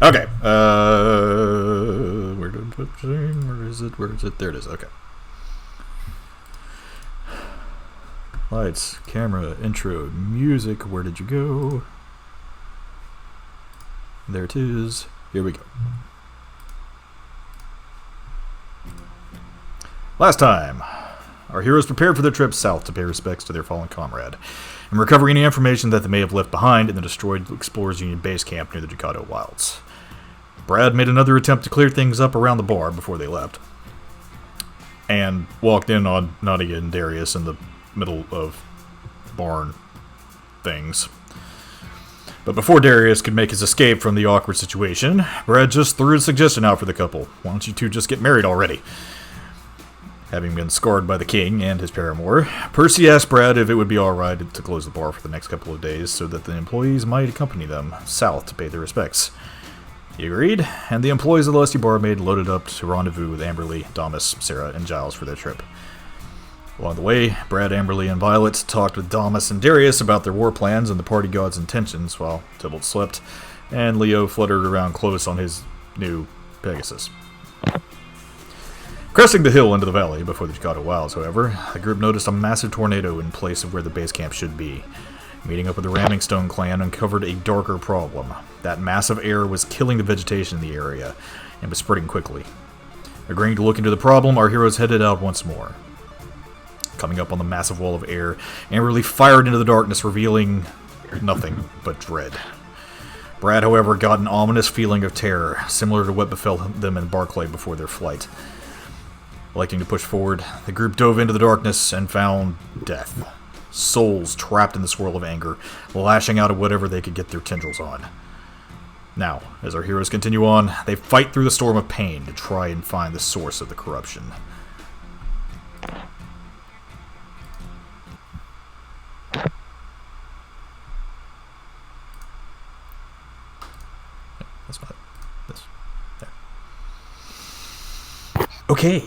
Okay. Where is it? Where is it? There it is. Okay. Lights, camera, intro, music. Where did you go? There it is. Here we go. Last time, our heroes prepared for their trip south to pay respects to their fallen comrade and recover any information that they may have left behind in the destroyed Explorers Union base camp near the Ducato Wilds. Brad made another attempt to clear things up around the bar before they left, and walked in on Nadia and Darius in the middle of barn things. But before Darius could make his escape from the awkward situation, Brad just threw a suggestion out for the couple. Why don't you two just get married already? Having been scarred by the king and his paramour, Percy asked Brad if it would be alright to close the bar for the next couple of days so that the employees might accompany them south to pay their respects. He agreed, and the employees of the Lusty Barmaid loaded up to rendezvous with Amberly, Damas, Sarah, and Giles for their trip. Along the way, Brad, Amberly, and Violet talked with Damas and Darius about their war plans and the party god's intentions while Tybalt slept, and Leo fluttered around close on his new Pegasus. Cresting the hill into the valley before the Ducato Wilds, however, the group noticed a massive tornado in place of where the base camp should be. Meeting up with the Ramming Stone clan uncovered a darker problem. That mass of air was killing the vegetation in the area, and was spreading quickly. Agreeing to look into the problem, our heroes headed out once more. Coming up on the massive wall of air, Amberly fired into the darkness, revealing nothing but dread. Brad, however, got an ominous feeling of terror, similar to what befell them in Barclay before their flight. Electing to push forward, the group dove into the darkness and found death. Souls trapped in the swirl of anger, lashing out at whatever they could get their tendrils on. Now, as our heroes continue on, they fight through the storm of pain to try and find the source of the corruption. That's not this. There. Okay.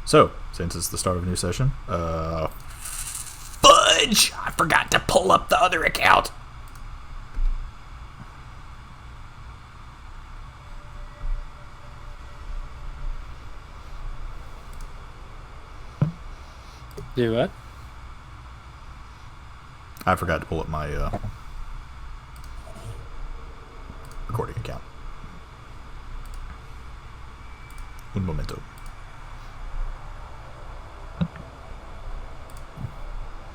So, since it's the start of a new session, fudge! I forgot to pull up the other account. Do what? I forgot to pull up my recording account. Un momento.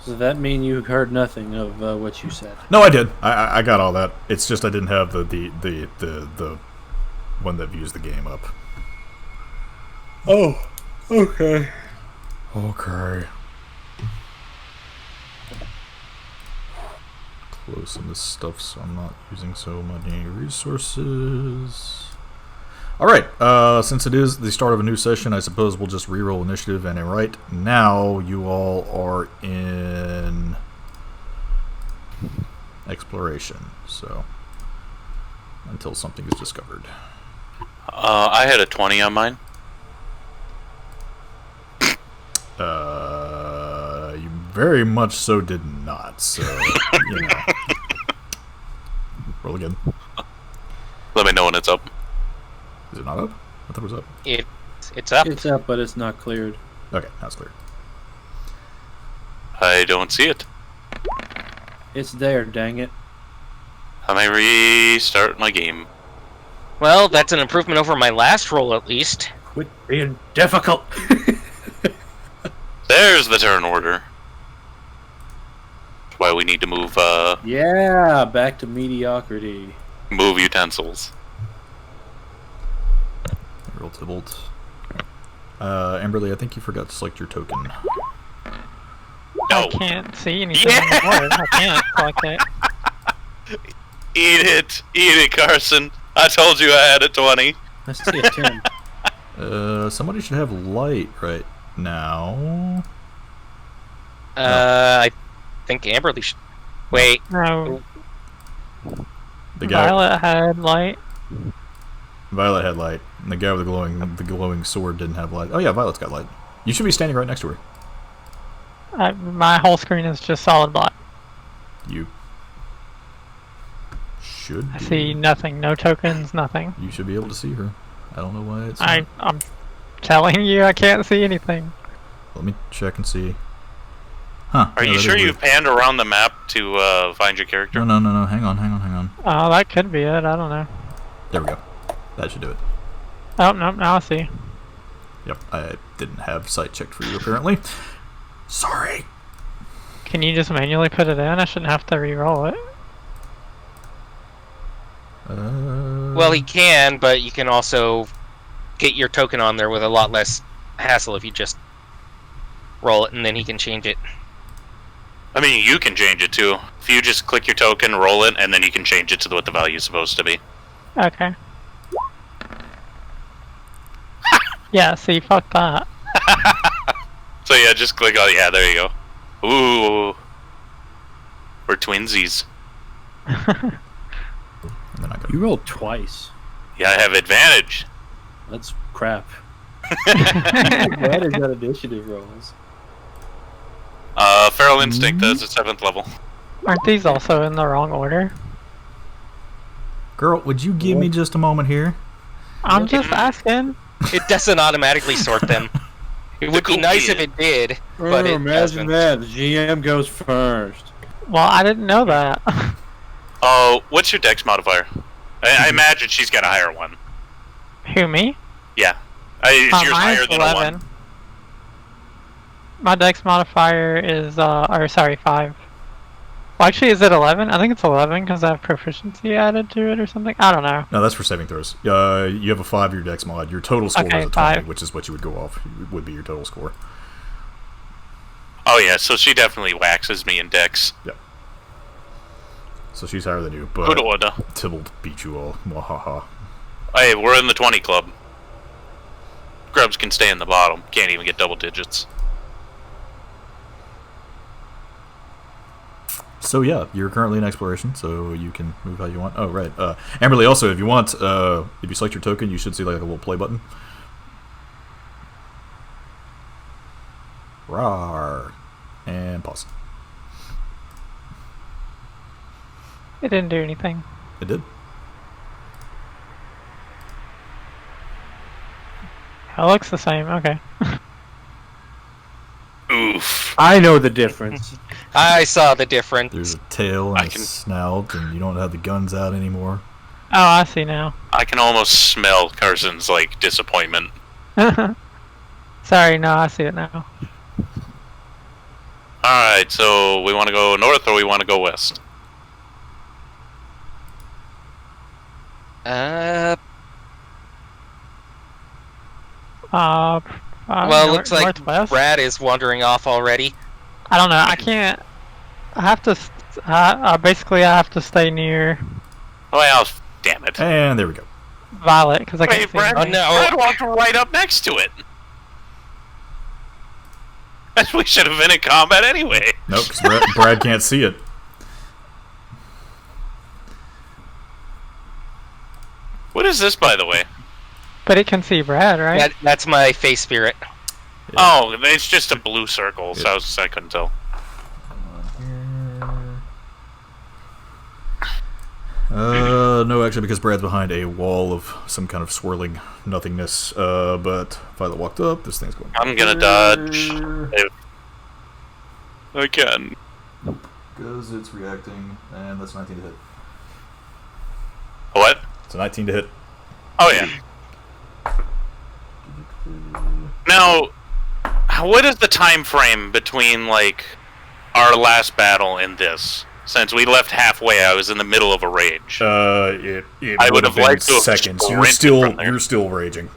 Does that mean you heard nothing of what you said? No, I did. I got all that. It's just I didn't have the one that views the game up. Oh, okay. Okay. Close some of this stuff so I'm not using so many resources. Alright, since it is the start of a new session, I suppose we'll just reroll initiative, and right now you all are in exploration, so until something is discovered. I had a 20 on mine. You very much so did not, so, you know. Roll again. Let me know when it's up. Is it not up? I thought it was up. It's up. It's up, but it's not cleared. Okay, now it's clear. I don't see it. It's there, dang it. I may restart my game. Well, that's an improvement over my last roll, at least. Quit being difficult. There's the turn order. That's why we need to move Yeah, back to mediocrity. move utensils. Roll Tybalt. Amberly, I think you forgot to select your token. No. I can't see anything on the board. I can't select it. Eat it, Carson. I told you I had a 20. Let's see a 10. Somebody should have light right now. I think Amberly should. Wait. No. The guy, Violet had light. Violet had light. And the guy with the glowing sword didn't have light. Oh yeah, Violet's got light. You should be standing right next to her. My whole screen is just solid black. You should I be. see nothing. No tokens, nothing. You should be able to see her. I don't know why it's. I'm telling you, I can't see anything. Let me check and see. Huh. Are yeah, you that sure is you weird. panned around the map to find your character? No. Hang on. Oh, that could be it. I don't know. There we go. That should do it. Oh, no, now I see. Yep. I didn't have sight checked for you apparently. Sorry. Can you just manually put it in? I shouldn't have to re-roll it. Well, he can, but you can also get your token on there with a lot less hassle if you just roll it and then he can change it. I mean, you can change it too. If you just click your token, roll it, and then you can change it to what the value is supposed to be. Okay. Yeah, see, fuck that. So yeah, just click on. Yeah, there you go. Ooh, we're twinsies. And then I go. You rolled twice. Yeah, I have advantage. That's crap. Bad is that initiative rolls. Feral Instinct. That's at 7th level. Aren't these also in the wrong order? Girl, would you give me just a moment here? I'm just asking. It doesn't automatically sort them. It would be nice if it did, but it imagine doesn't. that. The GM goes first. Well, I didn't know that. Oh, what's your dex modifier? I imagine she's got a higher one. Who, me? Yeah. Is yours higher Mine's than 11. a 1? My dex modifier is, 5. Well, actually, is it 11? I think it's 11 because I have proficiency added to it or something. I don't know. No, that's for saving throws. You have a 5 your dex mod. Your total score Okay, is a 20, 5. which is what you would go off. Would be your total score. Oh yeah, so she definitely waxes me in dex. Yep. So she's higher than you, but Who'da woulda. Tybalt beat you all. Wahaha. Hey, we're in the 20 club. Grubs can stay in the bottom. Can't even get double digits. So yeah, you're currently in exploration, so you can move how you want. Oh right, Amberly. Also, if you want, if you select your token, you should see like a little play button. Rawr, and pause. It didn't do anything. It did. It looks the same. Okay. Oof. I know the difference. I saw the difference. There's a tail and a snout, and you don't have the guns out anymore. Oh, I see now. I can almost smell Carson's, like, disappointment. Sorry, no, I see it now. Alright, so we want to go north or we want to go west? Well, it looks like northwest. Brad is wandering off already. I don't know. I can't. I have to. Basically, I have to stay near Well, damn it. And there we go. Violet because I Wait, can't see. Brad, anything. no. Brad walked right up next to it. We should have been in combat anyway. Nope, 'cause Brad can't see it. What is this, by the way? But it can see Brad, right? That's my face spirit. Yeah. Oh, it's just a blue circle, so I couldn't tell. No, actually, because Brad's behind a wall of some kind of swirling nothingness. But Violet walked up. This thing's going. I'm gonna dodge. I can. Nope, because it's reacting, and that's 19 to hit. What? It's a 19 to hit. Oh yeah. Now, what is the time frame between like our last battle and this? Since we left halfway, I was in the middle of a rage. It I would have been liked to have seconds. sprinted from there. You're still raging.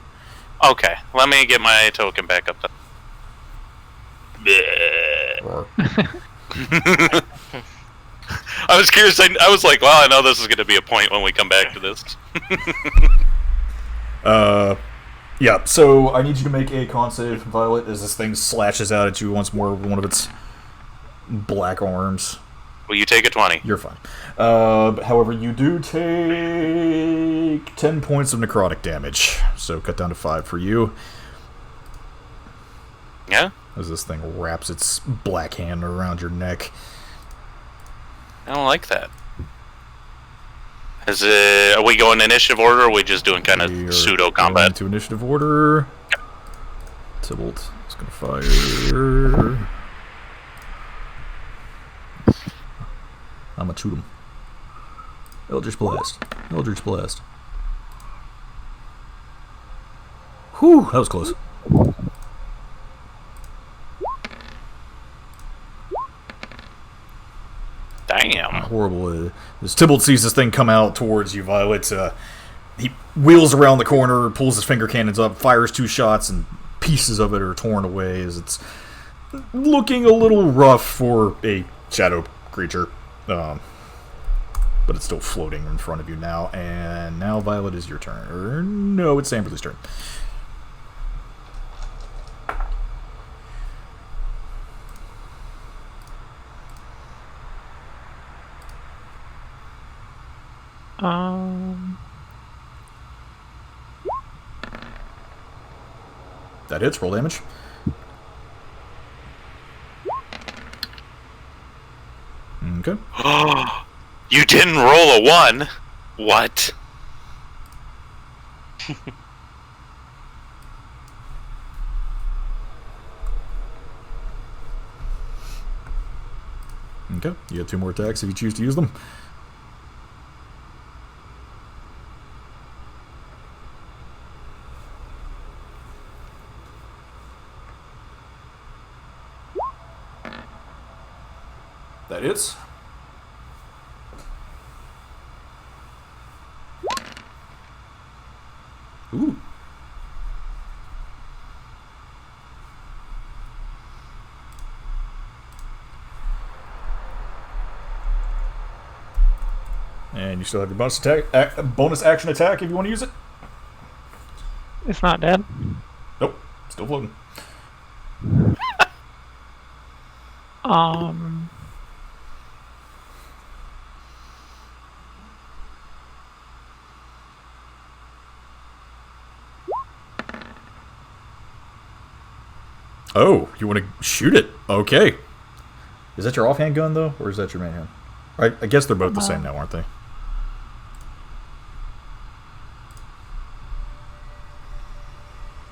Okay, let me get my token back up. I was curious. I was like, well, I know this is going to be a point when we come back to this. Yeah. So I need you to make a con save, Violet, as this thing slashes out at you once more with one of its black arms. Will you take a 20? You're fine. However, you do take 10 points of necrotic damage. So cut down to 5 for you. Yeah? As this thing wraps its black hand around your neck. I don't like that. Are we going initiative order, or are we just doing kind We are of pseudo going combat? into initiative order. Tybalt is going to fire. I'm going to shoot him. Eldritch Blast. Eldritch Blast. Whew, that was close. Damn. Horrible. As Tybalt sees this thing come out towards you, Violet, he wheels around the corner, pulls his finger cannons up, fires 2 shots, and pieces of it are torn away as it's looking a little rough for a shadow creature. But it's still floating in front of you now. And now, Violet, is your turn. Or, no, it's Amberly's turn. That hits. Roll damage. Okay. You didn't roll a 1. What? Okay. You have 2 more attacks if you choose to use them. That hits. Ooh. And you still have your bonus attack, bonus action attack if you want to use it. It's not dead. Nope, still floating. Oh, you want to shoot it? Okay. Is that your offhand gun, though? Or is that your main hand? I guess they're both the same now, aren't they?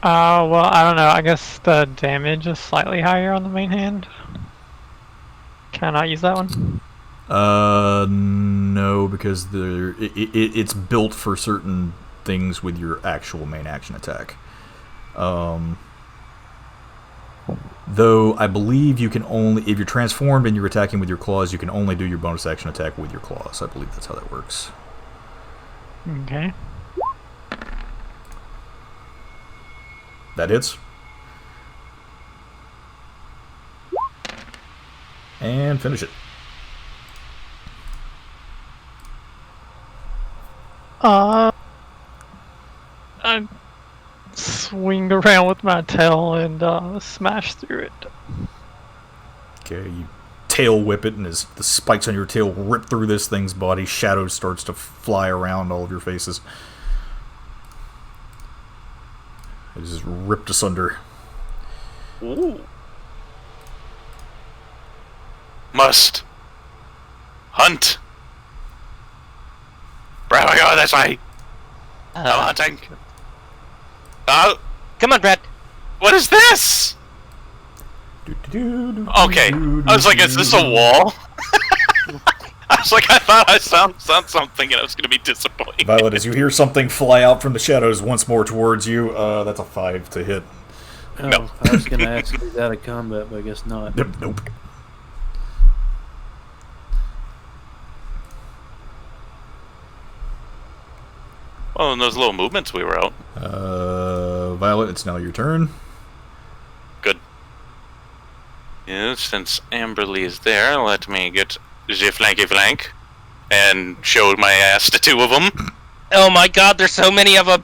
Well, I don't know. I guess the damage is slightly higher on the main hand. Can I not use that one? No, because it's built for certain things with your actual main action attack. Though I believe you can only, if you're transformed and you're attacking with your claws, you can only do your bonus action attack with your claws. I believe that's how that works. Okay. That hits. And finish it. I swing around with my tail and smash through it. Okay, you tail whip it, and as the spikes on your tail rip through this thing's body, shadow starts to fly around all of your faces. It is just ripped asunder. Ooh. Must hunt. Bravo, go this way. I'm hunting. Oh, Come on, Brad. what is this? Okay, I was like, is this a wall? I was like, I thought I found something and I was going to be disappointed. Violet, as you hear something fly out from the shadows once more towards you, that's a 5 to hit. Oh, No. I was gonna ask if he's out of combat, but I guess not. Nope. Well, in those little movements we were out. Violet, it's now your turn. Good. Yeah, since Amberly is there, let me get the flanky flank and show my ass to 2 of them. Oh my god, there's so many of them.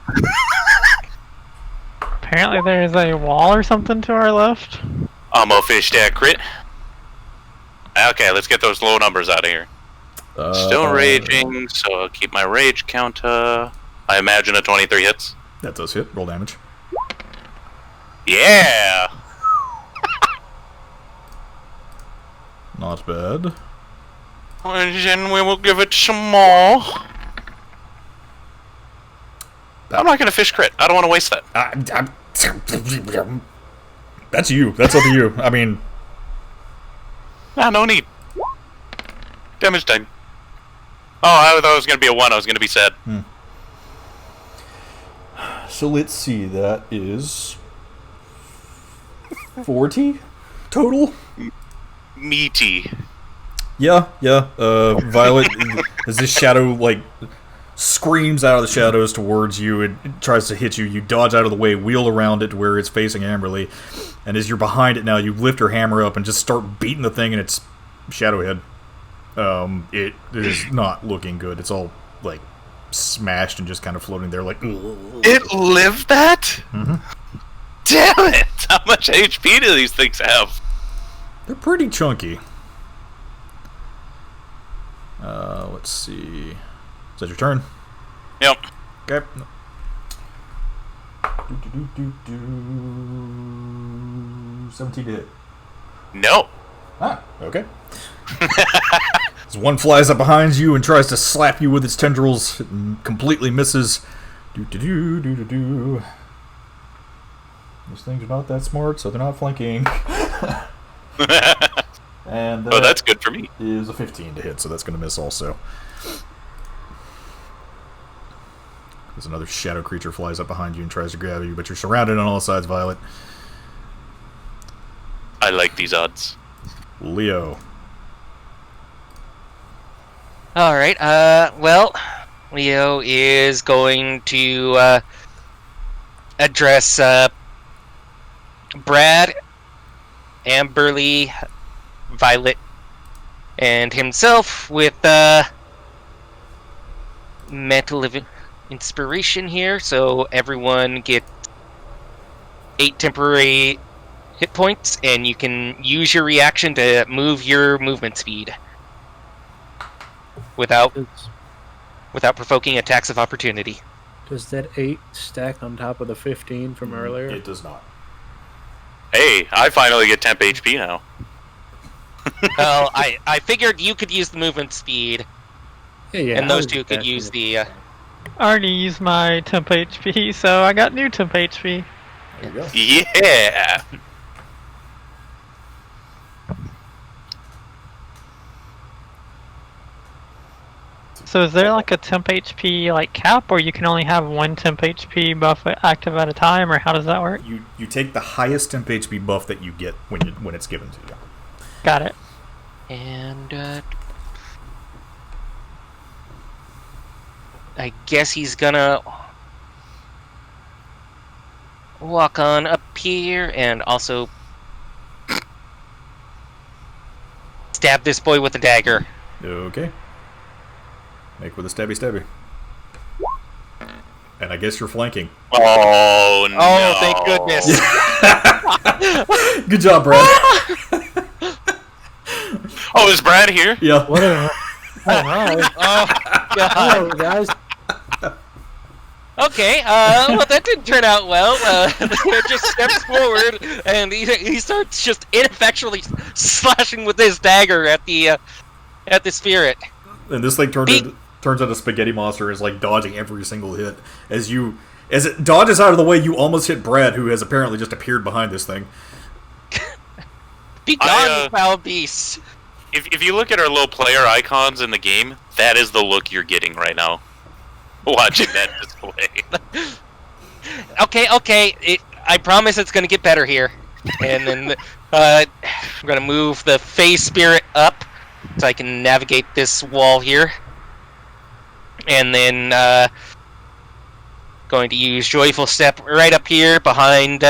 Apparently there's a wall or something to our left. I'm a fish that crit. Okay, let's get those low numbers out of here. Still raging, so I'll keep my rage counter. I imagine a 23 hits. That does hit. Roll damage. Yeah! Not bad. And then we will give it some more. I'm not gonna fish crit. I don't want to waste that. That's you. That's up to you. I mean... Nah, no need. Damage time. Oh, I thought it was gonna be a 1. I was gonna be sad. So let's see. That is... 40 total? Meaty. Yeah. Violet, as this shadow, like, screams out of the shadows towards you and tries to hit you, you dodge out of the way, wheel around it to where it's facing Amberly, and as you're behind it now, you lift her hammer up and just start beating the thing in its shadow head. It is not looking good. It's all, like, smashed and just kind of floating there, like... It lived that? Mm-hmm. Damn it! How much HP do these things have? They're pretty chunky. Let's see... Is that your turn? Yep. Okay. 17 to hit. No. Ah, okay. As one flies up behind you and tries to slap you with its tendrils, it completely misses. These things are not that smart, so they're not flanking. And oh, that's good for me. Is a 15 to hit, so that's going to miss also. As another shadow creature flies up behind you and tries to grab you, but you're surrounded on all sides, Violet. I like these odds. Leo. Alright, well, Leo is going to, address, Brad, Amberly, Violet, and himself with, Mantle of Inspiration here, so everyone get 8 temporary hit points, and you can use your reaction to move your movement speed without provoking attacks of opportunity. Does that 8 stack on top of the 15 from earlier? It does not. Hey, I finally get temp HP now. Well, I figured you could use the movement speed, Yeah, and those two could use the... I already used my temp HP, so I got new temp HP. There you go. Yeah! So is there like a temp HP like cap, or you can only have one temp HP buff active at a time, or how does that work? You take the highest temp HP buff that you get when it's given to you. Got it. And, I guess he's gonna walk on up here and also stab this boy with a dagger. Okay. Make with a stabby. And I guess you're flanking. Oh, no. Oh, thank goodness. Good job, Brad. Oh, is Brad here? Yeah. Whatever. Oh, God. Hello, guys. Okay, well, that didn't turn out well. He just steps forward, and he starts just ineffectually slashing with his dagger at the spirit. And this thing turns into a spaghetti monster and is like dodging every single hit. As it dodges out of the way, you almost hit Brad, who has apparently just appeared behind this thing. Be gone, foul beast! If you look at our little player icons in the game, that is the look you're getting right now. Watching that display. Okay. I promise it's gonna get better here. And then I'm gonna move the phase spirit up so I can navigate this wall here. And then going to use Joyful Step right up here behind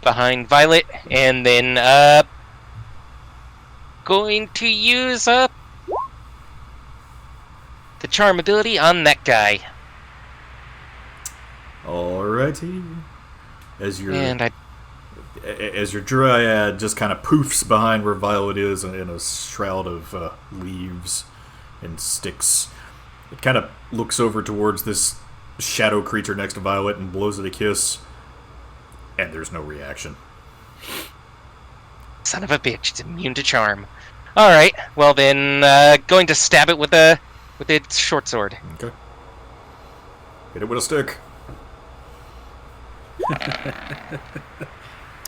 Violet, and then going to use the charm ability on that guy. Alrighty. As your And your dryad just kind of poofs behind where Violet is in a shroud of leaves and sticks, it kind of looks over towards this shadow creature next to Violet and blows it a kiss, and there's no reaction. Son of a bitch, it's immune to charm. Alright, well then, going to stab it with its short sword. Okay. Hit it with a stick.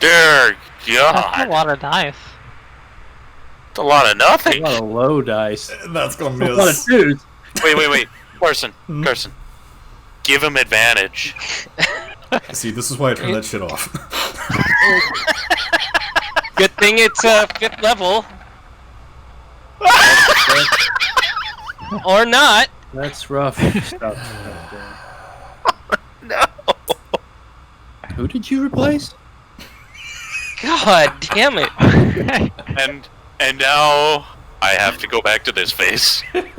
Dear That's a God. lot of dice. It's a lot of A nothing. lot of low dice. That's gonna A lot of miss. twos. Wait. Carson. Carson. Give him advantage. See, this is why I turn that shit off. Good thing it's 5th level. Or not. That's rough stuff right there. No. Who did you replace? God damn it. And now I have to go back to this face. Maybe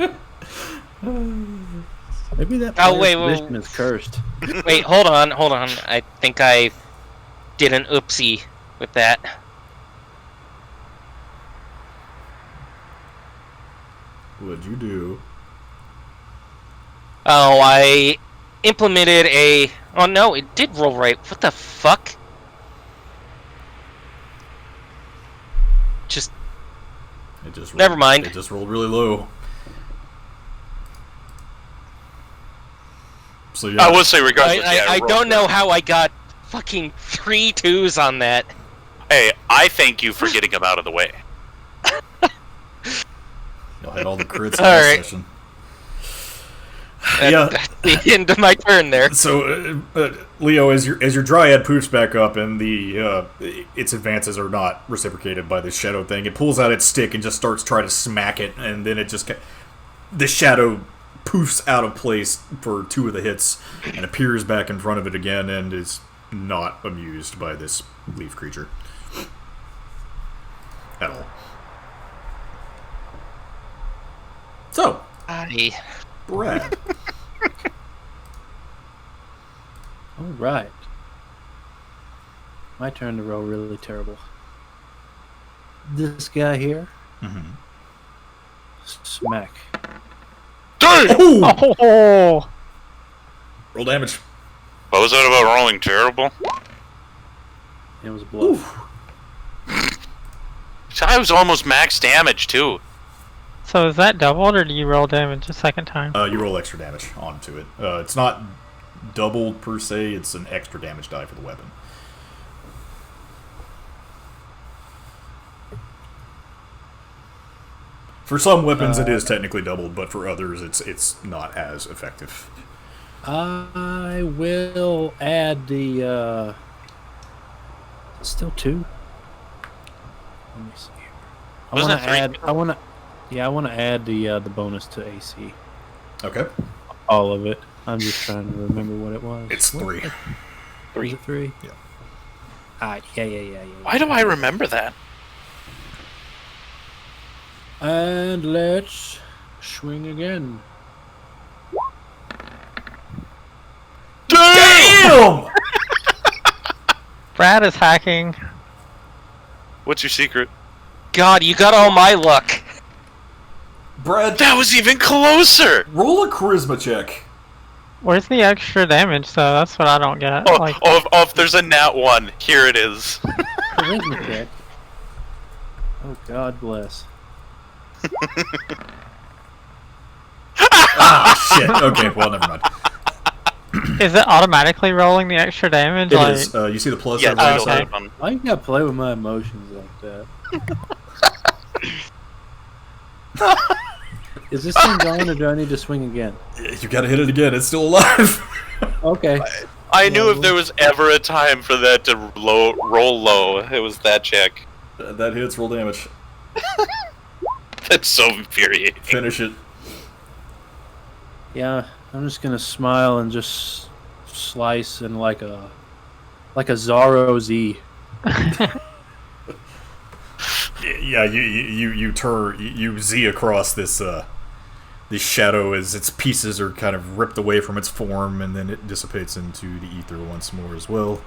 that Oh, wait, position is cursed. Wait, hold on. I think I did an oopsie with that. What'd you do? Oh, I implemented a... Oh no, it did roll right. What the fuck? Just... It just Never mind. It just rolled really low. So yeah. I will say, regardless, I don't know how I got fucking 3 2s on that. Hey, I thank you for getting him out of the way. You'll hit all the crits in All this right. session. That's the end of my turn there. So, Leo, as your dryad poofs back up and the its advances are not reciprocated by this shadow thing, it pulls out its stick and just starts trying to smack it, and then the shadow poofs out of place for 2 of the hits and appears back in front of it again and is not amused by this leaf creature at all. So, Brad. Alright. My turn to roll really terrible. This guy here. Mm-hmm. Smack. Ooh! Oh! Roll damage. What was that about rolling terrible? It was a bluff. I was almost max damage, too. So is that doubled, or do you roll damage a second time? You roll extra damage onto it. It's not doubled per se, it's an extra damage die for the weapon. For some weapons it is technically doubled, but for others it's not as effective. I will add the still 2. Let me see here. I Wasn't want it to 3? add I want to add the bonus to AC. Okay. All of it. I'm just trying to remember what it was. It's 3. Was it 3? Yeah. Yeah. Why do I remember that? And let's swing again. Damn! Brad is hacking. What's your secret? God, you got all my luck. Brad, That was even closer! roll a charisma check. Where's the extra damage, though? That's what I don't get. Oh, Like, if there's a nat 1, here it is. Charisma check. Oh, God bless. Ah, shit. Okay, well, never mind. is it automatically rolling the extra damage? It like, is. You see the plus Yeah, there, it's right? okay. also fun. Why you gotta play with my emotions like that? Is this thing gone, or do I need to swing again? You gotta hit it again. It's still alive. Okay. I knew if there was ever a time for that to roll low, it was that check. That hits. Roll damage. That's so infuriating. Finish it. Yeah, I'm just gonna smile and just slice in like a Zorro Z. Yeah, you Z across this shadow as its pieces are kind of ripped away from its form, and then it dissipates into the ether once more as well.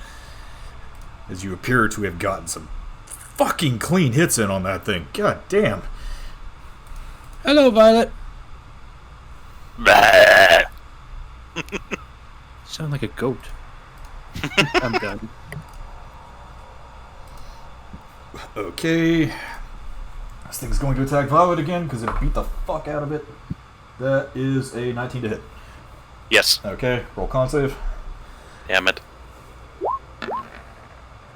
As you appear to have gotten some fucking clean hits in on that thing. God damn. Hello, Violet. Bah. Sound like a goat. I'm done. Okay. This thing's going to attack Violet again because it beat the fuck out of it. That is a 19 to hit. Yes. Okay, roll con save. Damn it.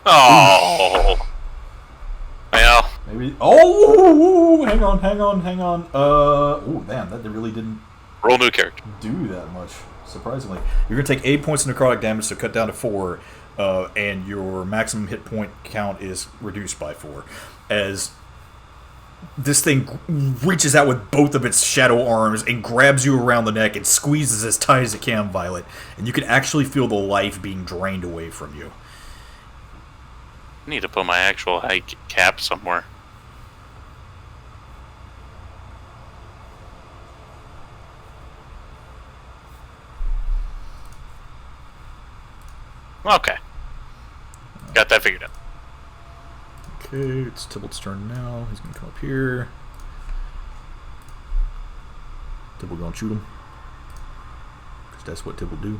Oh. Well. Maybe. Oh, hang on. Oh, damn, that really didn't Roll new character. do that much. Surprisingly, you're gonna take 8 points of necrotic damage, so cut down to 4, and your maximum hit point count is reduced by 4. As this thing reaches out with both of its shadow arms and grabs you around the neck and squeezes as tight as it can, Violet, and you can actually feel the life being drained away from you. I need to put my actual high cap somewhere. Okay. Got that figured out. Okay, it's Tybalt's turn now. He's gonna come up here. Tybalt gonna shoot him. Because that's what Tybalt do.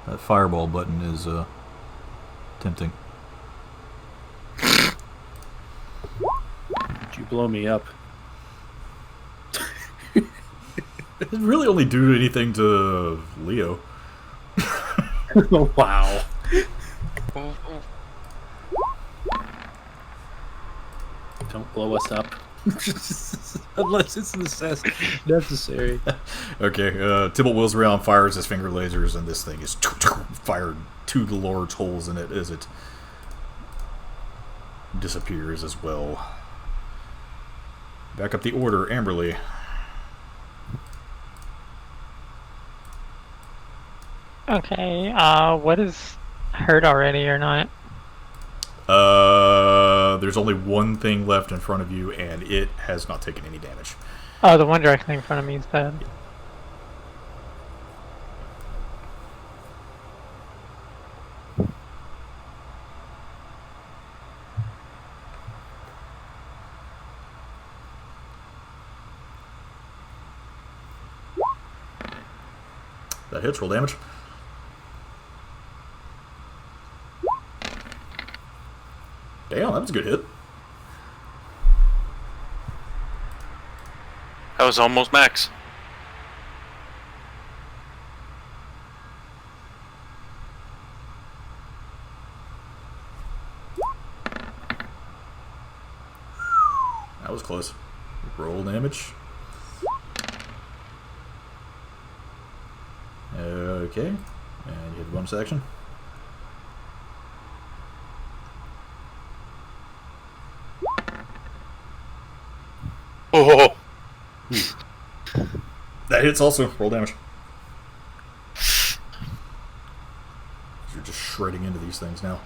That fireball button is tempting. Did you blow me up? It didn't really only do anything to Leo. Wow. Don't blow us up. Unless it's necessary. Okay, Tybalt wheels around, fires his finger lasers, and this thing is fired 2 large holes in it as it disappears as well. Back up the order, Amberly. Okay, what is hurt already or not? There's only one thing left in front of you, and it has not taken any damage. Oh, the one directly in front of me is dead. That hits, roll damage. Damn, that was a good hit. That was almost max. That was close. Roll damage. Okay. And you hit the bonus action. Oh. That hits also. Roll damage. You're just shredding into these things now.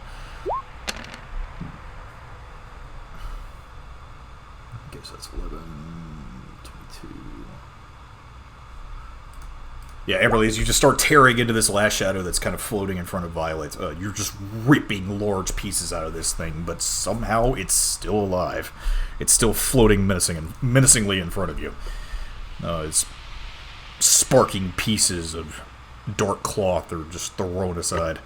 I guess that's 11, 22. Yeah, Amberly, as you just start tearing into this last shadow that's kind of floating in front of Violet, you're just ripping large pieces out of this thing, but somehow it's still alive. It's still floating menacingly in front of you. It's sparking pieces of dark cloth are just thrown aside.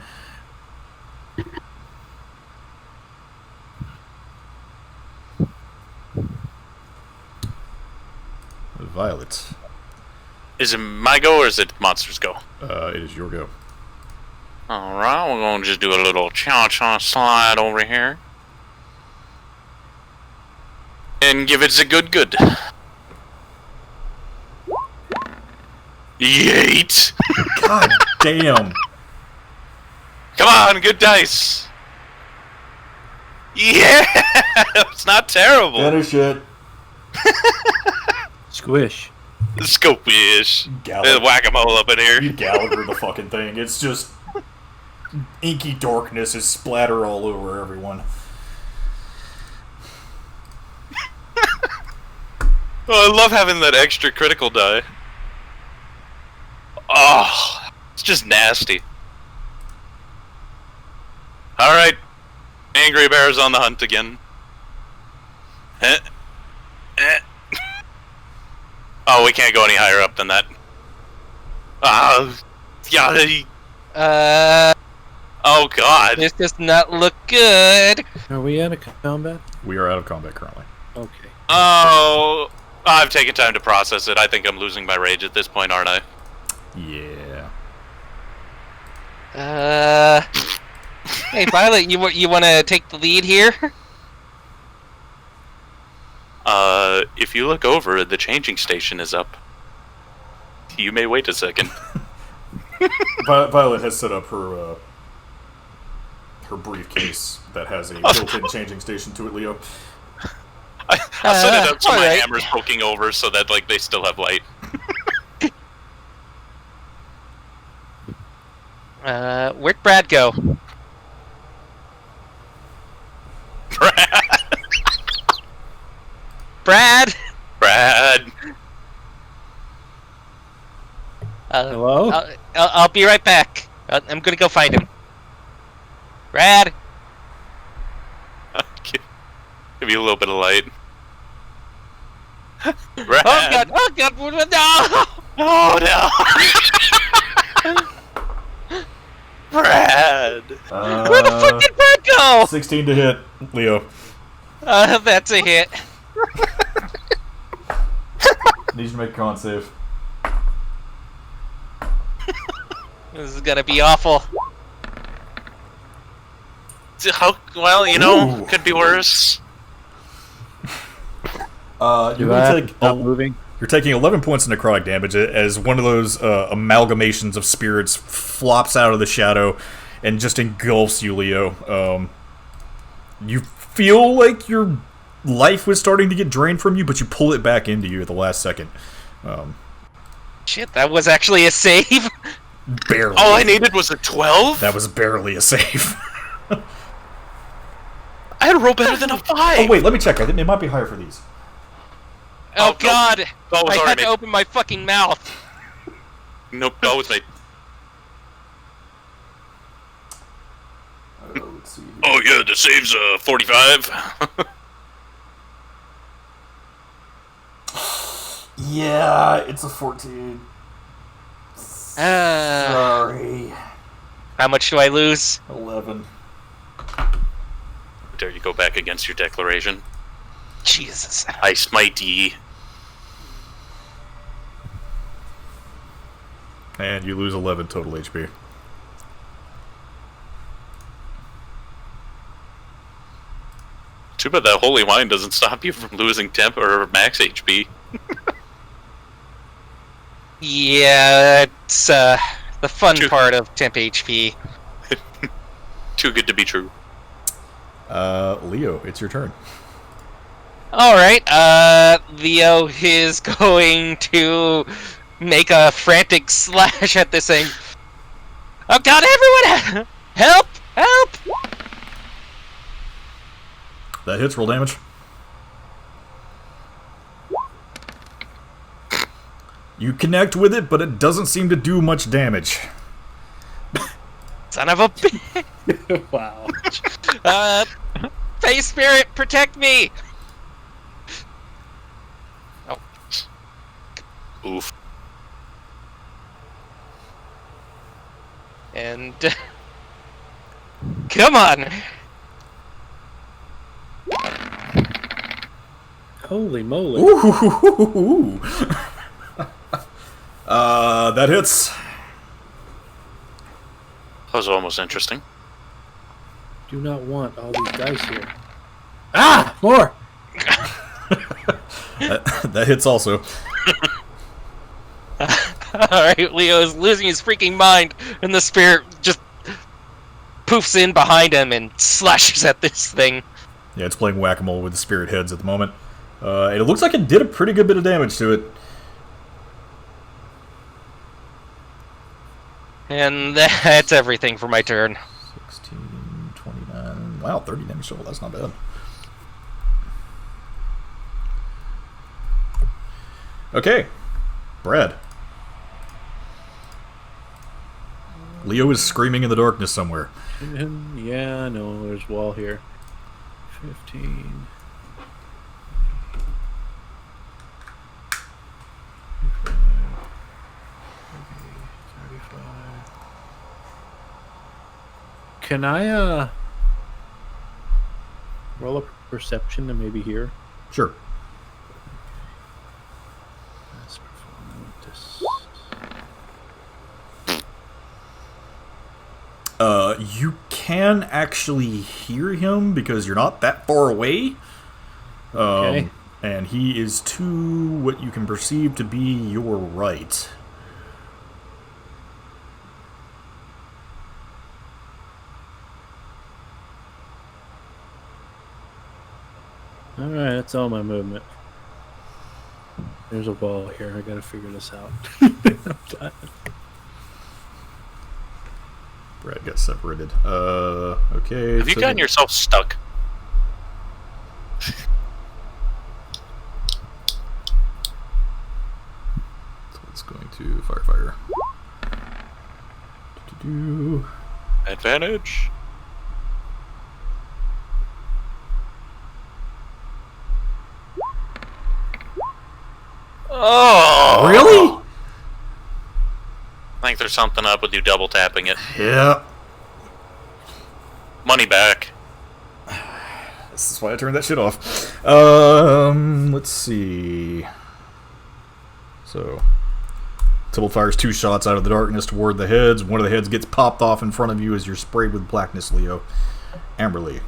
Violet. Is it my go or is it Monster's go? It is your go. Alright, we're going to just do a little cha-cha slide over here. And give it a good. Yeet! God damn! Come on, good dice! Yeah! It's not terrible! That is shit. Squish. Scopish. Gallagher. Whack-a-mole up in here. You Gallagher the fucking thing. It's just inky darkness is splatter all over everyone. Oh, I love having that extra critical die. Oh, it's just nasty. Alright. Angry Bear's on the hunt again. Oh, we can't go any higher up than that. Uh, Oh god. this does not look good. Are we out of combat? We are out of combat currently. Okay. Oh. I've taken time to process it. I think I'm losing my rage at this point, aren't I? Yeah. Hey, Violet, you want to take the lead here? If you look over, the changing station is up. You may wait a second. Violet has set up her briefcase that has a built-in changing station to it, Leo. I set it up so my alright. hammer's poking over so that like they still have light. Where'd Brad go? Brad! Brad! Hello? I'll be right back. I'm gonna go find him. Brad! Give you a little bit of light. Brad! Oh god, no! Oh no! Brad! Where the fuck did Brad go? 16 to hit, Leo. That's a hit. Needs to make a con save. This is gonna be awful. Well, you know, Ooh. could be worse. You're taking 11 points of necrotic damage as one of those amalgamations of spirits flops out of the shadow and just engulfs you, Leo. You feel like your life was starting to get drained from you, but you pull it back into you at the last second. Shit, that was actually a save. Barely. All I needed was a 12? That was barely a save. I had to roll better than a 5! Oh, wait, let me check. It might be higher for these. Oh no. god! Oh, I sorry, had to mate. open my fucking mouth. Nope, go with me. Let's see. Oh yeah, the save's 45. Yeah, it's a 14. Sorry. How much do I lose? 11. Dare you go back against your declaration? Jesus. I smite ye. And you lose 11 total HP. Too bad that holy wine doesn't stop you from losing temp or max HP. Yeah, it's the fun True. part of temp HP. Too good to be true. Leo, it's your turn. Alright, Leo is going to make a frantic slash at this thing. Oh god, everyone! Help! Help! That hits, roll damage. You connect with it, but it doesn't seem to do much damage. Son of a bitch! Wow. Face Spirit, protect me! Oof. And... come on! Holy moly. Ooh. That hits. That was almost interesting. Do not want all these dice here. Ah! More! That hits also. Alright, Leo is losing his freaking mind, and the spirit just poofs in behind him and slashes at this thing. Yeah, it's playing whack-a-mole with the spirit heads at the moment. And it looks like it did a pretty good bit of damage to it. And that's everything for my turn. 16, 29... Wow, 30 damage total. That's not bad. Okay. Brad. Leo is screaming in the darkness somewhere. Yeah, I know. There's a wall here. 15. 35. Can I, roll a perception to maybe hear? Sure. You can actually hear him because you're not that far away. Okay. And he is to what you can perceive to be your right. Alright, that's all my movement. There's a wall here. I gotta figure this out. Brad got separated. Okay. Have you gotten yourself stuck? So it's going to firefighter. Advantage. Oh! Really? I think there's something up with you double tapping it. Yeah. Money back. This is why I turned that shit off. Let's see. So, Tybalt fires 2 shots out of the darkness toward the heads. One of the heads gets popped off in front of you as you're sprayed with blackness, Leo. Amberly.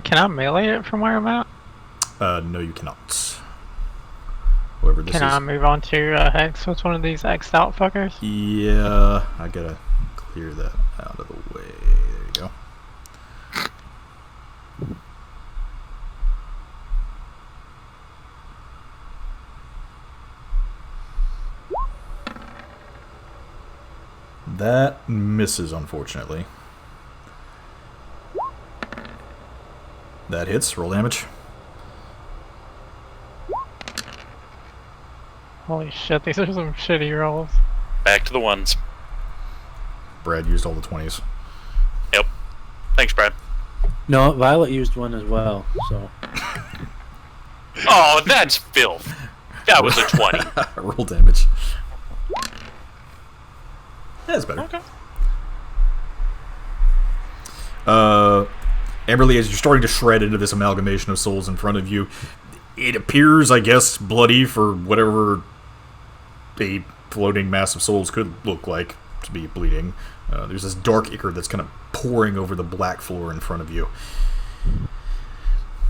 Can I melee it from where I'm at? No, you cannot. However, this Can I move on to Hex with one of these X'd out fuckers? Yeah, I gotta clear that out of the way. There you go. That misses, unfortunately. That hits. Roll damage. Holy shit, these are some shitty rolls. Back to the ones. Brad used all the 20s. Yep. Thanks, Brad. No, Violet used one as well, so. Oh, that's filth. That was a 20. Roll damage. That's better. Okay. Amberly, as you're starting to shred into this amalgamation of souls in front of you, it appears, I guess, bloody for whatever a floating mass of souls could look like to be bleeding. There's this dark ichor that's kind of pouring over the black floor in front of you.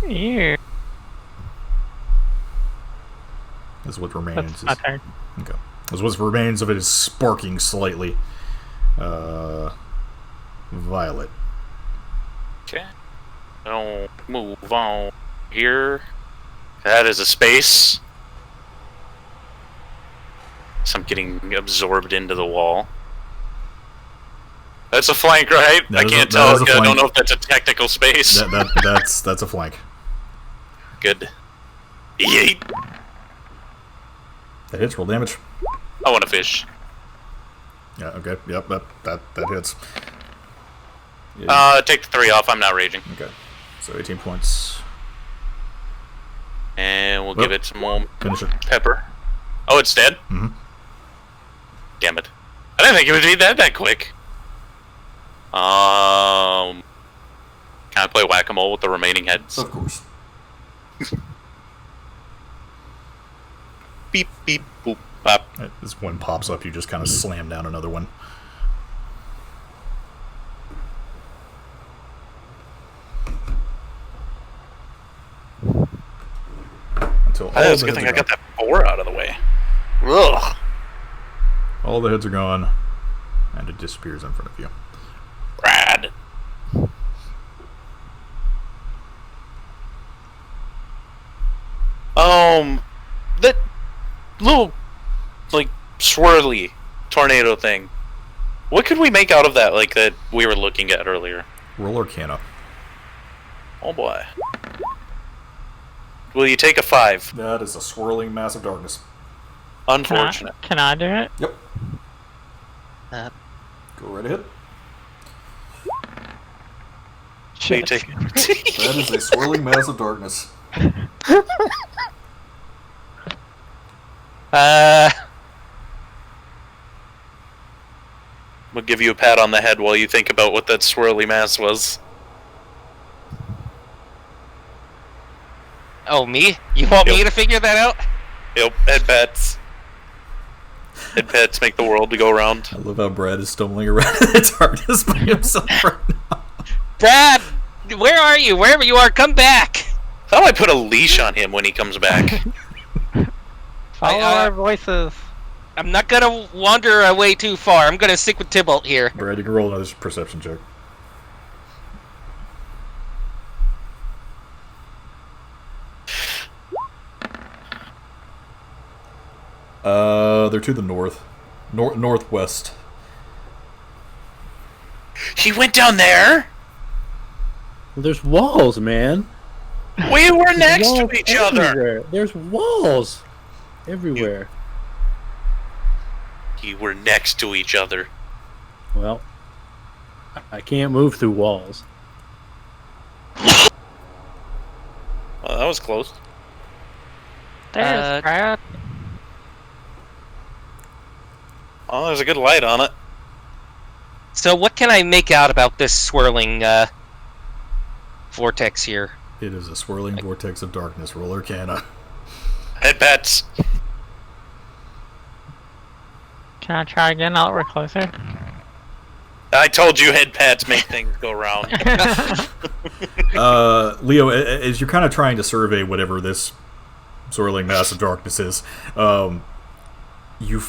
Ew. That's what remains. That's my turn. Okay. As what remains of it is sparking slightly. Violet. Okay. I'll move on here. That is a space. So I'm getting absorbed into the wall. That's a flank, right? I can't tell. I don't know if that's a technical space. That's a flank. Good. Yeet. That hits. Roll damage. I want to fish. Yeah. Okay. Yep. That hits. Take the 3 off. I'm not raging. Okay. So 18 points. And we'll give it some more Finish it. pepper. Oh, it's dead? Mm-hmm. Damn it. I didn't think it would be that quick. Can I play whack-a-mole with the remaining heads? Of course. Beep, beep, boop, bop. This one pops up, you just kind of slam down another one. Until all That's a the good heads thing are I got gone. that 4 out of the way. Ugh. All the heads are gone, and it disappears in front of you. Brad. That little, like, swirly tornado thing. What could we make out of that, like, that we were looking at earlier? Roll Arcana. Oh boy. Will you take a 5? That is a swirling mass of darkness. Unfortunate. Can I do it? Yep. Go right ahead. Will you Shit. take That is a swirling mass of darkness. We'll give you a pat on the head while you think about what that swirly mass was. Oh, me? You want me to figure that out? Yep, head pets. Head pets make the world to go round. I love how Brad is stumbling around in the darkness by himself right now. Brad, where are you? Wherever you are, come back. How do I put a leash on him when he comes back? Follow our voices. I'm not gonna wander away too far. I'm gonna stick with Tybalt here. Brad, you can roll another perception check. They're to the north. Northwest. He went down there? Well, there's walls, man. We were next Walls to each other! everywhere. There's walls everywhere. We were next to each other. Well, I can't move through walls. Well, that was close. There's Brad. Oh, there's a good light on it. So what can I make out about this swirling vortex here? It is a swirling vortex of darkness. Roll Arcana. Head pets. Can I try again now that we're closer? I told you head pets make things go round. Leo, as you're kind of trying to survey whatever this swirling mass of darkness is, you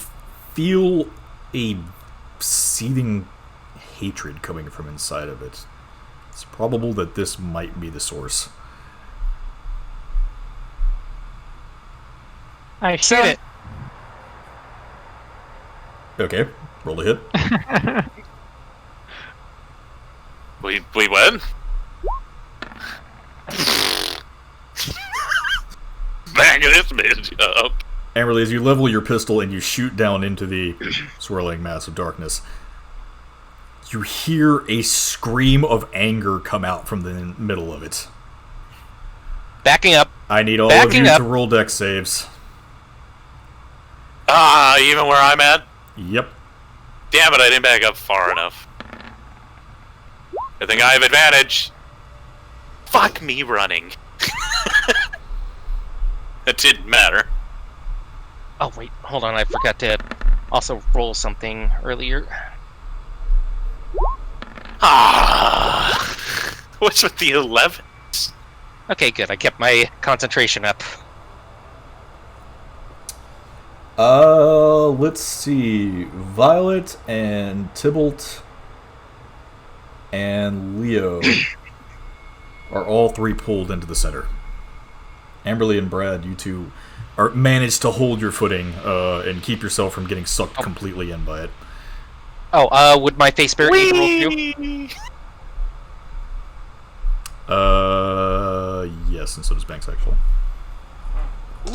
feel a seething hatred coming from inside of it. It's probable that this might be the source. I Shoot shoot it. Okay, roll a hit. we went? Back this bitch up. Amberly, as you level your pistol and you shoot down into the swirling mass of darkness, you hear a scream of anger come out from the middle of it. Backing up. I need all Backing of you up. to roll dex saves. Even where I'm at? Yep. Damn it, I didn't back up far enough. I think I have advantage. Fuck me running. It didn't matter. Oh wait, hold on. I forgot to also roll something earlier. What's with the 11? Okay, good. I kept my concentration up. Let's see. Violet and Tybalt and Leo are all three pulled into the center. Amberly and Brad, you two are managed to hold your footing and keep yourself from getting sucked completely in by it. Oh, would my face spirit need to roll too? Yes, and so does Banks actually.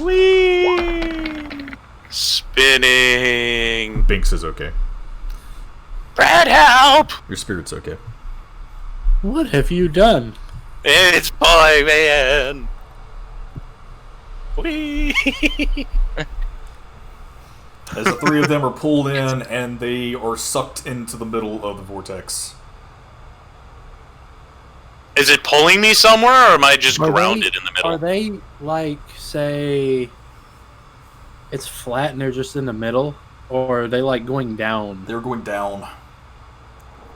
Whee! Spinning. Binks is okay. Brad, help! Your spirit's okay. What have you done? It's Boy Man. Whee! As the three of them are pulled in and they are sucked into the middle of the vortex. Is it pulling me somewhere, or am I just Are grounded they- in the middle? Are they, like, say, it's flat and they're just in the middle? Or are they, like, going down? They're going down.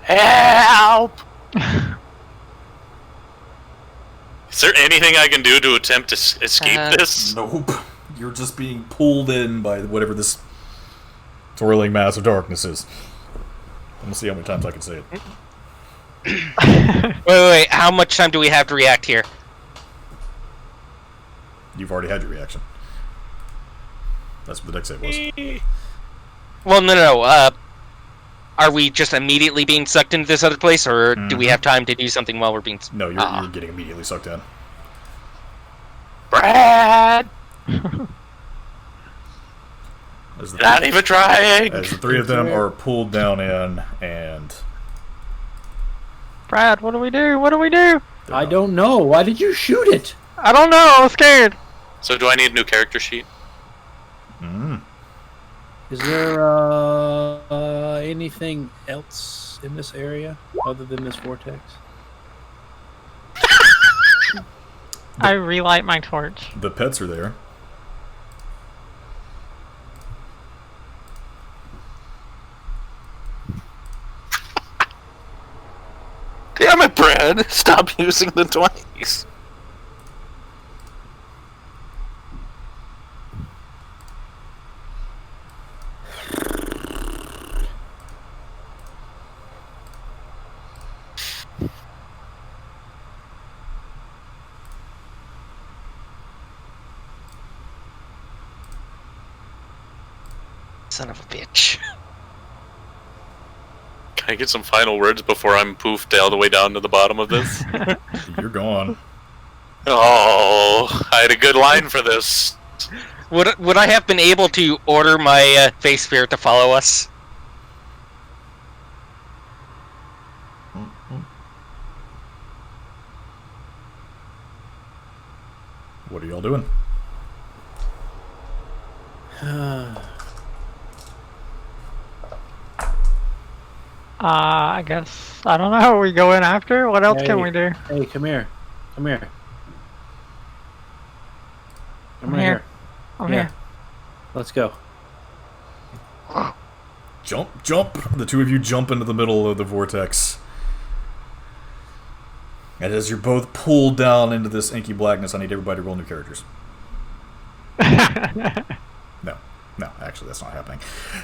Help! Is there anything I can do to attempt to escape this? Nope. You're just being pulled in by whatever this swirling mass of darkness is. I'm gonna see how many times I can say it. Wait. How much time do we have to react here? You've already had your reaction. That's what the dex save was. Well, no. Are we just immediately being sucked into this other place, or do we have time to do something while we're being... No, you're getting immediately sucked in. Brad! As the, Not even trying! as the three of them are pulled down in, and... Brad, what do we do? What do we do? I don't know. Why did you shoot it? I don't know. I'm scared. So do I need a new character sheet? Is there anything else in this area other than this vortex? I relight my torch. The pets are there. Damn it, Brad! Stop using the 20s. Son of a bitch. Can I get some final words before I'm poofed all the way down to the bottom of this? You're gone. Oh, I had a good line for this. Would I have been able to order my face spirit to follow us? What are y'all doing? I guess I don't know. We go in after. What else can we do? Hey, come here. Come here. Come I'm here. I'm Yeah. here. Let's go. Jump, jump! The two of you jump into the middle of the vortex. And as you're both pulled down into this inky blackness, I need everybody to roll new characters. No, actually, that's not happening.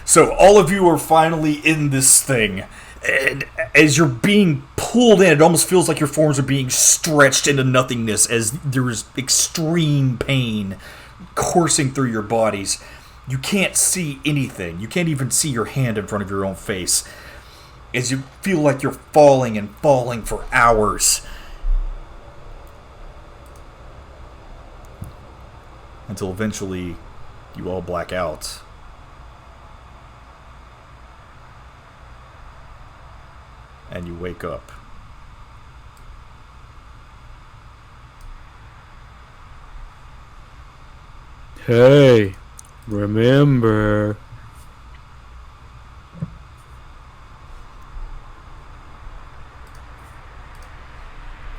So, all of you are finally in this thing. And as you're being pulled in, it almost feels like your forms are being stretched into nothingness as there is extreme pain coursing through your bodies. You can't see anything. You can't even see your hand in front of your own face. As you feel like you're falling and falling for hours. Until eventually you all black out. And you wake up. Hey, remember.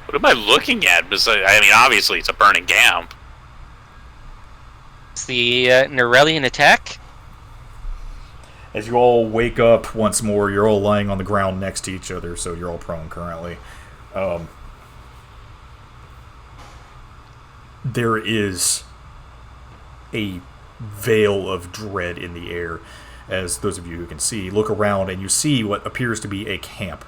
What am I looking at? I mean, obviously it's a burning camp. It's the Norellian attack. As you all wake up once more, you're all lying on the ground next to each other, so you're all prone currently. There is a veil of dread in the air, as those of you who can see look around and you see what appears to be a camp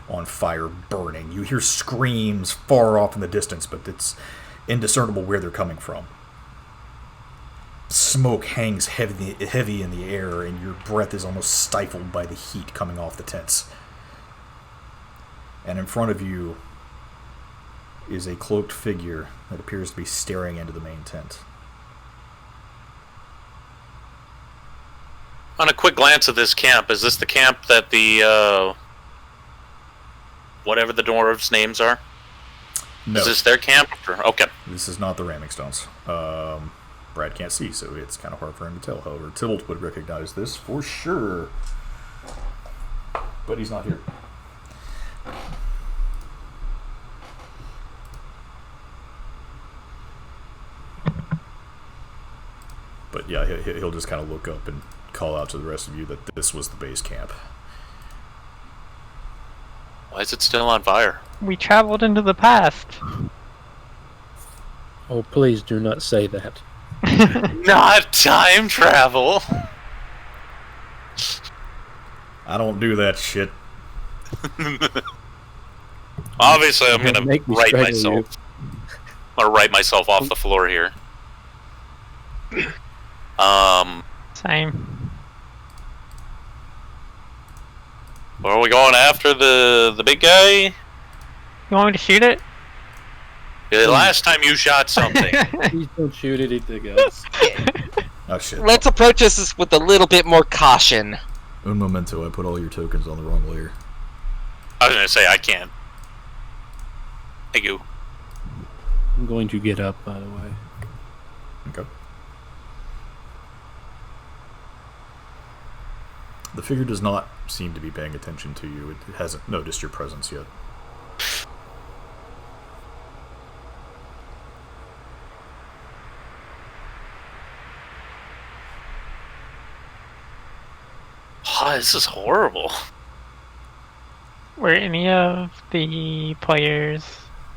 on fire burning. You hear screams far off in the distance, but it's indiscernible where they're coming from. Smoke hangs heavy in the air, and your breath is almost stifled by the heat coming off the tents. And in front of you is a cloaked figure that appears to be staring into the main tent. On a quick glance at this camp, is this the camp that the, whatever the dwarves' names are? No. Is this their camp? Okay. This is not the Ramming Stones. Brad can't see, so it's kind of hard for him to tell. However, Tybalt would recognize this for sure. But he's not here. But yeah, he'll just kind of look up and call out to the rest of you that this was the base camp. Why is it still on fire? We traveled into the past. Oh, please do not say that. Not time travel! I don't do that shit. Obviously, I'm gonna Make me write strangle myself. I'm gonna write myself off the floor here. Same. Are we going after the big guy? You want me to shoot it? Last time you shot something. Please don't shoot it at the guns. Oh shit. Let's approach this with a little bit more caution. Un momento, I put all your tokens on the wrong layer. I was gonna say, I can't. Thank you. I'm going to get up, by the way. Okay. The figure does not seem to be paying attention to you. It hasn't noticed your presence yet. Oh, this is horrible. Were any of the players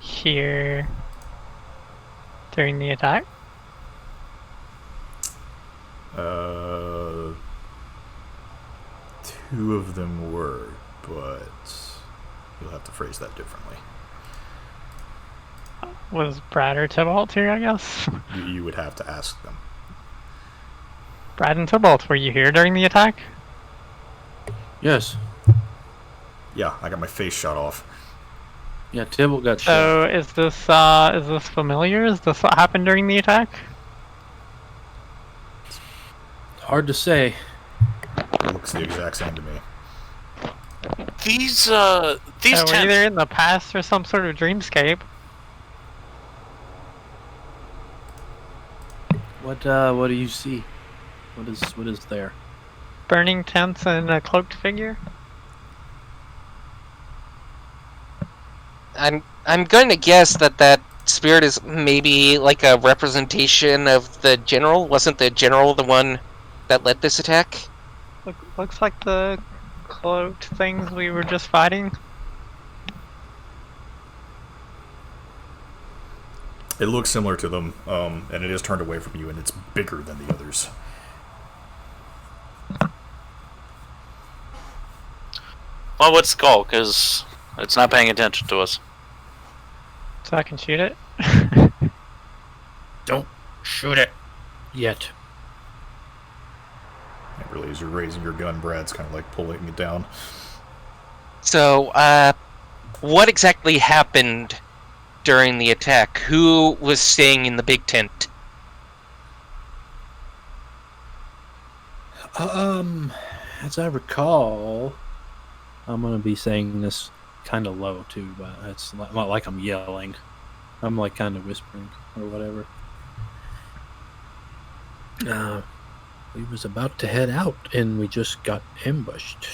here during the attack? Two of them were, but you'll have to phrase that differently. Was Brad or Tybalt here, I guess? You would have to ask them. Brad and Tybalt, were you here during the attack? Yes. Yeah, I got my face shot off. Yeah, Tybalt got shot. So is this familiar? Is this what happened during the attack? Hard to say. It looks the exact same to me. These So we're tents. either in the past or some sort of dreamscape. What do you see? What is there? Burning tents and a cloaked figure? I'm going to guess that spirit is maybe like a representation of the general. Wasn't the general the one that led this attack? Looks like the cloaked things we were just fighting. It looks similar to them, and it is turned away from you, and it's bigger than the others. Well, what's the call? Because it's not paying attention to us. So I can shoot it? Don't shoot it yet. It really is. You're raising your gun, Brad's kind of like pulling it down. So, what exactly happened during the attack? Who was staying in the big tent? As I recall, I'm gonna be saying this kind of low too, but it's not like I'm yelling. I'm like kind of whispering or whatever. We was about to head out, and we just got ambushed.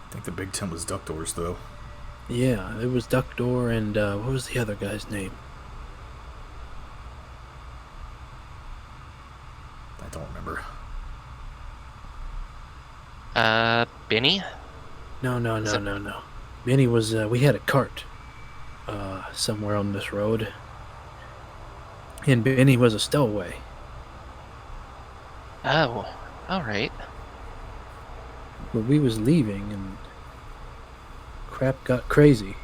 I think the big tent was duck doors, though. Yeah, it was Duck Door, and what was the other guy's name? I don't remember. Benny? No. Benny was. We had a cart somewhere on this road, and Benny was a stowaway. Oh, alright. But we was leaving, and crap got crazy.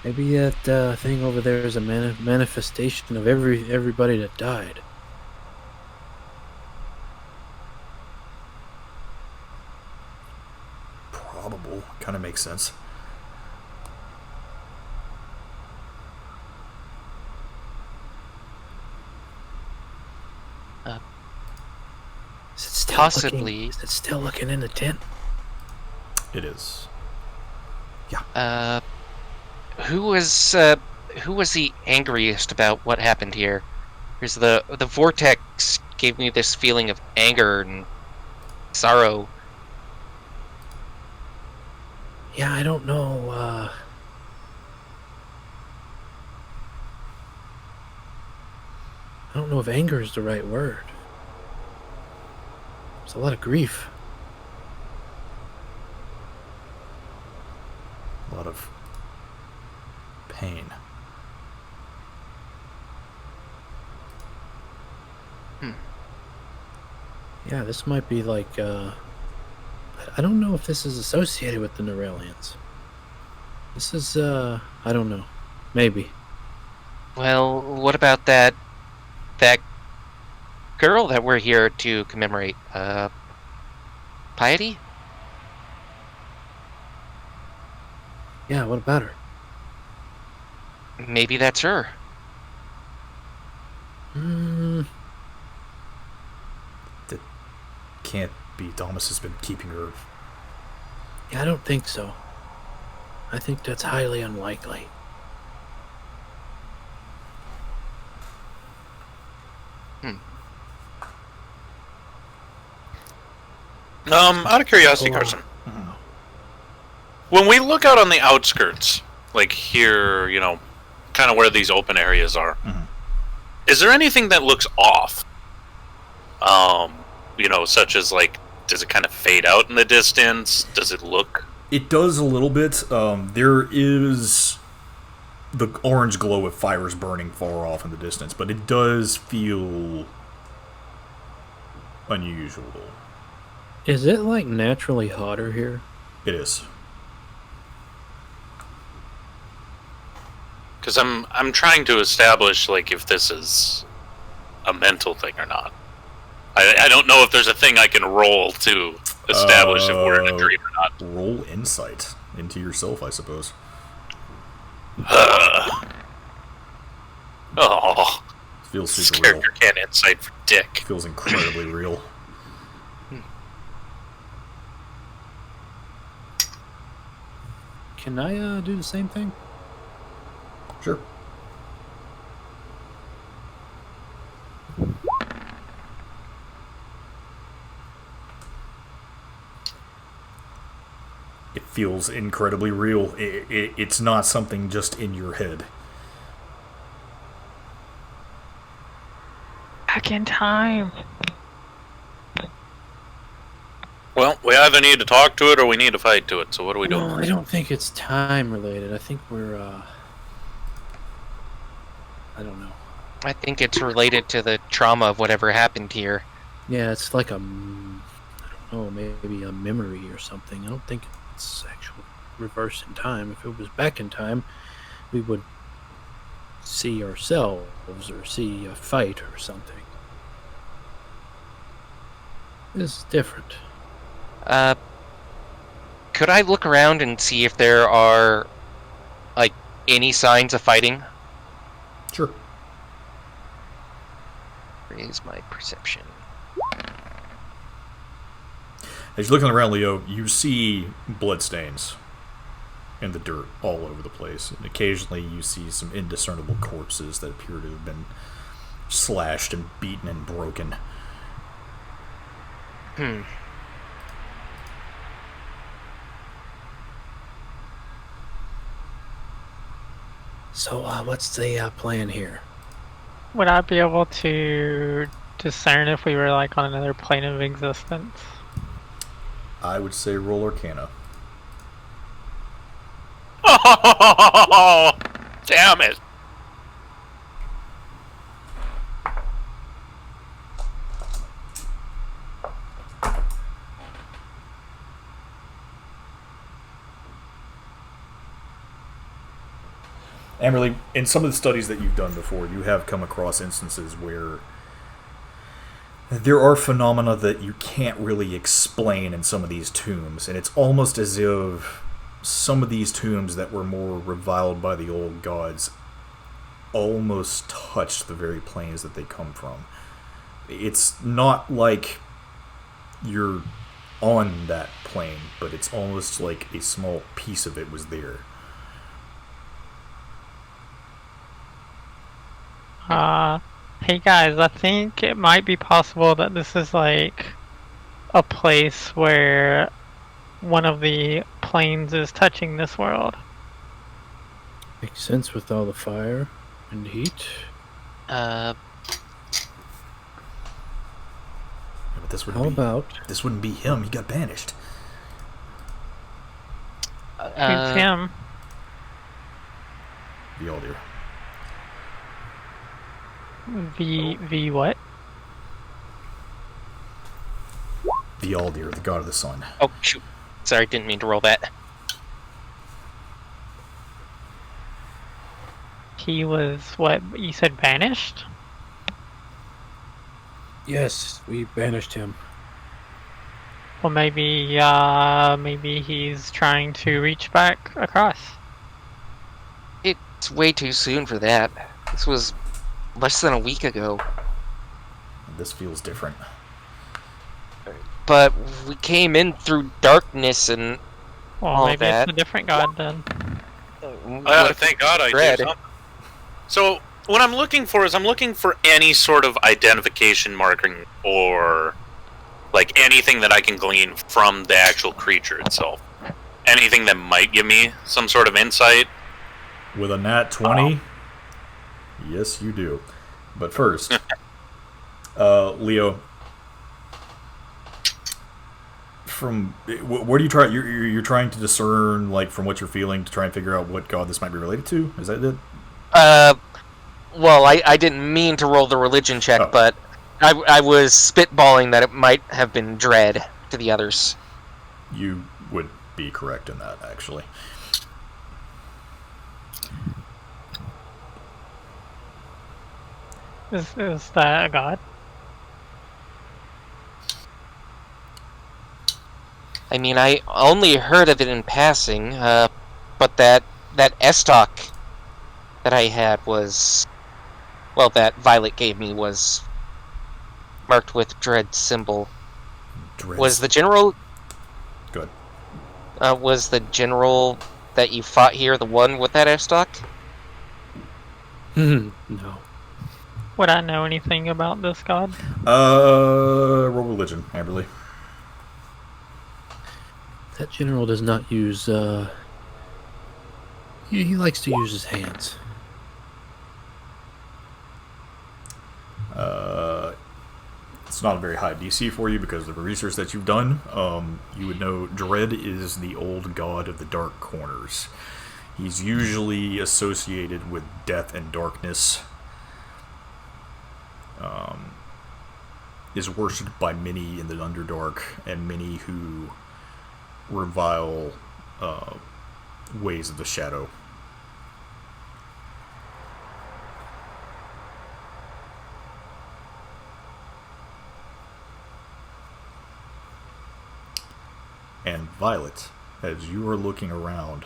Maybe that thing over there is a manifestation of everybody that died. Probable. Kind of makes sense. Is it still Possibly. Is it still looking in the tent? It is. Who was the angriest about what happened here? Because the vortex gave me this feeling of anger and sorrow. Yeah, I don't know. I don't know if anger is the right word. There's a lot of grief. A lot of pain. Yeah, this might be like, I don't know if this is associated with the Neuralians. This is, I don't know. Maybe. Well, what about that girl that we're here to commemorate? Piety? Yeah, what about her? Maybe that's her. That can't be. Thomas has been keeping her. Yeah, I don't think so. I think that's highly unlikely. Out of curiosity, Carson. When we look out on the outskirts, like here, kind of where these open areas are, Is there anything that looks off? Such as like, does it kind of fade out in the distance? Does it look? It does a little bit. There is the orange glow of fires burning far off in the distance, but it does feel unusual. Is it like naturally hotter here? It is. Because I'm trying to establish like if this is a mental thing or not. I don't know if there's a thing I can roll to establish if we're in a dream or not. Roll insight into yourself, I suppose. Oh, Feels this super real. character can't insight for dick. Feels incredibly real. Can I do the same thing? Sure. It feels incredibly real. It's not something just in your head. Back in time. Well, we either need to talk to it or we need to fight to it. So what do we do? No, I don't think it's time related. I think we're I don't know. I think it's related to the trauma of whatever happened here. Yeah, it's like I don't know, maybe a memory or something. I don't think it's actual reverse in time. If it was back in time, we would see ourselves or see a fight or something. This is different. Could I look around and see if there are, like, any signs of fighting? Sure. Raise my perception. As you're looking around, Leo, you see bloodstains in the dirt all over the place. And occasionally you see some indiscernible corpses that appear to have been slashed and beaten and broken. So, what's the plan here? Would I be able to discern if we were like on another plane of existence? I would say roll Arcana. Oh, damn it! Amberly, in some of the studies that you've done before, you have come across instances where there are phenomena that you can't really explain in some of these tombs, and it's almost as if some of these tombs that were more reviled by the old gods almost touched the very planes that they come from. It's not like you're on that plane, but it's almost like a small piece of it was there. Hey guys, I think it might be possible that this is like a place where one of the planes is touching this world. Makes sense with all the fire and heat. Yeah, but this How about this wouldn't be him. He got banished. It's him. The Aldir. V what? The Aldir, the god of the sun. Oh, shoot. Sorry, didn't mean to roll that. He was what you said, banished? yes, we banished him. Well, maybe he's trying to reach back across. It's way too soon for that. This was less than a week ago. This feels different. But we came in through darkness and Well, all maybe that. it's a different god then. Thank God I did something. So what I'm looking for is I'm looking for any sort of identification marking or like anything that I can glean from the actual creature itself. Anything that might give me some sort of insight. With a nat 20, yes, you do. But first, Leo, from what do you try? You're trying to discern, like, from what you're feeling, to try and figure out what god this might be related to. Is that it? Well, I didn't mean to roll the religion check, but I was spitballing that it might have been dread to the others. You would be correct in that, actually. Is that a god? I mean, I only heard of it in passing, but that S-Talk that I had was... Well, that Violet gave me was marked with dread symbol. Was the general... Good. Was the general that you fought here the one with that S-Talk? No. Would I know anything about this god? Roll religion, Amberly. That general does not use, he likes to use his hands. It's not a very high DC for you because of the research that you've done. You would know Dread is the old god of the dark corners. He's usually associated with death and darkness. Is worshipped by many in the Underdark and many who revile ways of the shadow. And Violet, as you are looking around,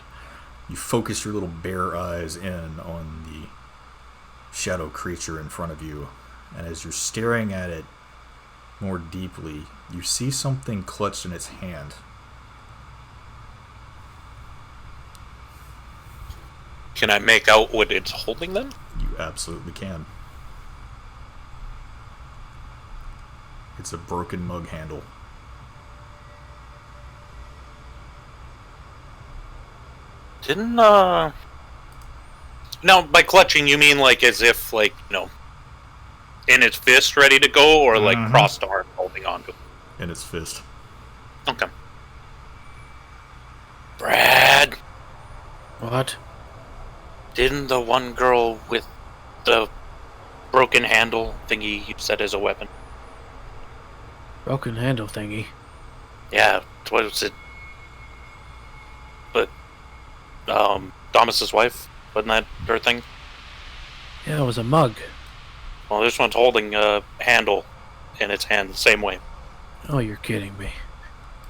you focus your little bare eyes in on the shadow creature in front of you, and as you're staring at it more deeply, you see something clutched in its hand. Can I make out what it's holding then? You absolutely can. It's a broken mug handle. Didn't, Now, by clutching, you mean, like, as if, like, in its fist ready to go, or, like, crossed arm holding onto it? In its fist. Okay. Brad! What? Didn't the one girl with the broken handle thingy you said as a weapon? Broken handle thingy. Yeah, what was it? But, Thomas's wife? Wasn't that her thing? Yeah, it was a mug. Well, this one's holding a handle in its hand the same way. Oh, you're kidding me.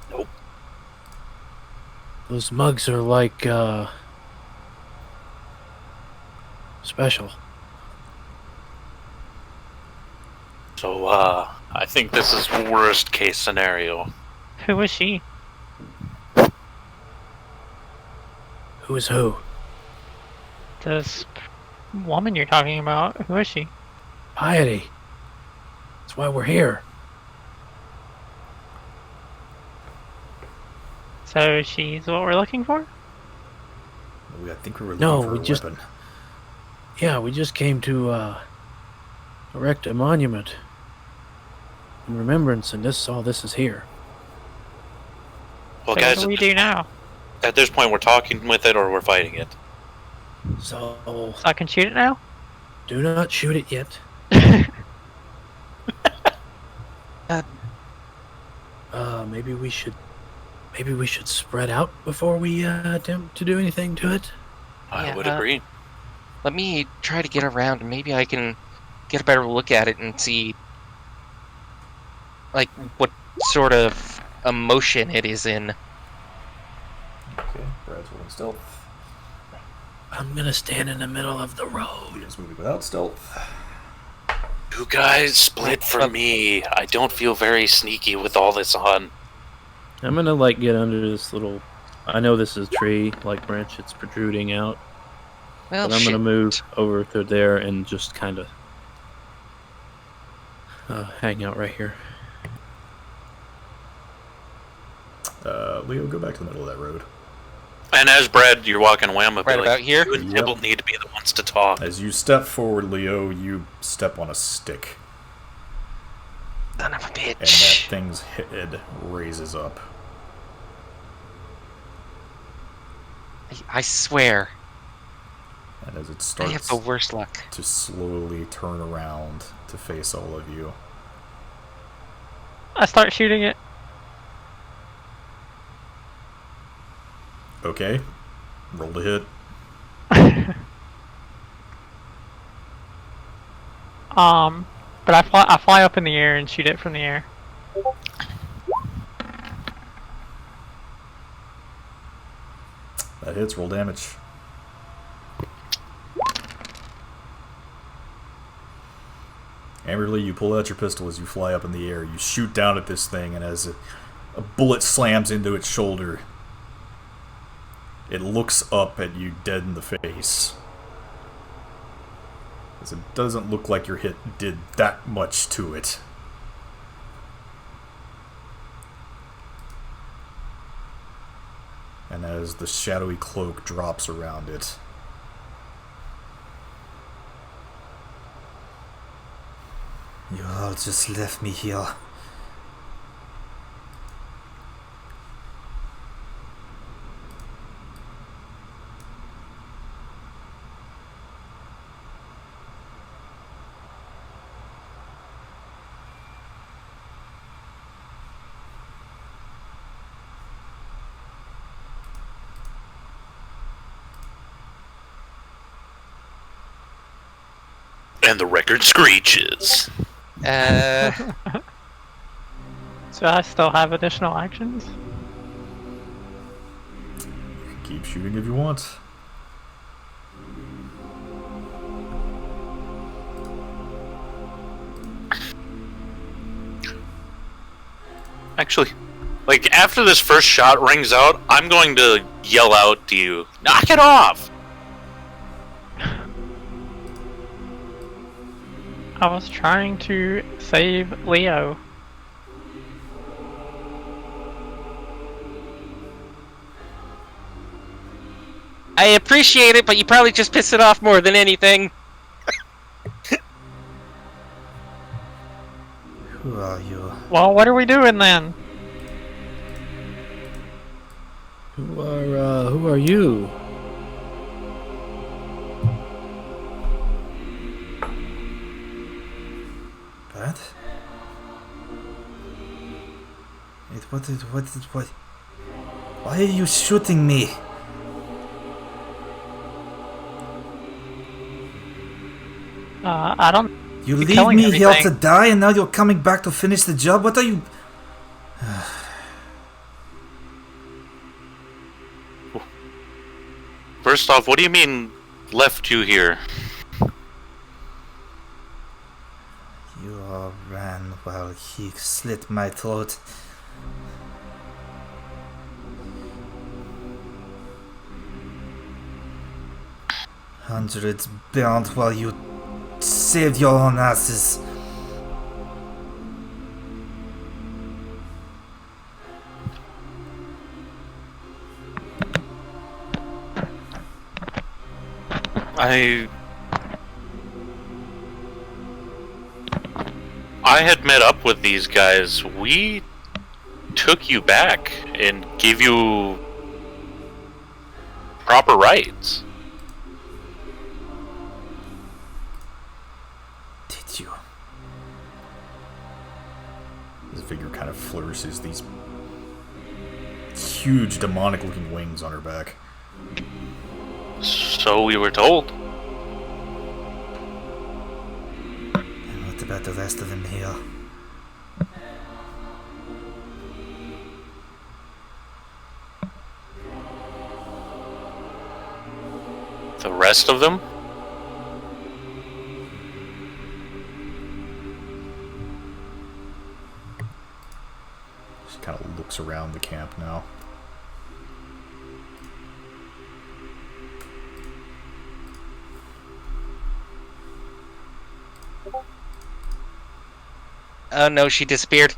Nope. Those mugs are like, special. So, I think this is worst case scenario. Who was she? Who is who? This woman you're talking about. Who is she? Piety. That's why we're here. So she's what we're looking for? I think we were looking for a weapon. Yeah, we just came to, erect a monument in remembrance, and all this is here. Well, So guys, what do we do now? at this point, we're talking with it or we're fighting it. So, So I can shoot it now? do not shoot it yet. Maybe we should spread out before we attempt to do anything to it. I would agree. Let me try to get around, and maybe I can get a better look at it and see, like, what sort of emotion it is in. Okay, Brad's rolling stealth. I'm gonna stand in the middle of the road. Leo's moving without stealth. You guys split for me. I don't feel very sneaky with all this on. I'm gonna, like, get under this little... I know this is a tree, like, branch it's protruding out. Well, But I'm gonna move over to there and just kind of hang out right here. Leo, go back to the middle of that road. And as Brad, you're walking away, I'm Right about here? You and Tibble need to be the ones to talk. As you step forward, Leo, you step on a stick. Son of a bitch. And that thing's head raises up. I swear. And as it I have starts the worst luck. to slowly turn around to face all of you. I start shooting it. Okay. Roll to hit. But I fly up in the air and shoot it from the air. That hits. Roll damage. Amberly, you pull out your pistol as you fly up in the air. You shoot down at this thing, and as a bullet slams into its shoulder, it looks up at you dead in the face. As it doesn't look like your hit did that much to it. And as the shadowy cloak drops around it, you all just left me here. And the record screeches. So I still have additional actions? Keep shooting if you want. Actually, like, after this first shot rings out, I'm going to yell out to you, knock it off! I was trying to save Leo. I appreciate it, but you probably just piss it off more than anything. Who are you? Well, what are we doing then? Who are you? What? What? Why are you shooting me? I don't... You You're leave killing me here everything. to die and now you're coming back to finish the job? What are you... First off, what do you mean, left you here? You all ran while he slit my throat. Hundreds burned while you saved your own asses. I had met up with these guys. We took you back and gave you proper rights. Did you? This figure kind of flourishes these huge demonic looking wings on her back. So we were told. And what about the rest of them here? The rest of them? She kind of looks around the camp now. Oh no, she disappeared.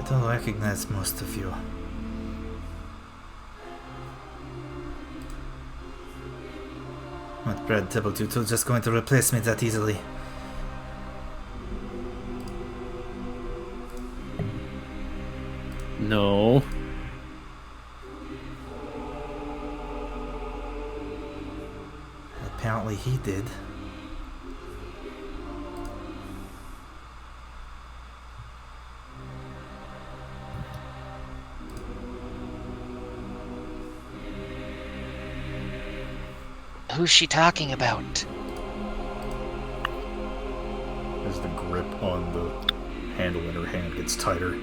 don't recognize most of you. What predictable, you two just going to replace me that easily? No. Apparently he did. Who's she talking about? As the grip on the handle in her hand gets tighter.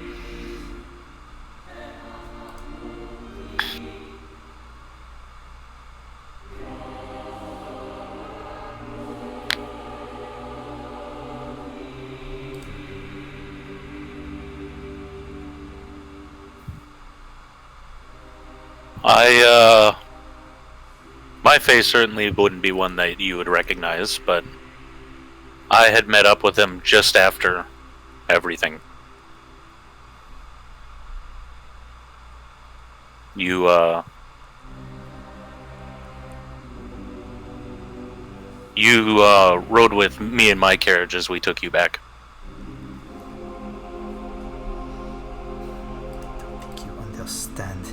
My face certainly wouldn't be one that you would recognize, but I had met up with him just after everything. You rode with me in my carriage as we took you back. I don't think you understand.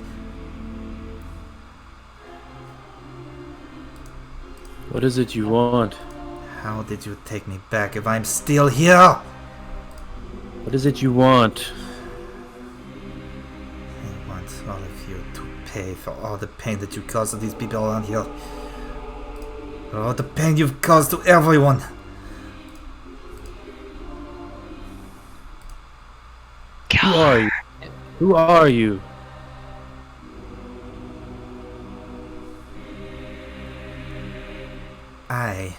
What is it you want? How did you take me back if I'm still here? What is it you want? I want all of you to pay for all the pain that you caused to these people around here. For all the pain you've caused to everyone. Who are you? Who are you? I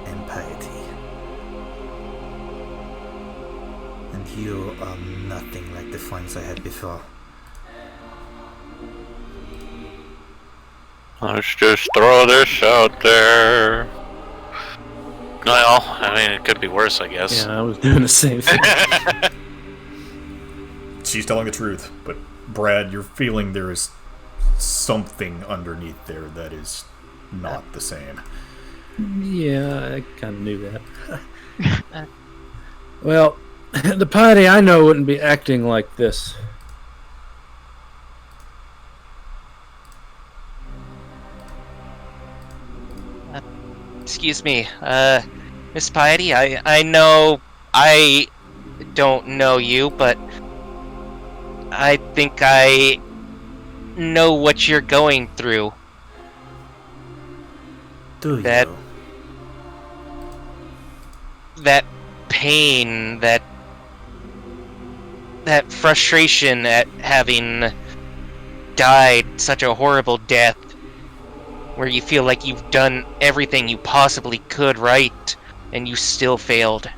am piety. And you are nothing like the friends I had before. Let's just throw this out there. Well, I mean, it could be worse, I guess. Yeah, I was doing the same thing. She's telling the truth, but Brad, you're feeling there is something underneath there that is not the same. Yeah, I kind of knew that. Well, the piety I know wouldn't be acting like this. Excuse me, Miss Piety, I know I don't know you, but I think I know what you're going through. Do you? That pain, that frustration at having died such a horrible death, where you feel like you've done everything you possibly could right, and you still failed.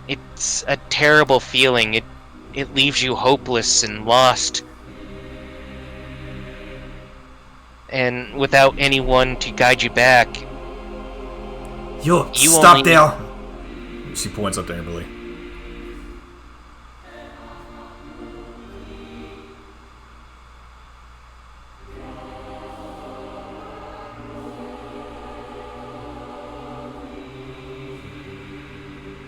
It's a terrible feeling. It leaves you hopeless and lost. And without anyone to guide you back. You stop there! She points up to Amberly.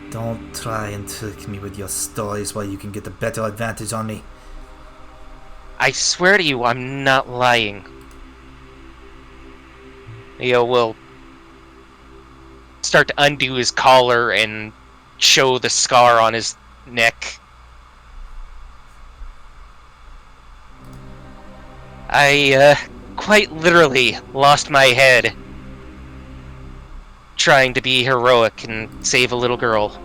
Don't try and trick me with your stories while you can get a better advantage on me. I swear to you, I'm not lying. Leo will start to undo his collar and show the scar on his neck. I, quite literally lost my head trying to be heroic and save a little girl.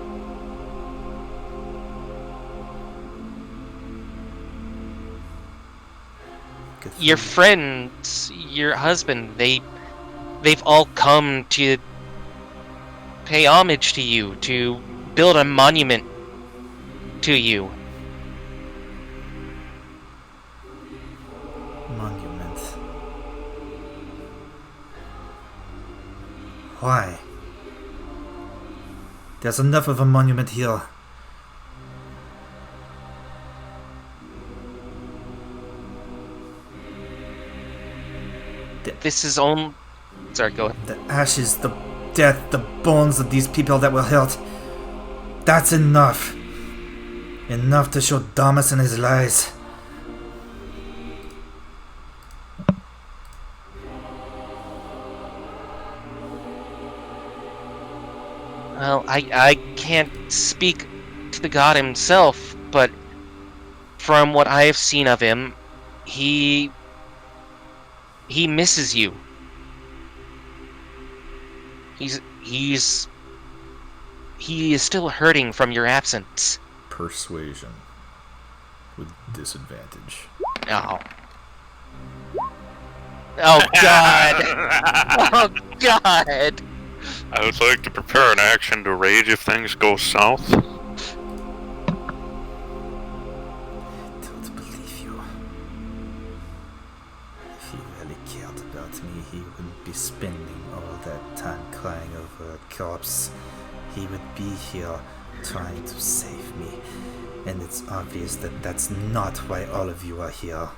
Your friends, your husband, they've all come to pay homage to you, to build a monument to you. Monument. Why? There's enough of a monument here. This is on. Sorry, go ahead. The ashes, the death, the bones of these people that were hurt. That's enough. Enough to show Damas and his lies. Well, I can't speak to the god himself, but from what I have seen of him, he misses you. He is still hurting from your absence. Persuasion. With disadvantage. Oh. Oh god! Oh god! I would like to prepare an action to rage if things go south. Don't believe you. If he really cared about me, he wouldn't be spending all that time crying over a corpse. He would be here trying to save me. And it's obvious that that's not why all of you are here.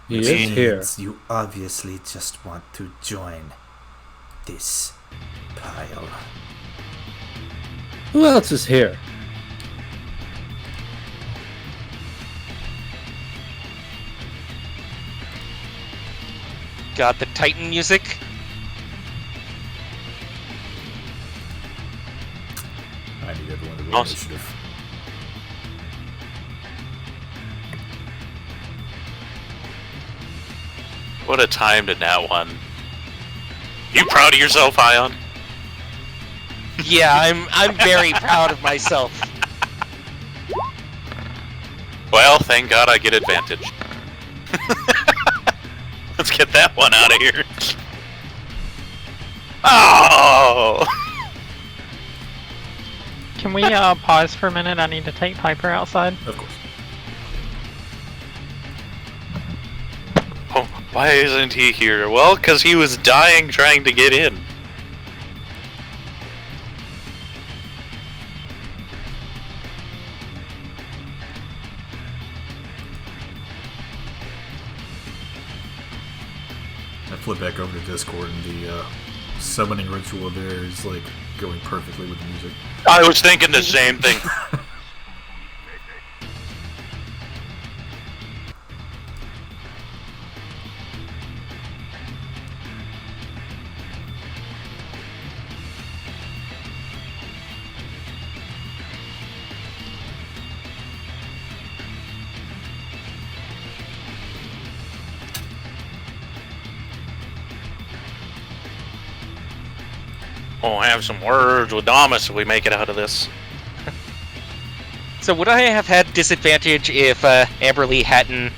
He Which is here. means you obviously just want to join this pile. Who else is here? Got the Titan music. I need everyone to roll Awesome. initiative. What a time to nat one. You proud of yourself, Ion? Yeah, I'm very proud of myself. Well, thank God I get advantage. Let's get that one out of here. Oh! Can we pause for a minute? I need to take Piper outside. Of course. Oh, why isn't he here? Well, because he was dying trying to get in. I flip back over to Discord and the summoning ritual there is like going perfectly with the music. I was thinking the same thing. We'll have some words with Damas if we make it out of this. So would I have had disadvantage if Amberly hadn't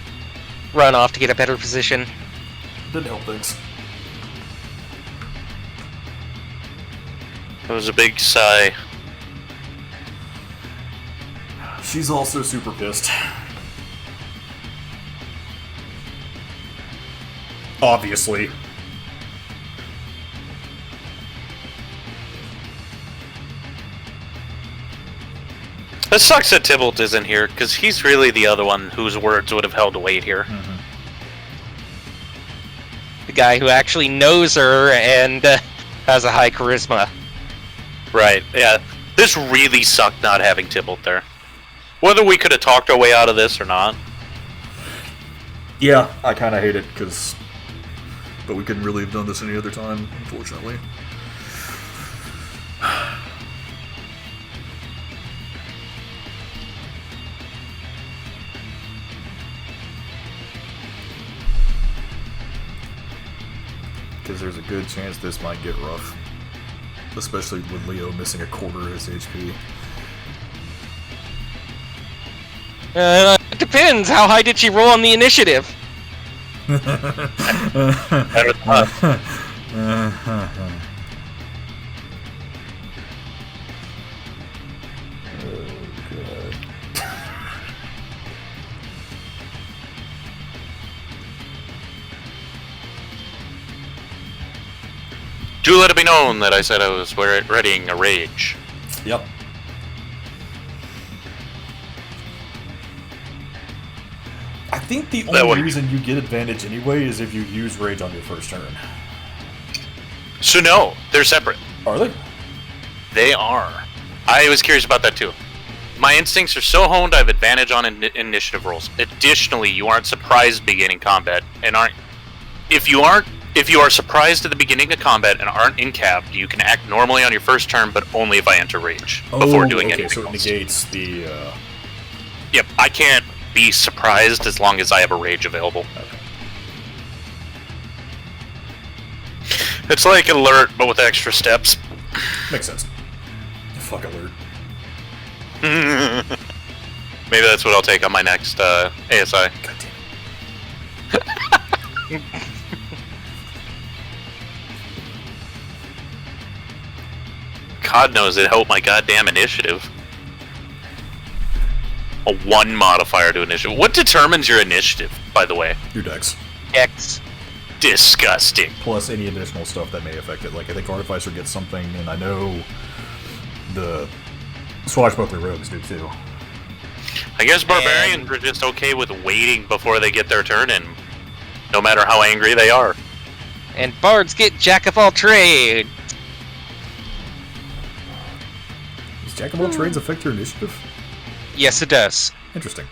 run off to get a better position? Didn't help things. It was a big sigh. She's also super pissed. Obviously. It sucks that Tybalt isn't here, because he's really the other one whose words would have held weight here. The guy who actually knows her and has a high charisma. Right, yeah. This really sucked not having Tybalt there. Whether we could have talked our way out of this or not. Yeah, I kind of hate it, but we couldn't really have done this any other time, unfortunately. Because there's a good chance this might get rough. Especially with Leo missing a quarter of his HP. It depends. How high did she roll on the initiative? Better than us. Do let it be known that I said I was readying a rage. Yep. I think the only reason you get advantage anyway is if you use rage on your first turn. So no, they're separate. Are they? They are. I was curious about that too. My instincts are so honed, I have advantage on initiative rolls. Additionally, you aren't surprised beginning combat, and if you are surprised at the beginning of combat and aren't incapped, you can act normally on your first turn, but only if I enter rage before doing anything so it else. negates the. Yep, I can't be surprised as long as I have a rage available. Okay. It's like alert, but with extra steps. Makes sense. Fuck alert. Maybe that's what I'll take on my next ASI. God damn. God knows it helped my goddamn initiative. A 1 modifier to initiative. What determines your initiative, by the way? Your dex. X. Disgusting. Plus any additional stuff that may affect it. Like, I think Artificer gets something, and I know the Swashbuckler Rogues do too. I guess Barbarians are just okay with waiting before they get their turn in, no matter how angry they are. And Bards get Jack of all trades. Does Jack of all trades affect your initiative? Yes, it does. Interesting.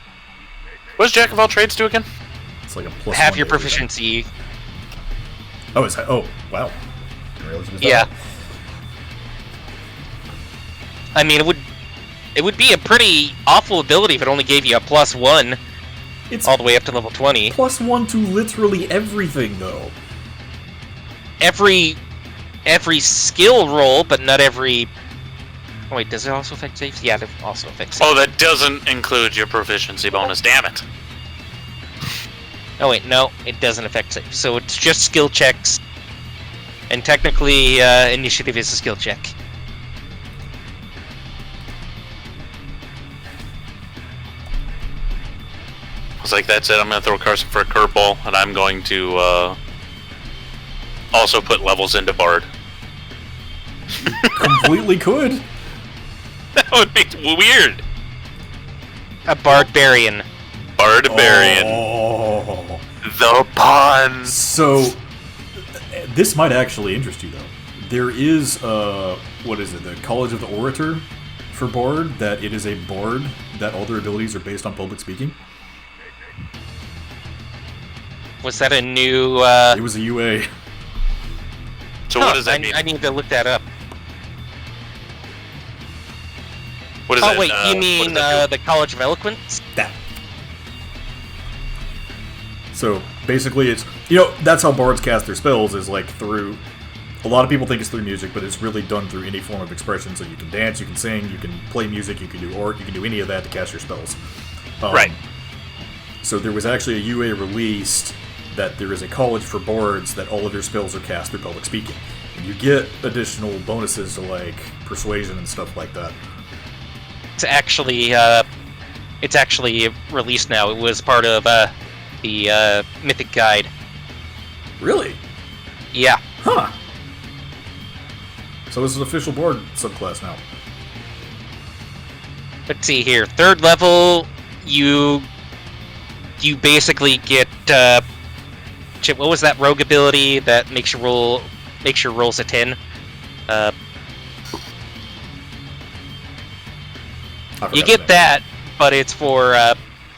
What does Jack of all trades do again? It's like a plus Have 1 your to everything. proficiency. Oh, wow. Didn't realize it was that Yeah. high. I mean, it would be a pretty awful ability if it only gave you a +1 It's all the way up to level 20. plus 1 to literally everything, though. Every skill roll, but not every. Oh wait, does it also affect saves? Yeah, it also affects saves. Oh, that doesn't include your proficiency bonus. Damn it. Oh wait, no, it doesn't affect saves. So it's just skill checks, and technically, initiative is a skill check. I was like, that's it. I'm going to throw Carson for a curveball, and I'm going to also put levels into Bard. Completely could. That would be weird. A Barbarian. Barbarian. Oh. The puns. So, this might actually interest you, though. There is, what is it, the College of the Orator for Bard, that it is a Bard, that all their abilities are based on public speaking. Was that a new? It was a UA. So what does that mean? I need to look that up. What is Oh that? wait, you what mean does that do? the College of Eloquence? That. So, basically it's, that's how bards cast their spells, is like through, a lot of people think it's through music, but it's really done through any form of expression. So you can dance, you can sing, you can play music, you can do art, you can do any of that to cast your spells. Right. So there was actually a UA released that there is a college for bards that all of your spells are cast through public speaking. And you get additional bonuses to, like, persuasion and stuff like that. It's actually released now. It was part of the Mythic Guide. Really? Yeah. Huh. So this is an official bard subclass now. Let's see here. 3rd level, you basically get Chip, what was that rogue ability that makes your rolls a 10? You get that, but it's for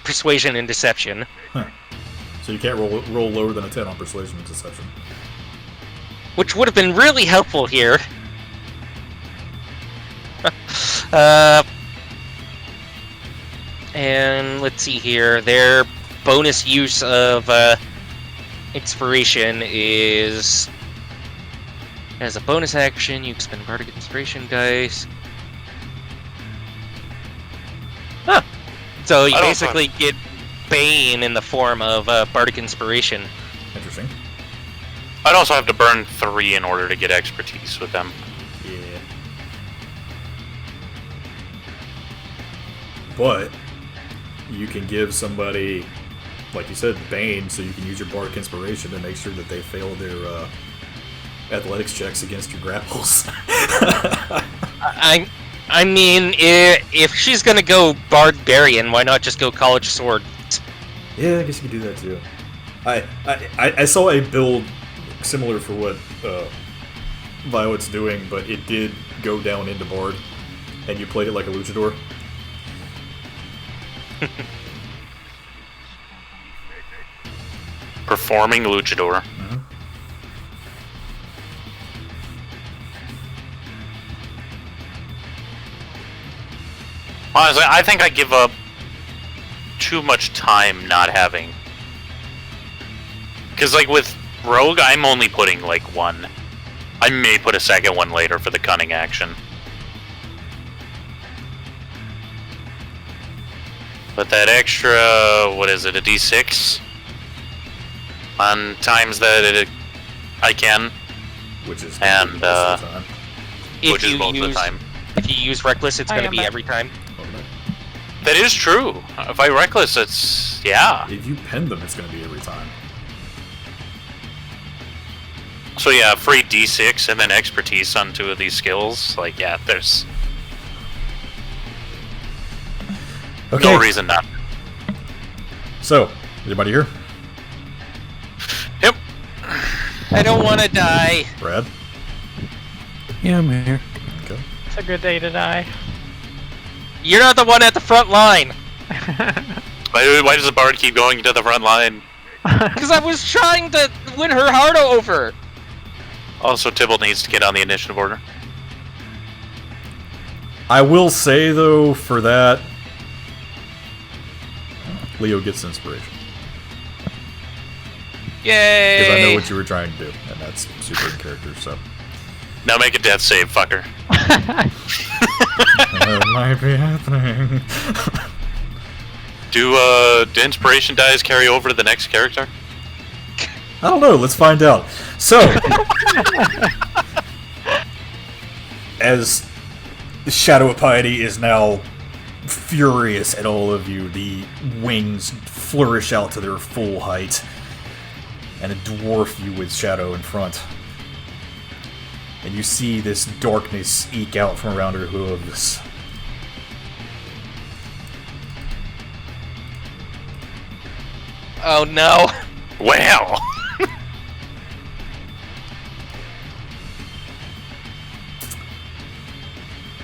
persuasion and deception. Huh. So you can't roll lower than a 10 on persuasion and deception. Which would have been really helpful here. And let's see here. Their bonus use of inspiration is, as a bonus action, you expend bardic inspiration dice. Huh. So you basically get Bane in the form of bardic inspiration. Interesting. I'd also have to burn 3 in order to get expertise with them. Yeah. But you can give somebody, like you said, Bane, so you can use your bardic inspiration to make sure that they fail their athletics checks against your grapples. I mean, if she's gonna go barbarian, why not just go college sword? Yeah, I guess you could do that too. I saw a build similar for what Violet's doing, but it did go down into Bard, and you played it like a luchador. Performing luchador. Mm-hmm. Honestly, I think I give up too much time not having. Because, like, with Rogue, I'm only putting, like, one. I may put a second one later for the cunning action. But that extra, what is it, a D6? On times that I can. Which is and, most of the time. Which is most of the time. If you use Reckless, it's gonna be every time. That is true. If I Reckless, it's... yeah. If you pen them, it's going to be every time. So yeah, free D6 and then expertise on 2 of these skills. Like, yeah, there's Okay. no reason not. So, anybody here? Yep. I don't want to die. Brad? Yeah, I'm here. Okay. It's a good day to die. You're not the one at the front line. Why does the bard keep going to the front line? Because I was trying to win her heart over. Also, Tybalt needs to get on the initiative order. I will say, though, for that, Leo gets inspiration. Yay! Because I know what you were trying to do, and that's super in character, so. Now make a death save, fucker. That might be happening. Do inspiration dice carry over to the next character? I don't know, let's find out. So, as the Shadow of Piety is now furious at all of you, the wings flourish out to their full height, and dwarf you with Shadow in front. And you see this darkness eke out from around her hooves. Oh no. Well.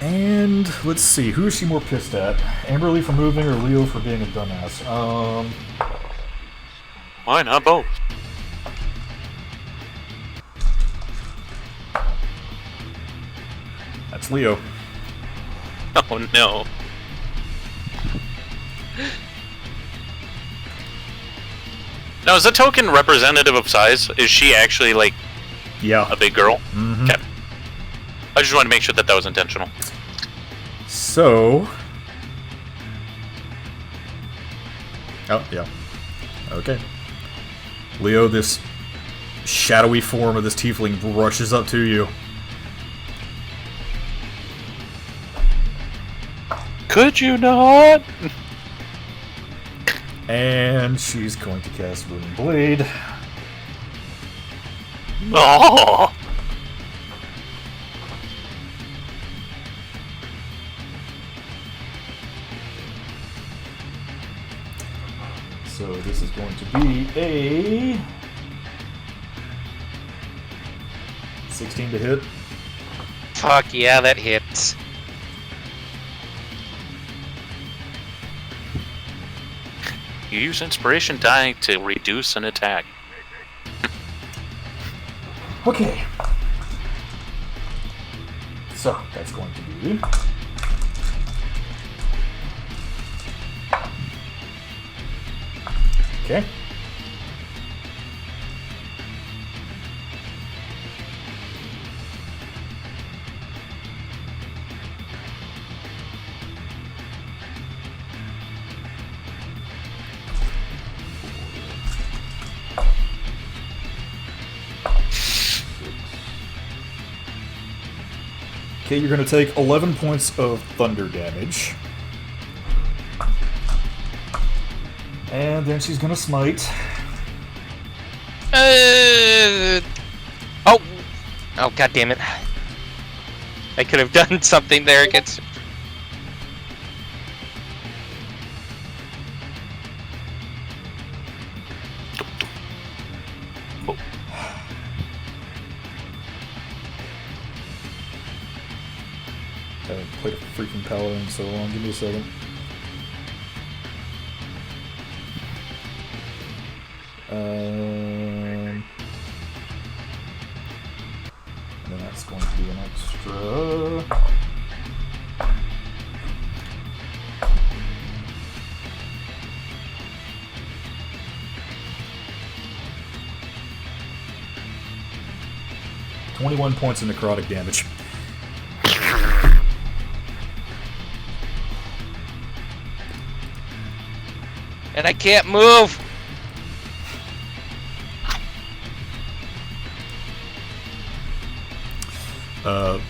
And let's see, who is she more pissed at? Amberly for moving or Leo for being a dumbass? Why not both? That's Leo. Oh no. Now, is the token representative of size? Is she actually, like, Yeah. a big girl? Mm-hmm. Okay. I just wanted to make sure that that was intentional. So... Oh, yeah. Okay. Leo, this shadowy form of this tiefling rushes up to you. Could you not? And she's going to cast Booming Blade. Oh. So this is going to be a 16 to hit. Fuck yeah, that hits. You use inspiration die to reduce an attack. Okay. So that's going to be okay. Okay, you're going to take 11 points of thunder damage. And then she's going to smite. Oh, Oh, god damn it. I could have done something there against... I haven't played a freaking paladin in so long. Give me a second. And then that's going to be an extra. $21 points of necrotic damage. And I can't move!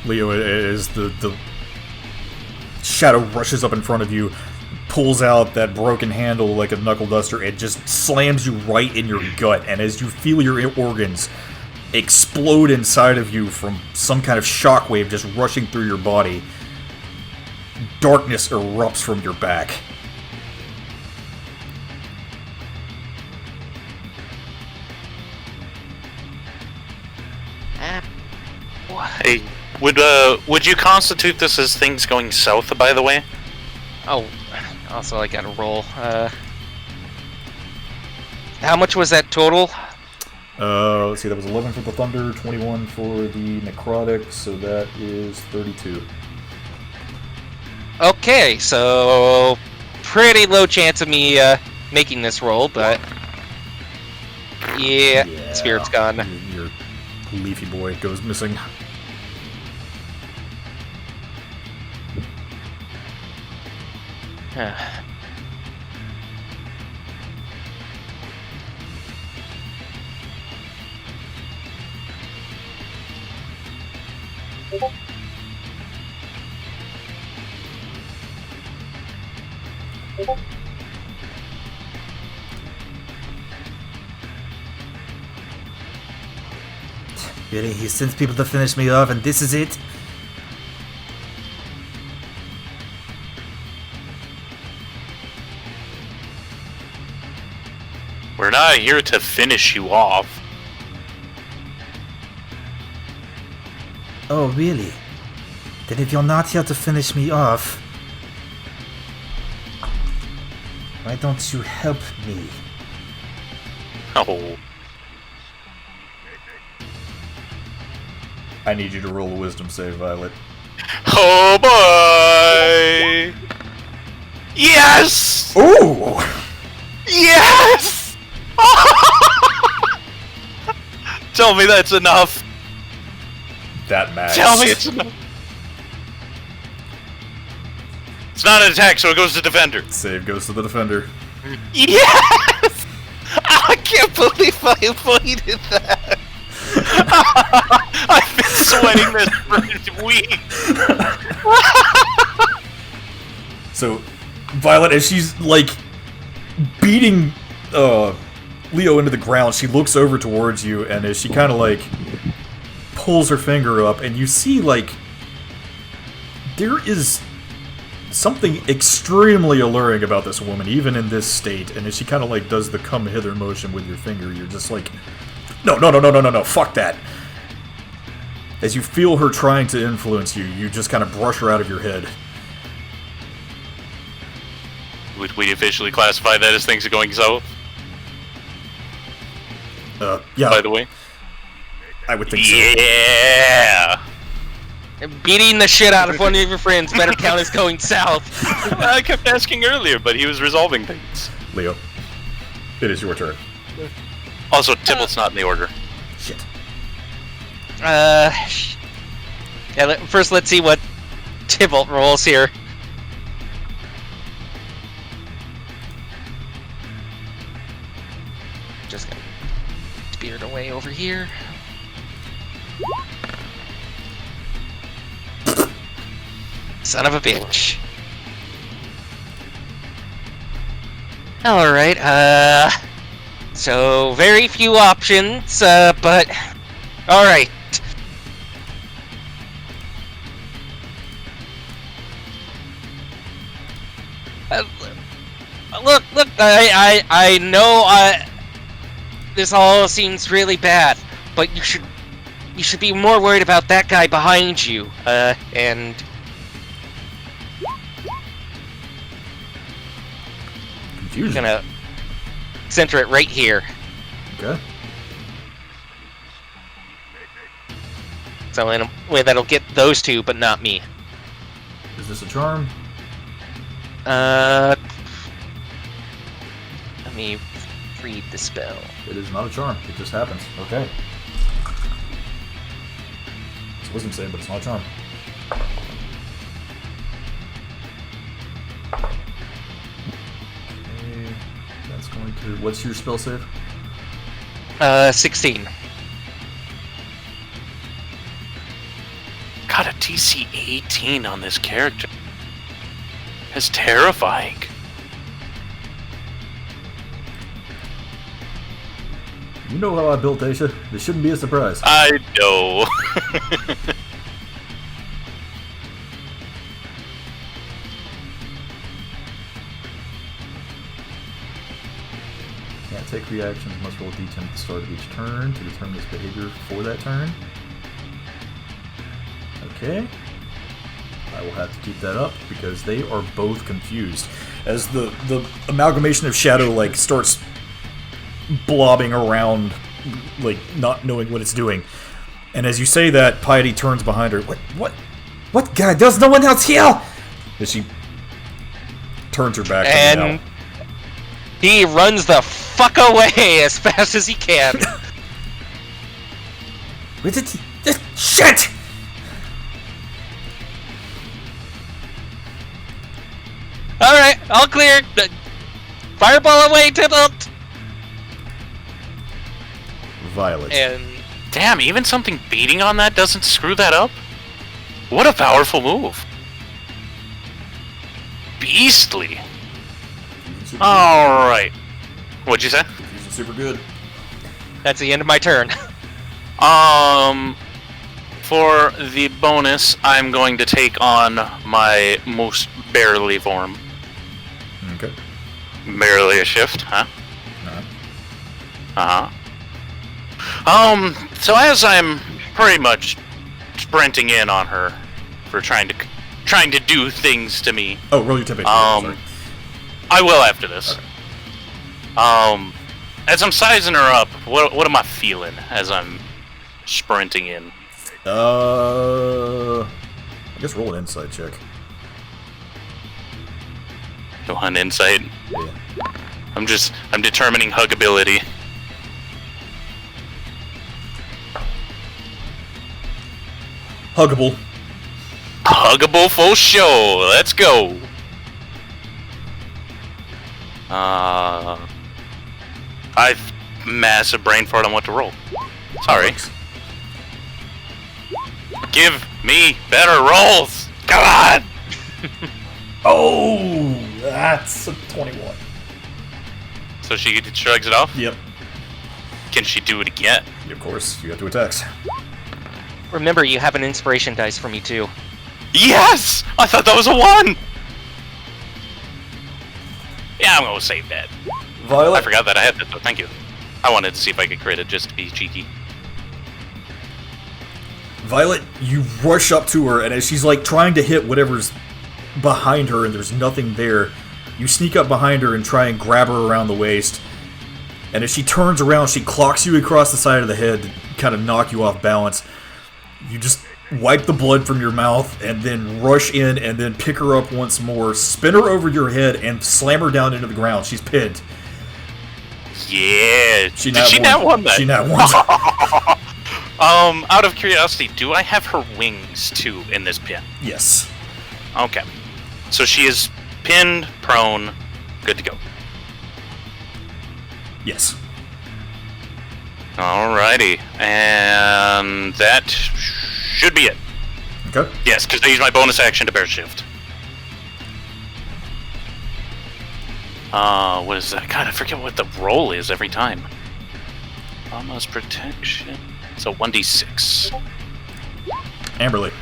Leo, as the shadow rushes up in front of you, pulls out that broken handle like a knuckle duster, and just slams you right in your gut. And as you feel your organs explode inside of you from some kind of shockwave just rushing through your body, darkness erupts from your back. Hey, would you constitute this as things going south, by the way? Oh, also I gotta roll. How much was that total? Let's see, that was 11 for the thunder, 21 for the necrotic, so that is 32. Okay, so pretty low chance of me making this roll, but yeah, spirit's gone. Your leafy boy goes missing. Really, he sends people to finish me off, and this is it? We're not here to finish you off. Oh, really? Then if you're not here to finish me off, why don't you help me? Oh. I need you to roll a wisdom save, Violet. Oh boy! Yes! Ooh! Yes! Tell me that's enough. That matters. Tell me it's enough. It's not an attack, so it goes to defender. Save goes to the defender. Yes! I can't believe I avoided that. I've been sweating this for weeks. So, Violet, as she's, like, beating Leo into the ground, she looks over towards you, and as she kind of, like, pulls her finger up, and you see, like, there is something extremely alluring about this woman, even in this state, and as she kind of, like, does the come hither motion with your finger, you're just like, no, fuck that. As you feel her trying to influence you, you just kind of brush her out of your head. Would we officially classify that as things are going south? Yeah. By the way? I would think so. Yeah! Beating the shit out of one of your friends better count as going south. I kept asking earlier, but he was resolving things. Leo, it is your turn. Also, Tibble's not in the order. Shit. Yeah, first let's see what Tybalt rolls here. Just gonna spear it away over here. Son of a bitch. Alright, so very few options, but alright. Look! I know. This all seems really bad, but you should be more worried about that guy behind you. And Confusion. gonna center it right here. Okay. So in a way that'll get those two, but not me. Is this a charm? Let me read the spell. It is not a charm. It just happens. Okay. It's a wisdom save, but it's not a charm. Okay. That's going to... What's your spell save? 16. Got a DC 18 on this character. That's terrifying. You know how I built Aisha. This shouldn't be a surprise. I know. Can't take reactions. Must roll a d10 at the start of each turn to determine its behavior for that turn. Okay. I will have to keep that up because they are both confused. As the amalgamation of shadow like starts blobbing around, like not knowing what it's doing. And as you say that, Piety turns behind her. What guy? There's no one else here! As she turns her back And he runs the fuck away as fast as he can. Where's it? Shit! Alright, all clear. Fireball away, Tempest! Violet. And Damn, even something beating on that doesn't screw that up? What a powerful move. Beastly. Alright. What'd you say? He's super good. that's the end of my turn. For the bonus, I'm going to take on my most barely form. Okay. Barely a shift, huh? Alright. So as I'm pretty much sprinting in on her for trying to do things to me. Oh, roll your temperature. Sorry. I will after this. Okay. As I'm sizing her up, what am I feeling as I'm sprinting in? I guess roll an insight check. Go on insight. Yeah. I'm determining huggability. Huggable. Huggable for sure. Let's go. I've massive brain fart on what to roll. Sorry. Give me better rolls. Come on. Oh, that's a 21. So she shrugs it off. Yep. Can she do it again? Of course, you have 2 attacks. Remember, you have an inspiration dice for me too. Yes! I thought that was a 1! Yeah, I'm gonna save that. Violet. I forgot that I had that, so thank you. I wanted to see if I could crit it just to be cheeky. Violet, you rush up to her, and as she's like trying to hit whatever's behind her, and there's nothing there, you sneak up behind her and try and grab her around the waist. And as she turns around, she clocks you across the side of the head to kind of knock you off balance. You just wipe the blood from your mouth, and then rush in, and then pick her up once more, spin her over your head, and slam her down into the ground. She's pinned. Yeah. She Did she not won that? She not won. Out of curiosity, do I have her wings too in this pin? Yes. Okay. So she is pinned, prone, good to go. Yes. Alrighty. And that should be it. Okay. Yes, because I use my bonus action to bear shift. What is that? God, I forget what the roll is every time. Almost protection. So 1d6. Amberly.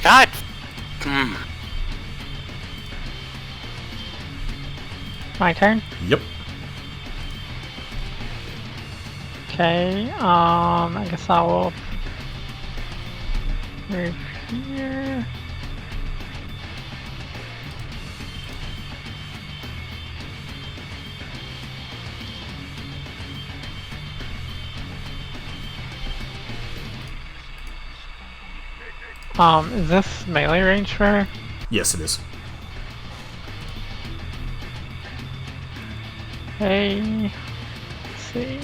God. My turn? Yep. Okay, I guess I will move here. Is this melee range for her? Yes, it is. Okay, let's see.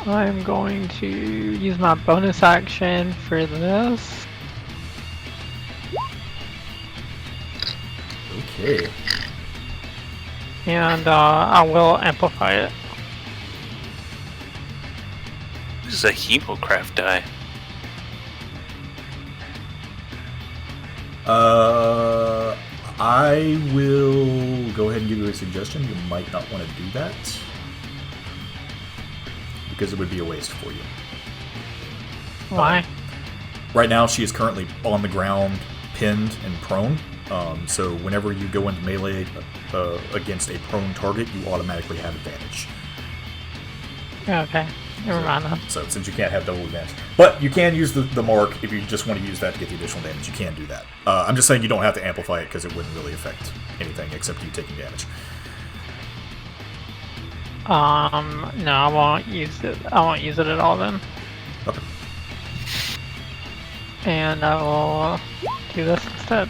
I'm going to use my bonus action for this. Okay. And I will amplify it. This is a Hemocraft die. I will go ahead and give you a suggestion. You might not want to do that. Because it would be a waste for you. Why? Right now, she is currently on the ground, pinned and prone. So whenever you go into melee against a prone target, you automatically have advantage. Okay, never mind then. So since you can't have double advantage. But you can use the mark if you just want to use that to get the additional damage. You can do that. I'm just saying you don't have to amplify it because it wouldn't really affect anything except you taking damage. No, I won't use it. I won't use it at all then. Okay. And I will do this instead.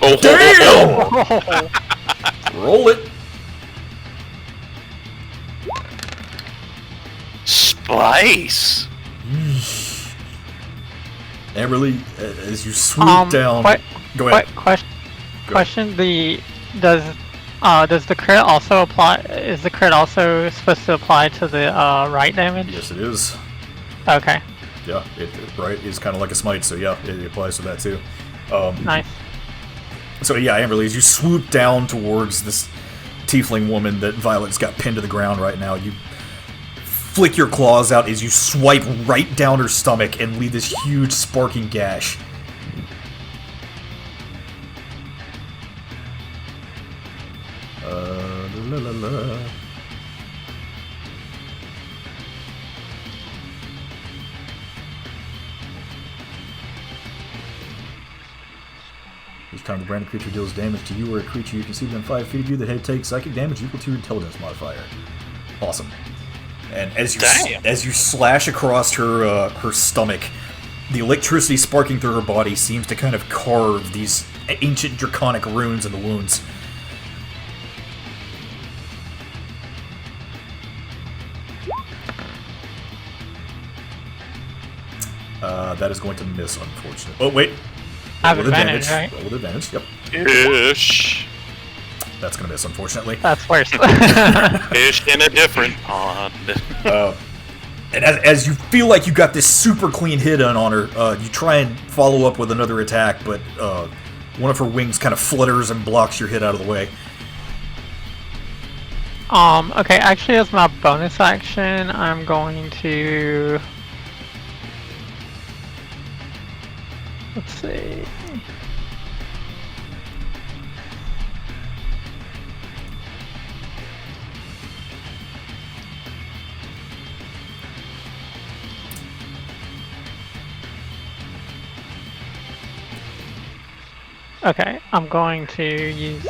Oh, Damn! Roll it. Spice. Amberly, as you swoop down. Go ahead. Question: does the crit also apply? Is the crit also supposed to apply to the right damage? Yes, it is. Okay. Yeah, right is kind of like a smite, so yeah, it applies to that too. Nice. So yeah, Amberly, as you swoop down towards this tiefling woman that Violet's got pinned to the ground right now, you flick your claws out as you swipe right down her stomach and leave this huge sparking gash. La la la. Each time the branded creature deals damage to you or a creature you can see within 5 feet of you, the head takes psychic damage equal to your intelligence modifier. Awesome. And as you slash across her her stomach, the electricity sparking through her body seems to kind of carve these ancient draconic runes in the wounds. That is going to miss, unfortunately. Oh, wait. I have advantage, right? Roll with advantage, yep. Ish. That's going to miss, unfortunately. That's worse. Fish in a different pond. And as you feel like you got this super clean hit on her, you try and follow up with another attack, but one of her wings kind of flutters and blocks your hit out of the way. Okay, actually as my bonus action, I'm going to... Let's see... Okay, I'm going to use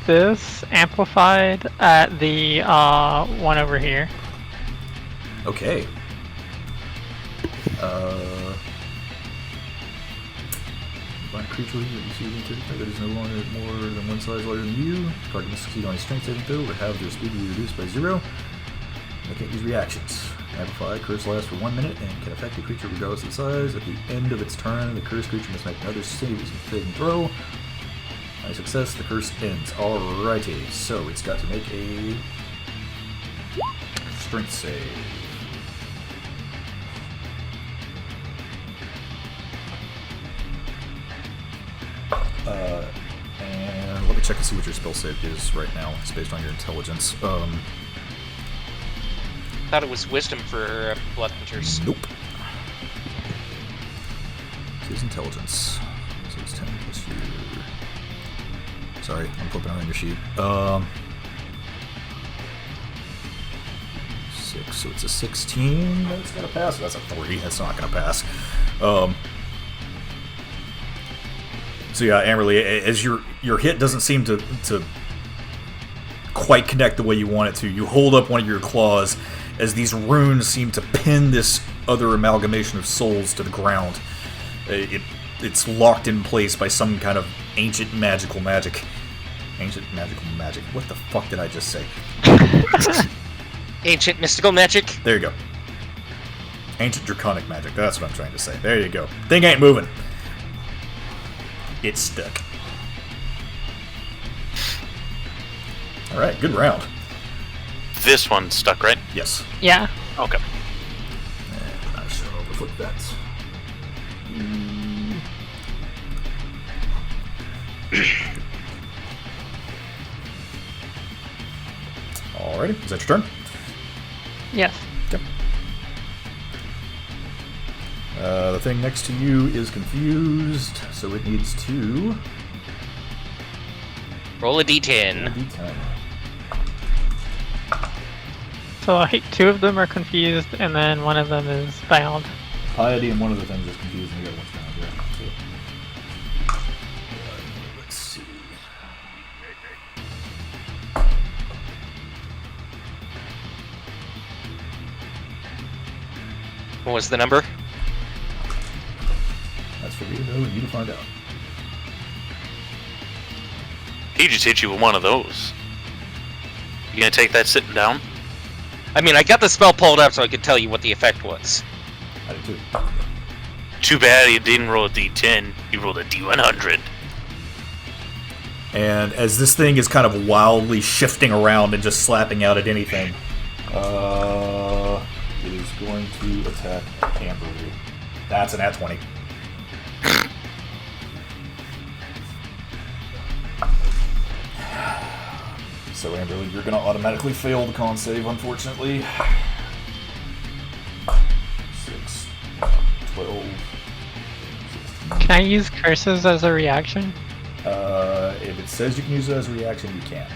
this amplified at the one over here. Okay. Find a creature that you see within 30 feet that is no longer more than one size larger than you. Target must succeed on a strength saving throw or have their speed be reduced by 0. They can't use reactions. Amplify curse lasts for 1 minute and can affect the creature regardless of the size. At the end of its turn, the cursed creature must make another saving throw. By success, the curse ends. Alrighty, so it's got to make a strength save. And let me check to see what your spell save is right now. It's based on your intelligence. thought it was wisdom for blood hunters. Nope. It is intelligence. So it's 10 plus your... Sorry, I'm flipping around your sheet. 6, so it's a 16. That's gonna pass. That's a 40. That's not gonna pass. So yeah, Amberly, as your hit doesn't seem to quite connect the way you want it to, you hold up one of your claws as these runes seem to pin this other amalgamation of souls to the ground. It's locked in place by some kind of ancient magical magic. Ancient magical magic. What the fuck did I just say? Ancient mystical magic? There you go. Ancient draconic magic. That's what I'm trying to say. There you go. Thing ain't moving. It's stuck. Alright, good round. This one's stuck, right? Yes. Yeah. Okay. And I shall overflip that. Alrighty, is that your turn? Yes. Okay. The thing next to you is confused, so it needs to Roll a d10. D10. So I think 2 of them are confused, and then one of them is bound. Piety and one of the things is confused, and the other one's bound. Yeah. So. Let's see. What was the number? That's for me to know and you to find out. He just hit you with one of those. You gonna take that sitting down? I mean, I got the spell pulled up so I could tell you what the effect was. I did too. Too bad you didn't roll a d10. You rolled a d100. And as this thing is kind of wildly shifting around and just slapping out at anything, it is going to attack Amberly. That's an at-20. So Amberly, you're going to automatically fail the con save, unfortunately. 6, 12, 16. Can I use curses as a reaction? If it says you can use it as a reaction, you can.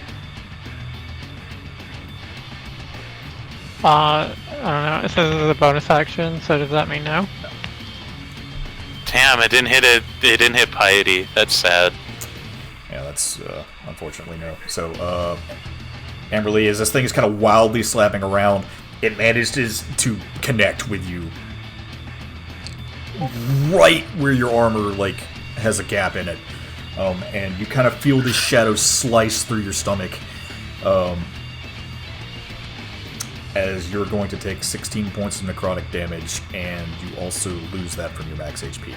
I don't know. It says it's a bonus action, so does that mean no? Damn, it didn't hit it. It didn't hit piety. That's sad. Yeah, that's unfortunately no. So, Amberly, as this thing is kind of wildly slapping around, it manages to connect with you right where your armor like has a gap in it, and you kind of feel this shadow slice through your stomach. As you're going to take 16 points of necrotic damage, and you also lose that from your max HP.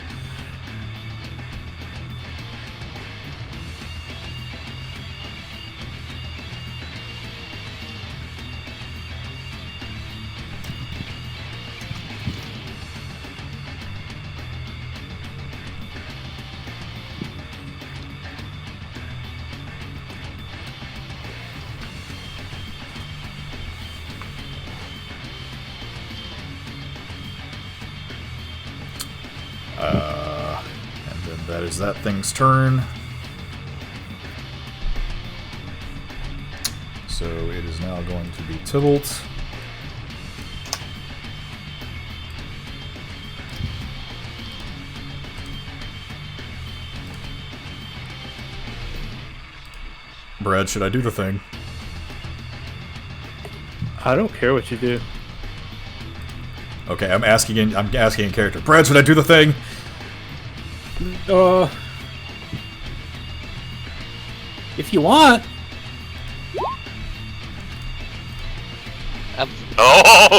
And then that is that thing's turn. So it is now going to be Tybalt. Brad, should I do the thing? I don't care what you do. Okay, I'm asking in character. Brad, should I do the thing? If you want. Oh!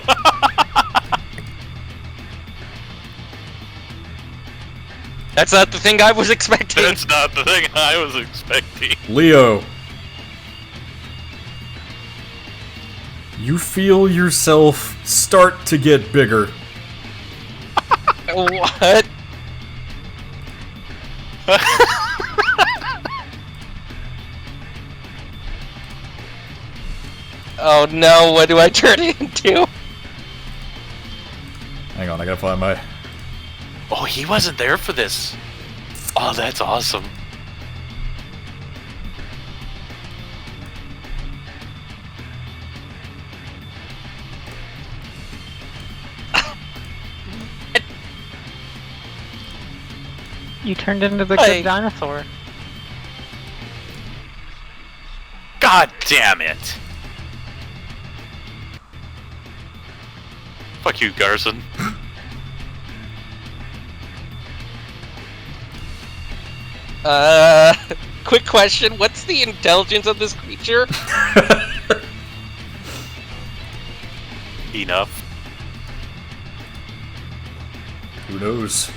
That's not the thing I was expecting. That's not the thing I was expecting. Leo. You feel yourself start to get bigger. What? Oh no, what do I turn into? on, I gotta find my... Oh, he wasn't there for this. Oh, that's awesome. You turned into the Hey. good dinosaur. God damn it. Fuck you, Garson. Quick question. What's the intelligence of this creature? Enough. Who knows?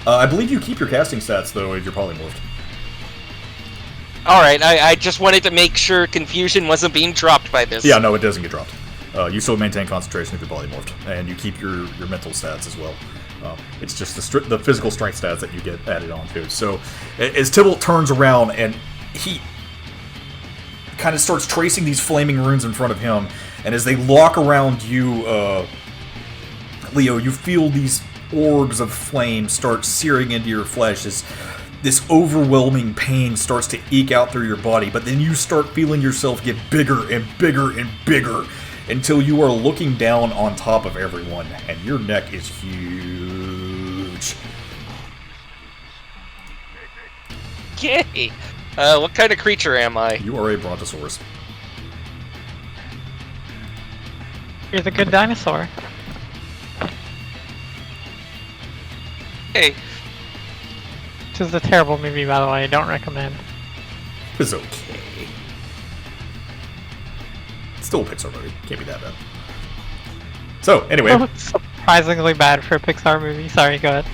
I believe you keep your casting stats, though, if you're polymorphed. Alright, I just wanted to make sure confusion wasn't being dropped by this. Yeah, no, it doesn't get dropped. You still maintain concentration if you're polymorphed, and you keep your mental stats as well. It's just the physical strength stats that you get added on to. So, as Tybalt turns around and he kind of starts tracing these flaming runes in front of him, and as they lock around you, Leo, you feel these orbs of flame start searing into your flesh as this overwhelming pain starts to eke out through your body, but then you start feeling yourself get bigger and bigger and bigger until you are looking down on top of everyone, and your neck is huge. Yay! What kind of creature am I? You are a brontosaurus. You're the good dinosaur. Hey, Which is a terrible movie, by the way. I don't recommend. It's okay. It's still a Pixar movie. Can't be that bad. So, anyway. Oh, it's surprisingly bad for a Pixar movie. Sorry, go ahead.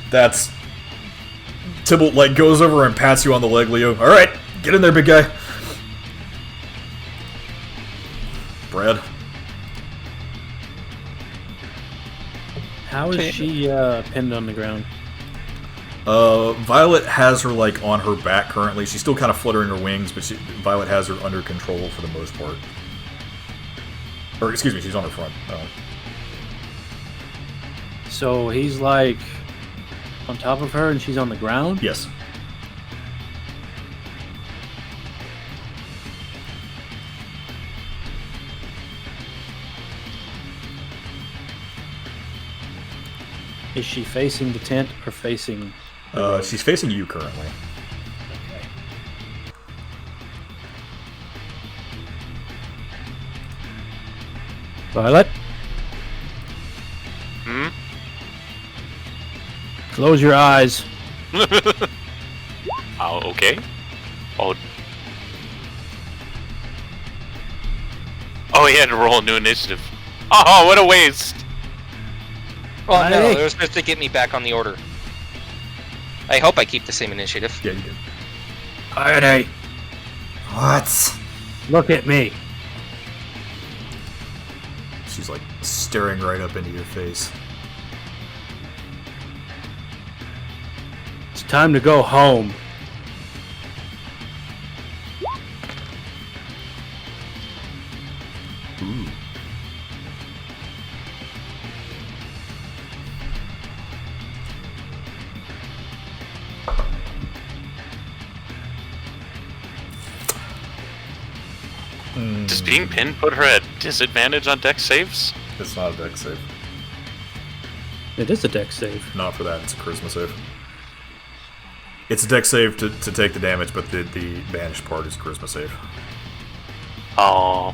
That's... Tybalt, like, goes over and pats you on the leg, Leo. Alright, get in there, big guy. Brad. How is she pinned on the ground? Violet has her, like, on her back currently. She's still kind of fluttering her wings, but Violet has her under control for the most part. Or, excuse me, she's on her front. So he's like on top of her and she's on the ground? Yes. Is she facing the tent or facing... She's facing you currently. Okay. Violet? Hmm? Close your eyes. Oh, okay. Oh. Oh, he had to roll a new initiative. Oh, what a waste. well, no, Hey. it was supposed to get me back on the order. I hope I keep the same initiative. Yeah, you do. Alrighty. What? Look at me. She's, like, staring right up into your face. It's time to go home. Ooh. Does being pinned put her at disadvantage on deck saves? It's not a dex save. It is a deck save. Not for that, it's a charisma save. It's a dex save to take the damage, but the banished part is charisma save. Oh.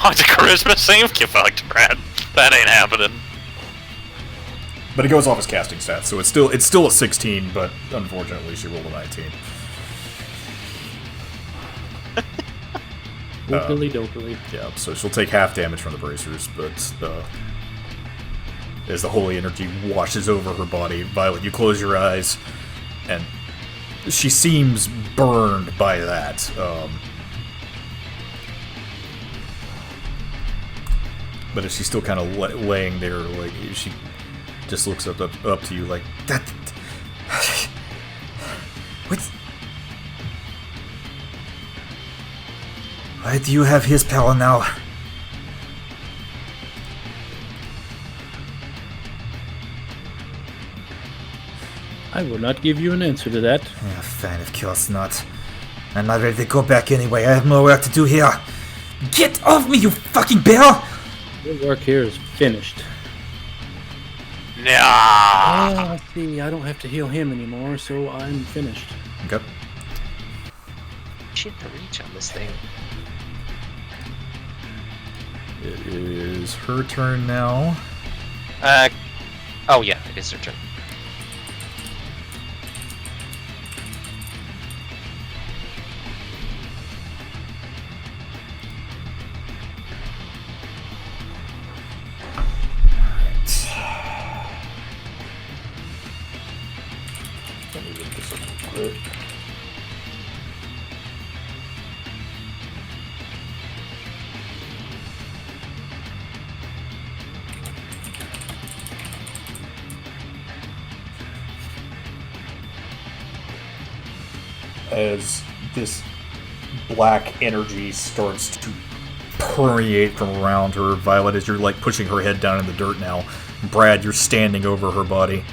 Oh, it's a charisma save? Get fucked, Brad. That ain't happening. But it goes off his casting stats, so it's still a 16, but unfortunately she rolled a 19. Dopily dopily. Yeah, so she'll take half damage from the bracers, but as the holy energy washes over her body, Violet, you close your eyes, and she seems burned by that. But if she's still kind of laying there, like, she just looks up to you like, that... What? Why do you have his power now? I will not give you an answer to that. Yeah, fine, of course not. I'm not ready to go back anyway. I have more work to do here. Get off me, you fucking bear! Your work here is finished. Nah. I see. I don't have to heal him anymore, so I'm finished. Okay. Shit, the reach on this thing. It is her turn now. Oh yeah, it is her turn. Let me look this up real quick. As this black energy starts to permeate from around her, Violet, as you're like pushing her head down in the dirt now. Brad, you're standing over her body.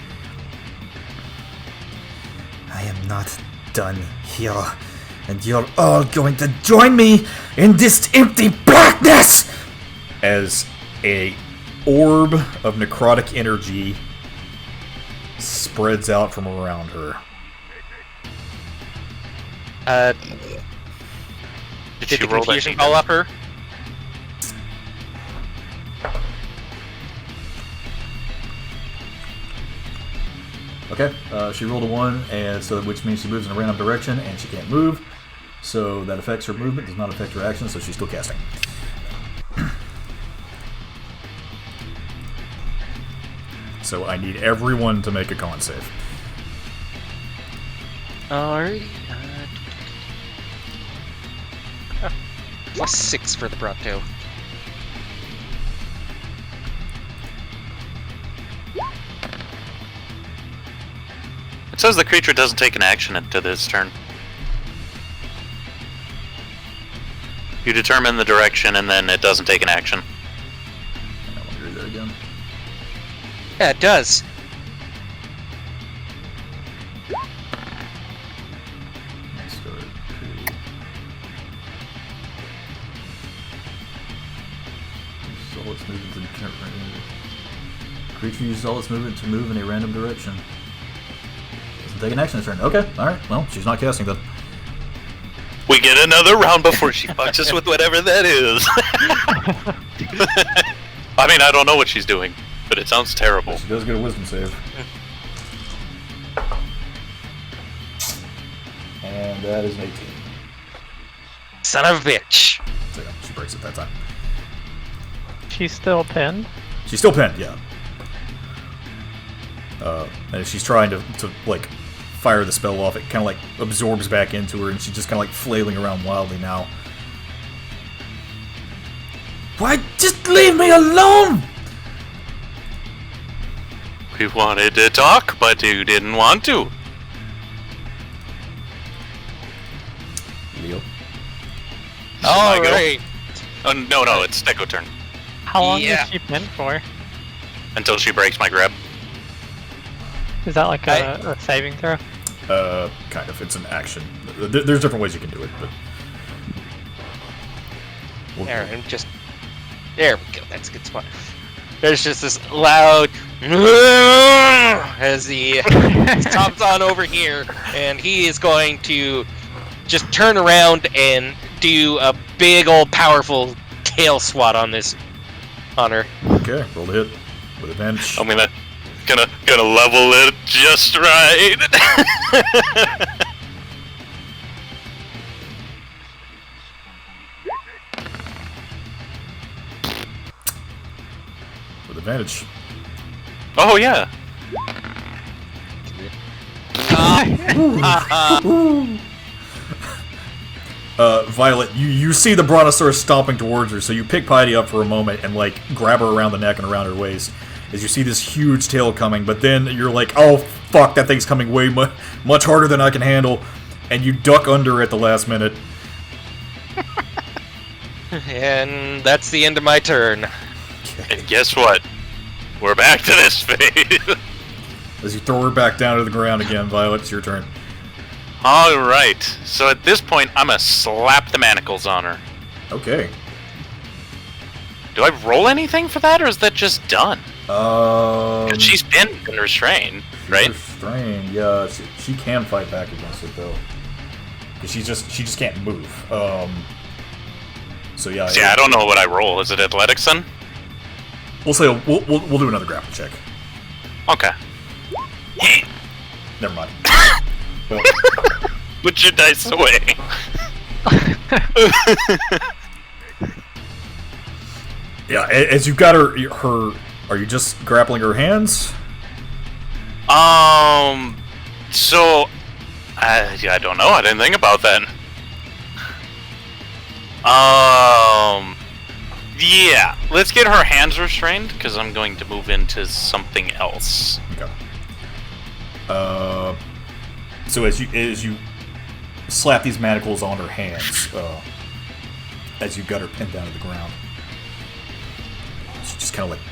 I am not done here, and you're all going to join me in this empty blackness! As a orb of necrotic energy spreads out from around her. Did the confusion call up her? Okay, she rolled a 1, and so which means she moves in a random direction, and she can't move. So that affects her movement, does not affect her action, so she's still casting. So I need everyone to make a con save. Alrighty. +6 for the Bronto. It says the creature doesn't take an action into this turn. You determine the direction, and then it doesn't take an action. I want to read that again. Yeah, it does. Let's start. Uses all its movement to creature uses all its movement to move in a random direction. Doesn't take an action this turn. Okay, alright. Well, she's not casting then. We get another round before she fucks us with whatever that is. I mean, I don't know what she's doing, but it sounds terrible. She does get a wisdom save. And that is an 18. Son of a bitch. So yeah, she breaks it that time. She's still pinned. She's still pinned, yeah. And she's trying to like fire the spell off, it kind of like absorbs back into her, and she's just kind of like flailing around wildly now. Why, just leave me alone! We wanted to talk, but you didn't want to. Leo. I go? Alright. Oh, no, it's Deco turn. How long Yeah. is she pinned for? Until she breaks my grab. Is that like a saving throw? Kind of. It's an action. There's different ways you can do it, but... There, and just... There we go, that's a good spot. There's just this loud... as he stops on over here, and he is going to just turn around and do a big old powerful tail swat on this... on her. Okay, roll the hit with advantage. I'm gonna level it just right. With advantage. Oh yeah. Violet, you see the Brontosaurus stomping towards her, so you pick Piety up for a moment and like grab her around the neck and around her waist as you see this huge tail coming, but then you're like, oh fuck, that thing's coming way much harder than I can handle, and you duck under at the last minute. And that's the end of my turn. And guess what? We're back to this phase. As you throw her back down to the ground again, Violet, it's your turn. Alright, so at this point, I'm gonna slap the manacles on her. Okay. Do I roll anything for that, or is that just done? 'Cause she's been restrained, right? Restrained, yeah. She can fight back against it, though. Because she just can't move. So yeah. See, I don't know what I roll. Is it athletics then? We'll say we'll do another grapple check. Okay. Never mind. Well, Put your dice away. yeah, as you've got her, are you just grappling her hands? So, I don't know. I didn't think about that. Yeah. Let's get her hands restrained, because I'm going to move into something else. Okay. So as you slap these manacles on her hands, as you got her pinned down to the ground, she just kind of like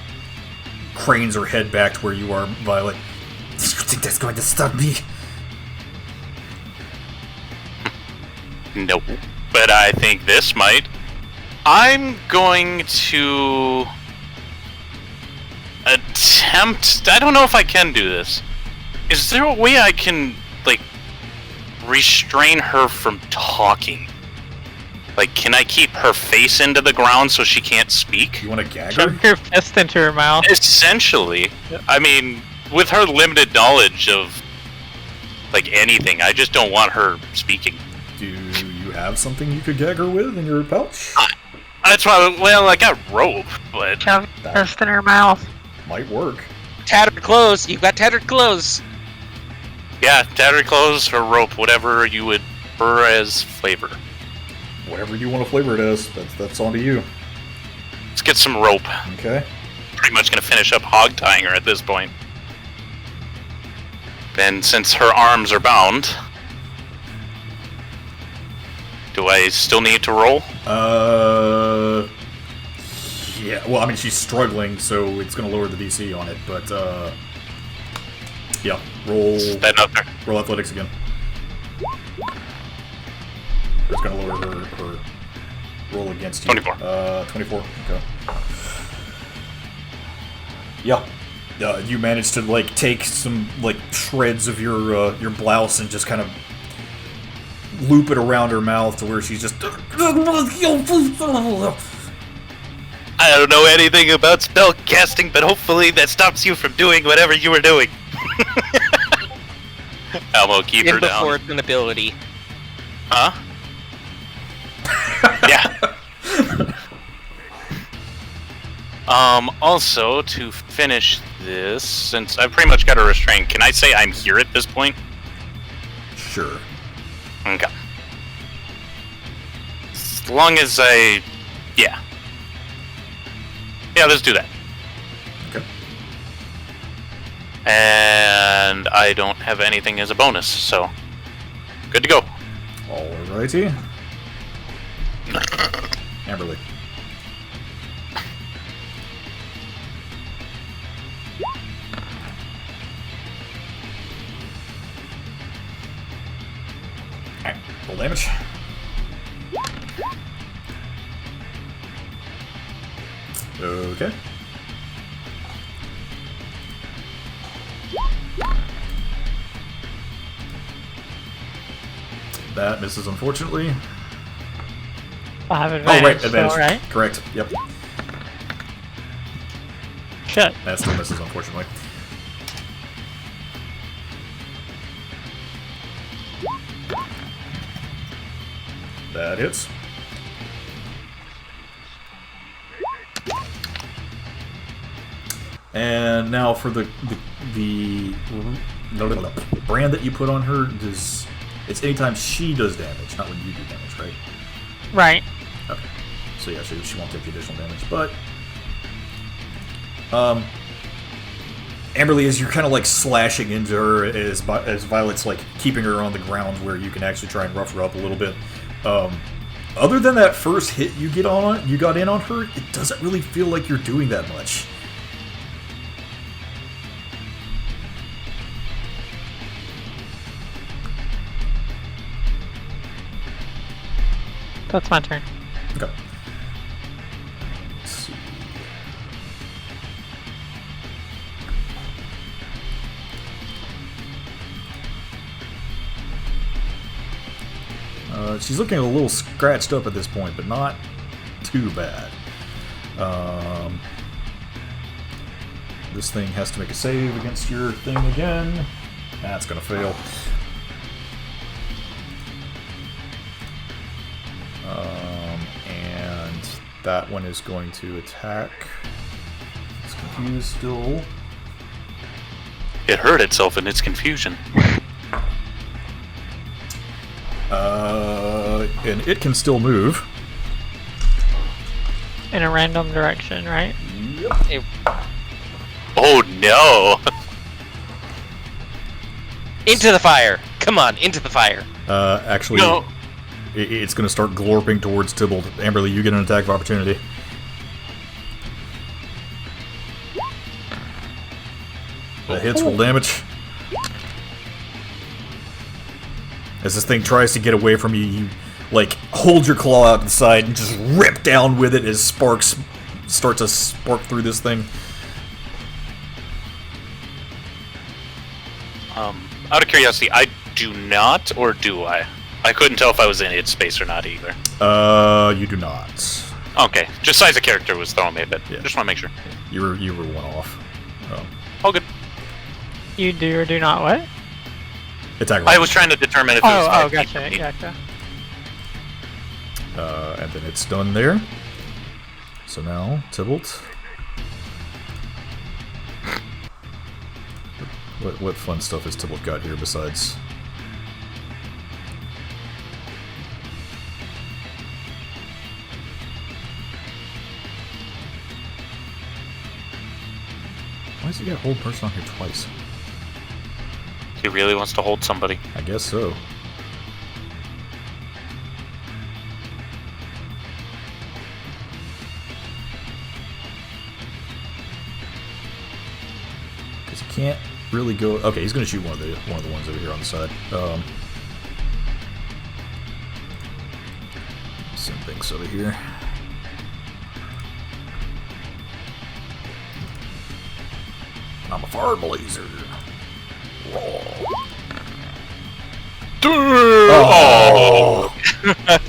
cranes her head back to where you are, Violet. Do you think that's going to stop me? Nope. But I think this might. I'm going to attempt. I don't know if I can do this. Is there a way I can, like, restrain her from talking? Like, can I keep her face into the ground so she can't speak? You want to gag her? Shove your fist into her mouth. Essentially. Yep. I mean, with her limited knowledge of, like, anything, I just don't want her speaking. Do you have something you could gag her with in your pouch? That's why, well, I got rope, but... Shove your fist in her mouth. Might work. Tattered clothes. You've got tattered clothes. Yeah, tattered clothes or rope, whatever you would prefer as flavor. Whatever you want to flavor it as, that's on to you. Let's get some rope. Okay. Pretty much gonna finish up hog tying her at this point. And since her arms are bound, do I still need to roll? Yeah, well, I mean, she's struggling, so it's going to lower the DC on it, but, yeah, roll athletics again. It's going to lower her roll against you. 24. 24, okay. Yeah. You managed to, like, take some, like, shreds of your blouse and just kind of loop it around her mouth to where she's just... I don't know anything about spell casting, but hopefully that stops you from doing whatever you were doing. Elmo, keep her down. Before it's an ability. Huh? Yeah. Also, to finish this, since I've pretty much got her restrained, can I say I'm here at this point? Sure. Okay. As long as I... Yeah. Yeah, let's do that. Okay. And I don't have anything as a bonus, so... Good to go. Alrighty. Amberly. Alright, roll damage. Okay. That misses, unfortunately. I have advantage. Oh, right, advantage. So, right? Correct, yep. Shit. That still misses, unfortunately. That hits. And now for the brand that you put on her, it's anytime she does damage, not when you do damage, right? Right. Okay. So yeah, she won't take the additional damage, but Amberly, as you're kind of like slashing into her, as Violet's like keeping her on the ground where you can actually try and rough her up a little bit, other than that first hit you got in on her, it doesn't really feel like you're doing that much. That's my turn. Okay. Let's see. She's looking a little scratched up at this point, but not too bad. This thing has to make a save against your thing again. That's gonna fail. And that one is going to attack. It's confused still. It hurt itself in its confusion. And it can still move. In a random direction, right? Yep. Oh no! Into the fire! Come on, into the fire! Actually, No. It's going to start glorping towards Tybalt. Amberly, you get an attack of opportunity. That hits, roll damage. As this thing tries to get away from you, you like hold your claw out to the side and just rip down with it as sparks start to spark through this thing. Out of curiosity, I do not, or do I? I couldn't tell if I was in its space or not either. You do not. Okay, just size of character was throwing me a bit. Yeah. Just want to make sure. You were one off. All good. You do or do not what? Attack. I was trying to determine if it was 5 feet gotcha, from me. gotcha. And then it's done there. So now, Tybalt. What fun stuff has Tybalt got here besides... Why does he got hold person on here twice? He really wants to hold somebody. I guess so. Because he can't really go... Okay, he's going to shoot one of the ones over here on the side. Some things over here. I'm a fire blazer. Oh!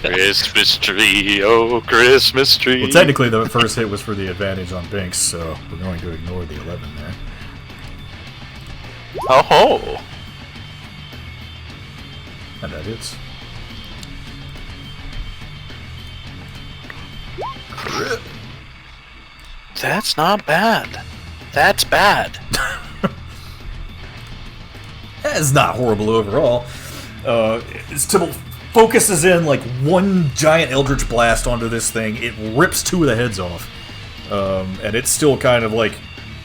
Christmas tree, oh Christmas tree. Well, technically the first hit was for the advantage on Binks, so we're going to ignore the 11 there. Oh! And that hits. That's not bad. That's bad. It's not horrible overall. As Tybalt focuses in like one giant Eldritch Blast onto this thing, it rips two of the heads off. And it's still kind of like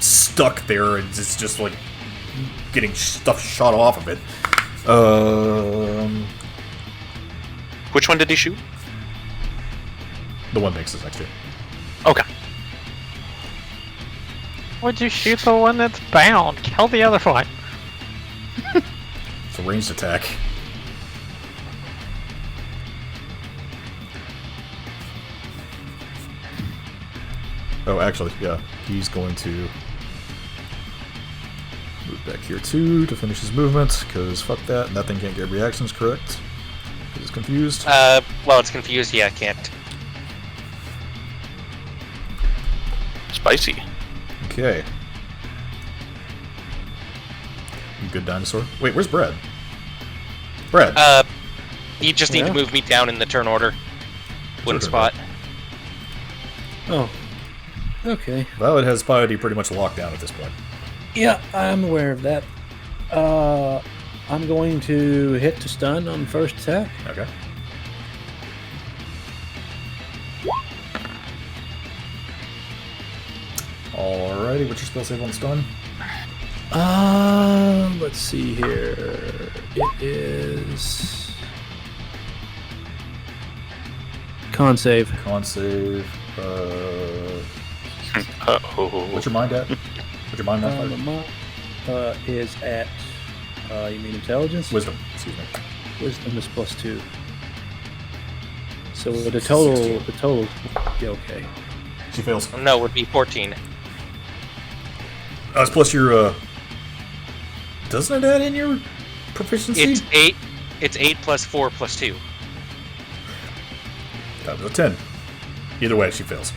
stuck there, and it's just like getting stuff shot off of it. Which one did he shoot? The one makes this next year. Okay. Would you shoot the one that's bound? Kill the other one. It's a ranged attack. Oh, actually, yeah. He's going to move back here too to finish his movement, because fuck that, and that thing can't get reactions, correct? It's confused. Well, it's confused. Yeah, I can't. Spicy. Okay. You good, dinosaur? Wait, where's Brad? Brad. You just need to move me down in the turn order. One Sure. spot. Oh. Okay. Violet has piety pretty much locked down at this point. Yeah, I'm aware of that. I'm going to hit to stun on first attack. Okay. Alrighty, what's your spell save on stun? Let's see here. It is Con save. Con save. Uh-oh. What's your mind at? What's your mind at? Mine is at, you mean intelligence? Wisdom. Excuse me. Wisdom is +2. So the total, yeah, okay. She fails. No, it would be 14. It's plus your, doesn't it add in your proficiency? It's 8. It's 8 plus 4 plus 2. That was a 10. Either way, she fails.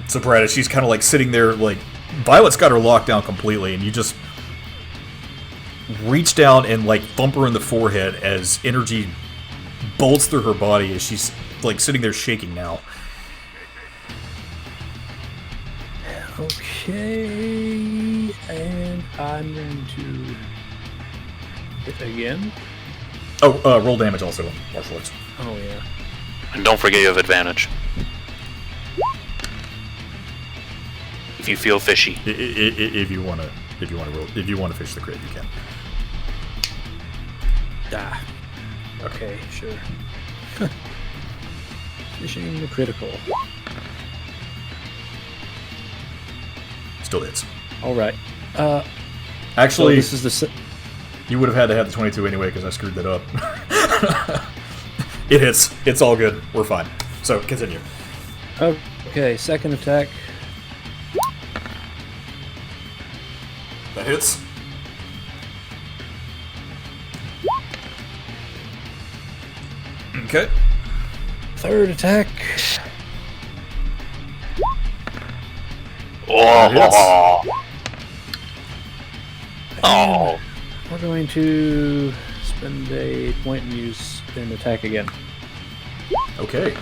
So, Brad, she's kind of like sitting there, like, Violet's got her locked down completely, and you just reach down and, like, thump her in the forehead as energy bolts through her body as she's, like, sitting there shaking now. Okay, and I'm going to hit again. Oh, roll damage also, martial arts. Oh yeah. And don't forget you have advantage. If you feel fishy. If you want to fish the crit, you can. Okay, sure. Fishing the critical. Still hits. All right. Actually, so this is the. You would have had to have the 22 anyway because I screwed that up. It hits. It's all good. We're fine. So continue. Okay, second attack. That hits. Okay. Third attack. Oh. Oh. We're going to spend a point and use an attack again. Okay.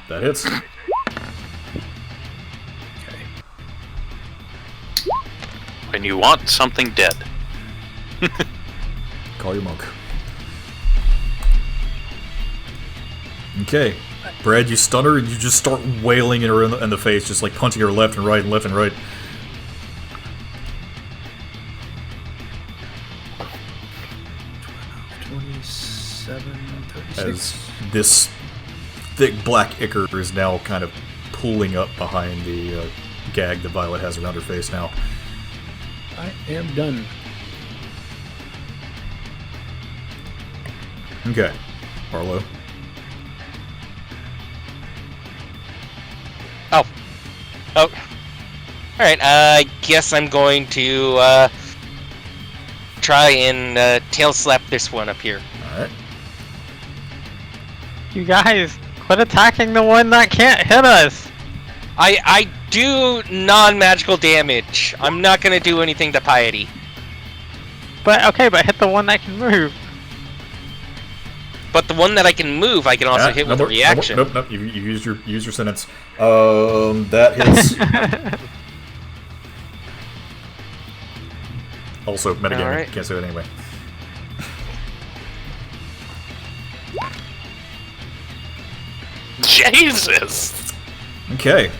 That hits. Okay. When you want something dead. Call your monk. Okay. Brad, you stun her and you just start wailing at her in the face, just like punching her left and right and left and right. 36. As this thick black ichor is now kind of pulling up behind the gag that Violet has around her face now. I am done. Okay. Arlo. Oh. Alright, I guess I'm going to try and tail slap this one up here. Alright. You guys, quit attacking the one that can't hit us! I do non-magical damage. I'm not gonna do anything to Piety. But, okay, but hit the one that can move. But the one that I can move, I can also hit with a reaction. Nope. You used your sentence. That hits. Also, metagaming. Alright. Can't say that anyway. Jesus! Okay.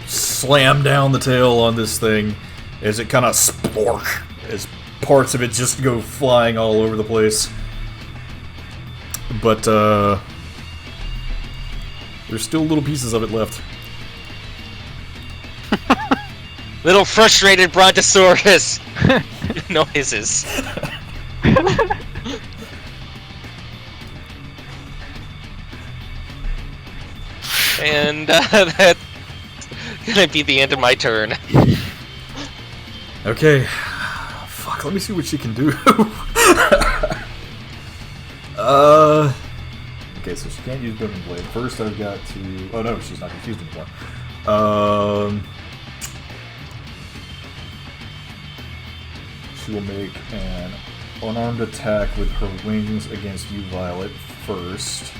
Slam down the tail on this thing as it kind of splork, as parts of it just go flying all over the place. But, there's still little pieces of it left. Little frustrated Brontosaurus. No hisses. And that's gonna be the end of my turn. Okay. Fuck, let me see what she can do. Okay, so she can't use Booming Blade. First I've got to... Oh no, she's not confused anymore. She will make an unarmed attack with her wings against you, Violet, first.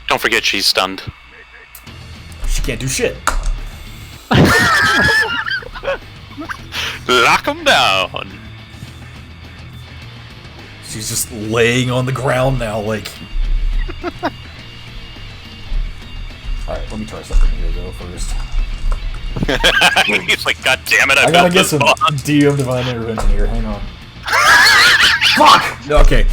Don't forget she's stunned. She can't do shit. Lock 'em down! She's just laying on the ground now, like... Alright, let me try something here, though, first. He's like, God damn it, I I gotta built get this some boss. DM Divine Intervention here, hang on. Fuck! Okay.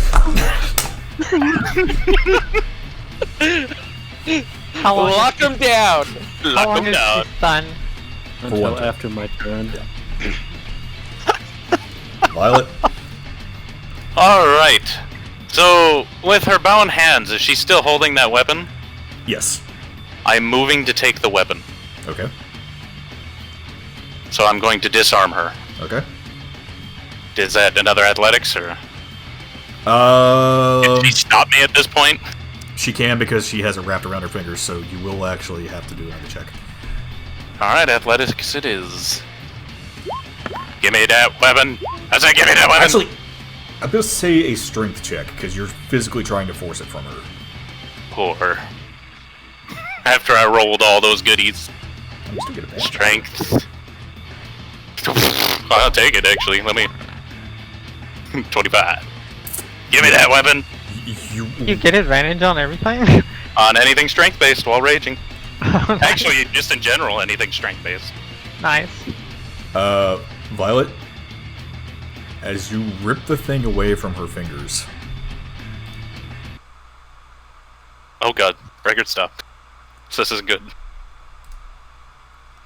How long Lock him down. how Lock long him is down. she stunned? Until one turn. after my turn. Violet? Alright. So, with her bound hands, is she still holding that weapon? Yes. I'm moving to take the weapon. Okay. So I'm going to disarm her. Okay. Is that another athletics, or Um, can she stop me at this point? she can because she has it wrapped around her fingers, so you will actually have to do another check. Alright, athletics it is. Give me that weapon! I said give me that weapon! Actually, I'm gonna say a strength check because you're physically trying to force it from her. Poor. After I rolled all those goodies. I'm still get advantage. Strength. I'll take it, actually. Let me... 25. Give me that weapon! You get advantage on everything? On anything strength-based while raging. Actually, just in general, anything strength-based. Nice. Violet, as you rip the thing away from her fingers, Oh god, record stopped. So this isn't good.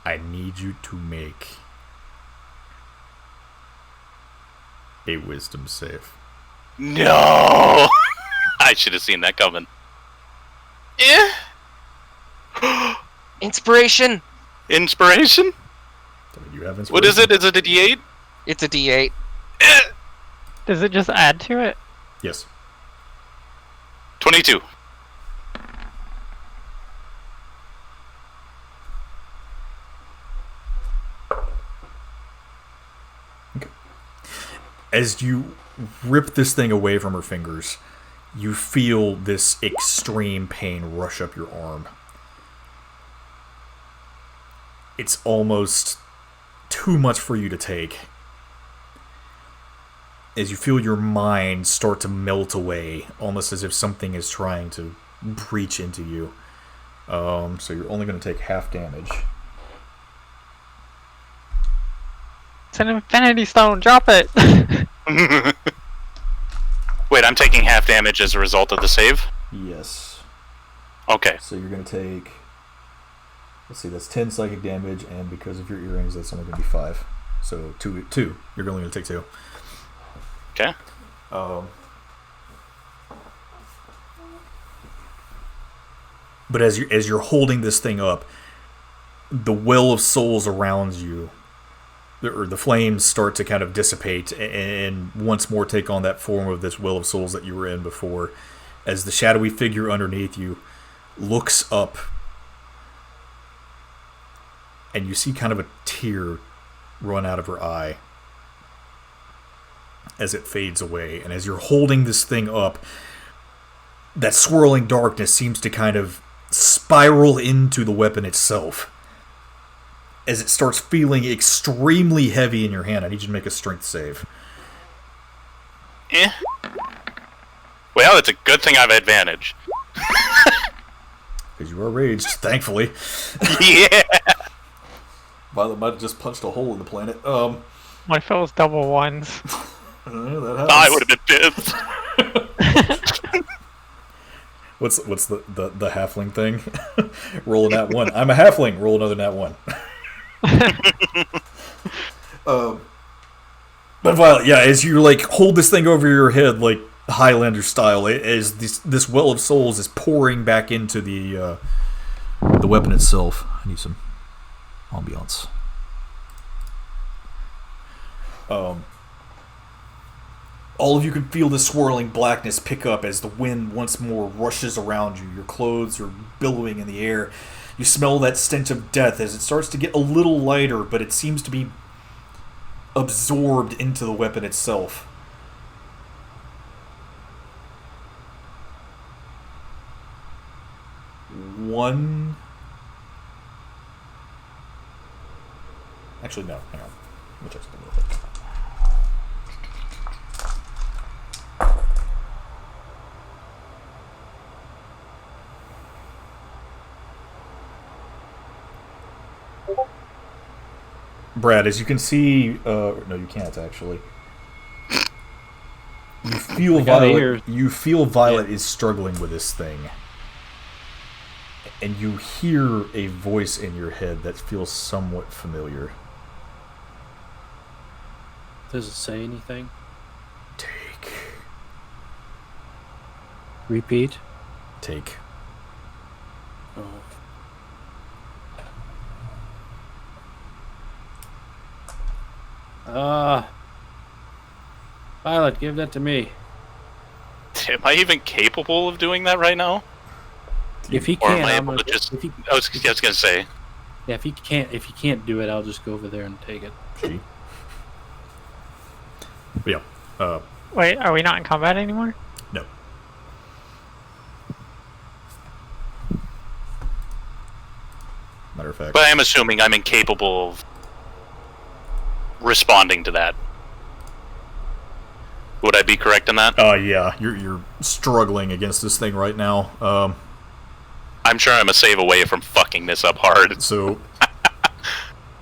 I need you to make a wisdom save. No! I should have seen that coming. Eh? Inspiration. Inspiration? Do you have inspiration? What is it? Is it a D8? It's a D8. Eh. Does it just add to it? Yes. 22. As you rip this thing away from her fingers, you feel this extreme pain rush up your arm. It's almost too much for you to take. As you feel your mind start to melt away, almost as if something is trying to breach into you. So you're only going to take half damage. It's an infinity stone, drop it! Wait, I'm taking half damage as a result of the save? Yes. Okay. So you're going to take... Let's see, that's 10 psychic damage, and because of your earrings, that's only going to be 5. So 2. You're only going to take 2. Okay. But as you're holding this thing up, the well of souls around you, or the flames start to kind of dissipate and once more take on that form of this well of souls that you were in before, as the shadowy figure underneath you looks up, and you see kind of a tear run out of her eye as it fades away. And as you're holding this thing up, that swirling darkness seems to kind of spiral into the weapon itself as it starts feeling extremely heavy in your hand. I need you to make a strength save. Eh. Well, it's a good thing I have advantage. Because you are raged, thankfully. Yeah! Violet might have just punched a hole in the planet. What if it was double ones? That happens. I would have been pissed. What's the halfling thing? Roll a nat 1. I'm a halfling. Roll another nat 1. But Violet, yeah, as you like hold this thing over your head, like Highlander style, as this well of souls is pouring back into the weapon itself. I need some ambiance. All of you can feel the swirling blackness pick up as the wind once more rushes around you. Your clothes are billowing in the air. You smell that stench of death as it starts to get a little lighter, but it seems to be absorbed into the weapon itself. Actually, no. Hang on. Let me check something real quick. Brad, as you can see, no, you can't actually. You feel Violet is struggling with this thing. And you hear a voice in your head that feels somewhat familiar. Does it say anything? Take. Repeat. Take. Oh. Violet, give that to me. Am I even capable of doing that right now? If he Or am can't, I I'm able gonna. to just... If he, I was gonna say. yeah, if he can't do it, I'll just go over there and take it. Gee. Yeah. Wait, are we not in combat anymore? No. Matter of fact. But I am assuming I'm incapable of responding to that. Would I be correct in that? Yeah. You're struggling against this thing right now. I'm sure I'm a save away from fucking this up hard. So,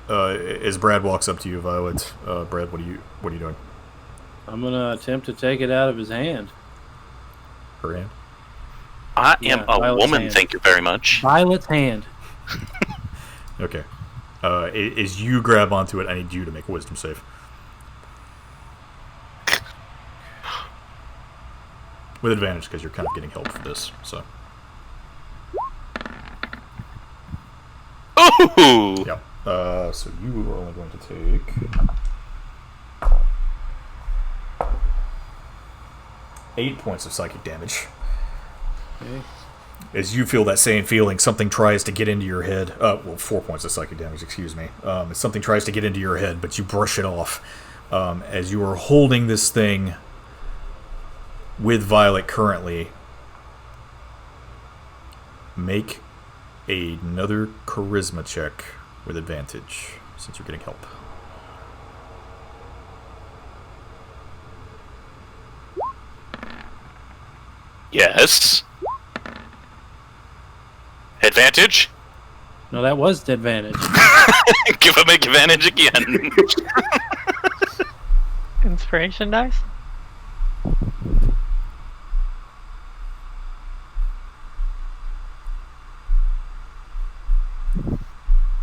as Brad walks up to you, Violet, Brad, what are you doing? I'm gonna attempt to take it out of his hand. Her hand? I am Yeah, a Violet's woman, hand. thank you very much. Violet's hand. Okay. As you grab onto it, I need you to make a wisdom save. With advantage, because you're kind of getting help for this, so. Ooh! Yep. So you are only going to take... 8 points of psychic damage. Okay. As you feel that same feeling, something tries to get into your head. 4 points of psychic damage, excuse me. As something tries to get into your head, but you brush it off. As you are holding this thing with Violet currently, make another charisma check with advantage, since you're getting help. Yes. Advantage? No, that was the advantage. Give him advantage again. Inspiration dice?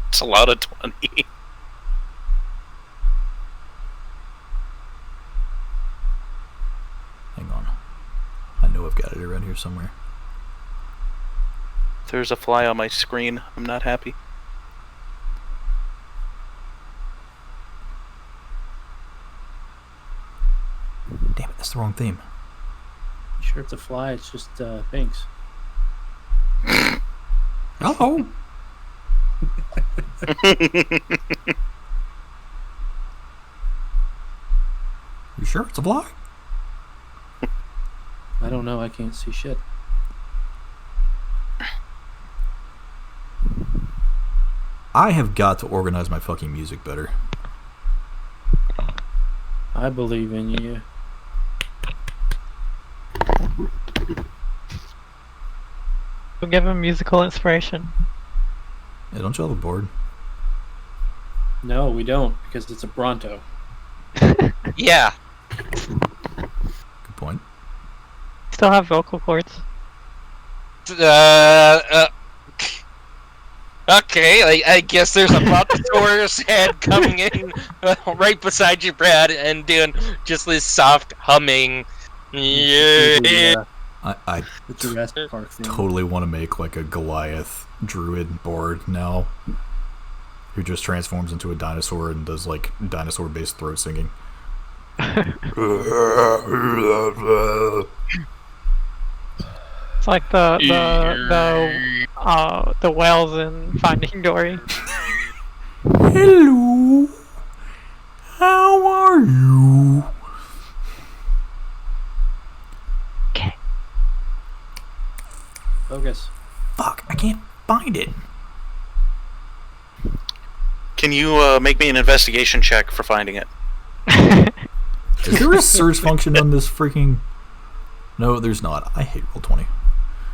It's a lot of 20. Hang on. I know I've got it around here somewhere. There's a fly on my screen. I'm not happy. Damn it, that's the wrong theme. You sure it's a fly? It's just pinks. Oh! You sure it's a fly? I don't know. I can't see shit. I have got to organize my fucking music better. I believe in you. We'll give him musical inspiration. Yeah, don't you have a board? No, we don't, because it's a Bronto. Yeah. Good point. Still have vocal cords. Okay, I guess there's a Brontosaurus head coming in right beside you, Brad, and doing just this soft humming. Yeah. I The Jurassic Park thing. totally want to make like a Goliath druid board now, who just transforms into a dinosaur and does like dinosaur-based throat singing. It's like the whales in Finding Dory. Hello, how are you? Okay. Focus. Fuck, I can't find it. Can you make me an investigation check for finding it? Is there a search function on this freaking... No, there's not. I hate Roll20.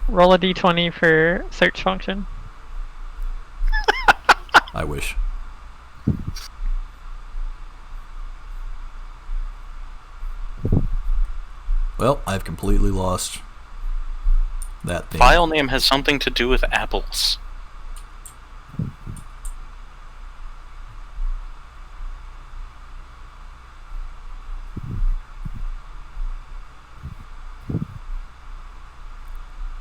Roll a d20 for search function. I wish. Well, I've completely lost that thing. File name has something to do with apples.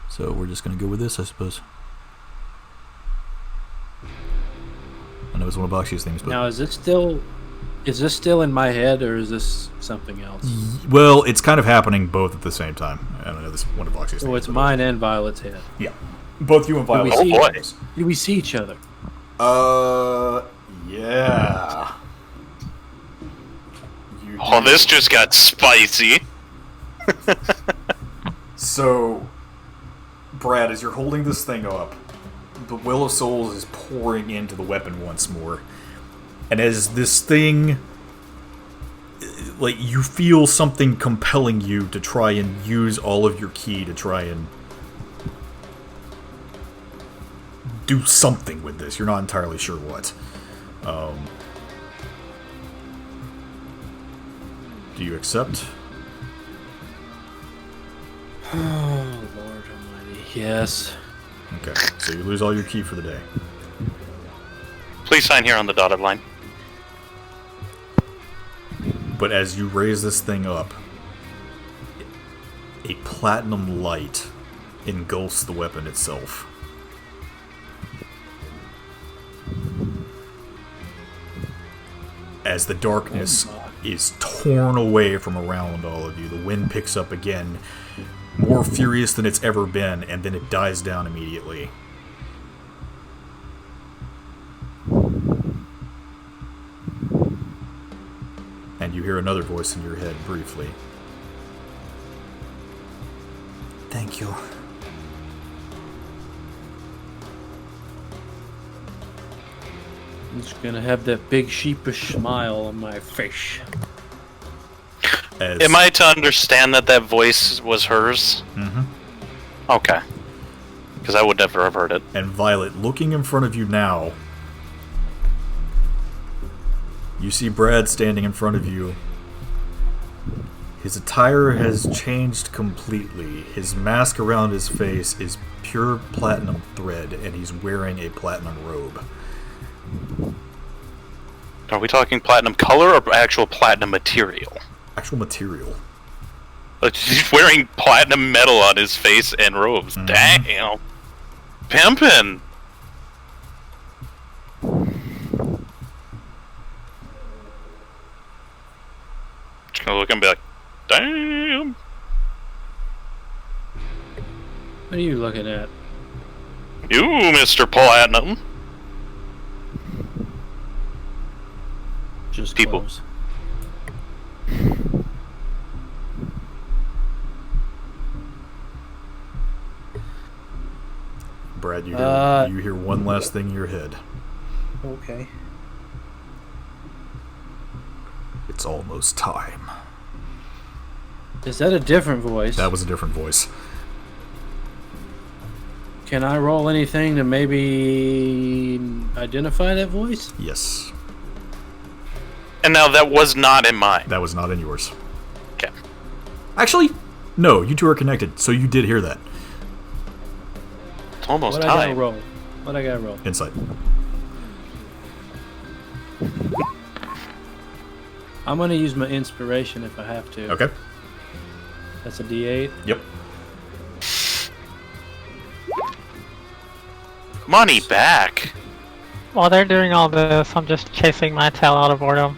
So we're just going to go with this, I suppose. I know it's one of Boxy's things, but... Now, is this still in my head, or is this something else? Well, it's kind of happening both at the same time. I don't know, this is one of Boxy's things. So it's mine and Violet's head. Yeah. Both you and Violet. Oh, boy. Do we see each other? Yeah. Oh, this just got spicy. So, Brad, as you're holding this thing up, the Will of Souls is pouring into the weapon once more. And as this thing, like, you feel something compelling you to try and use all of your ki to try and do something with this. You're not entirely sure what. Do you accept? Oh, Lord Almighty. Yes. Okay, so you lose all your ki for the day. Please sign here on the dotted line. But as you raise this thing up, a platinum light engulfs the weapon itself. As the darkness is torn away from around all of you, the wind picks up again, more furious than it's ever been, and then it dies down immediately. And you hear another voice in your head briefly. Thank you. I'm just gonna have that big sheepish smile on my face. Am I to understand that that voice was hers? Mm-hmm. Okay. Because I would never have heard it. And Violet, looking in front of you now, you see Brad standing in front of you. His attire has changed completely. His mask around his face is pure platinum thread, and he's wearing a platinum robe. Are we talking platinum color or actual platinum material? Actual material. He's wearing platinum metal on his face and robes. Mm-hmm. Damn. Pimpin'. Just gonna look and be like, damn. What are you looking at? You, Mr. Platinum. Just People. clothes. Brad, you hear one last thing in your head. Okay. It's almost time. Is that a different voice? That was a different voice. Can I roll anything to maybe identify that voice? Yes. And now that was not in mine. That was not in yours. Okay. Actually, no, you two are connected, so you did hear that. It's almost What I gotta time. roll? What I gotta roll? Insight. I'm gonna use my inspiration if I have to. Okay. That's a D8. Yep. Money back. While they're doing all this, I'm just chasing my tail out of boredom.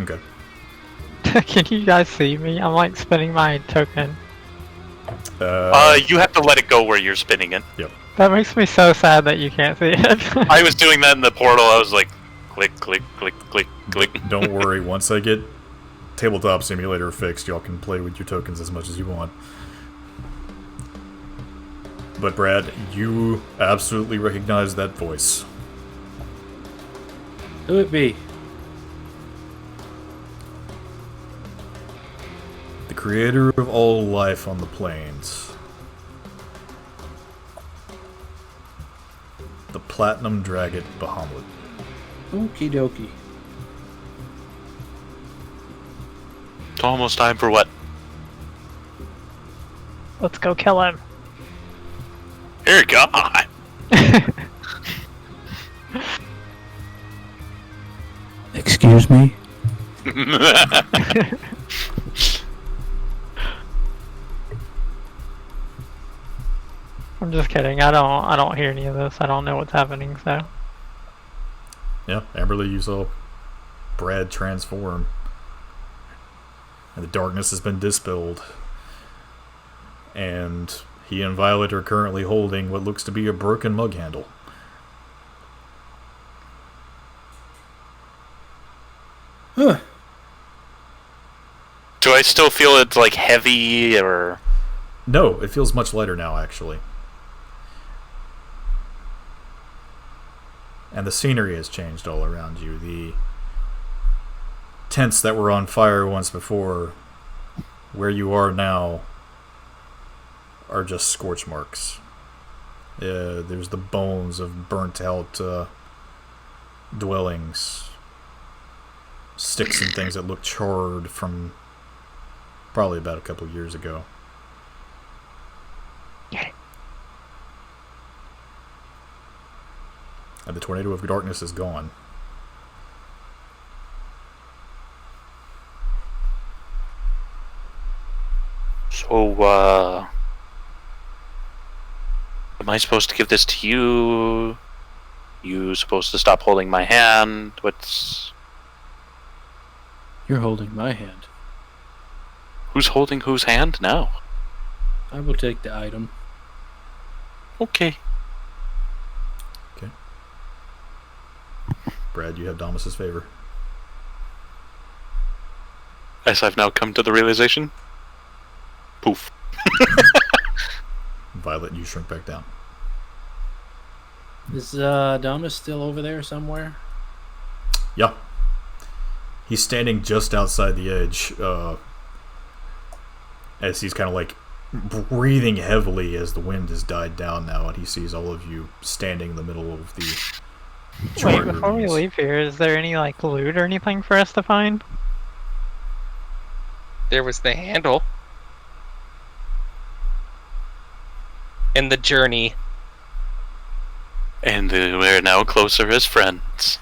Okay. Can you guys see me? I'm like spinning my token. You have to let it go where you're spinning it. Yep. That makes me so sad that you can't see it. I was doing that in the portal. I was like, click, click, click, click, click. Don't worry, once I get Tabletop Simulator fixed, y'all can play with your tokens as much as you want. But Brad, you absolutely recognize that voice. Who it be? The creator of all life on the plains. The Platinum Dragon Bahamut. Okie dokie. It's almost time for what? Let's go kill him. Dear God. Excuse me? I'm just kidding. I don't hear any of this. I don't know what's happening, so. Yeah, Amberly, you saw Brad transform. And the darkness has been dispelled. And he and Violet are currently holding what looks to be a broken mug handle. Huh. Do I still feel it's like heavy or? No, it feels much lighter now, actually. And the scenery has changed all around you. The tents that were on fire once before, where you are now, are just scorch marks. There's the bones of burnt out dwellings. Sticks and things that look charred from probably about a couple years ago. And the tornado of darkness is gone. So, am I supposed to give this to you? You supposed to stop holding my hand? What's... You're holding my hand. Who's holding whose hand now? I will take the item. Okay. Brad, you have Damas's favor. As I've now come to the realization. Poof. Violet, you shrink back down. Is Damas still over there somewhere? Yeah. He's standing just outside the edge, as he's kind of like breathing heavily as the wind has died down now, and he sees all of you standing in the middle of the... Wait, before we leave here, is there any like loot or anything for us to find? There was the handle. And the journey. And we're now closer as friends.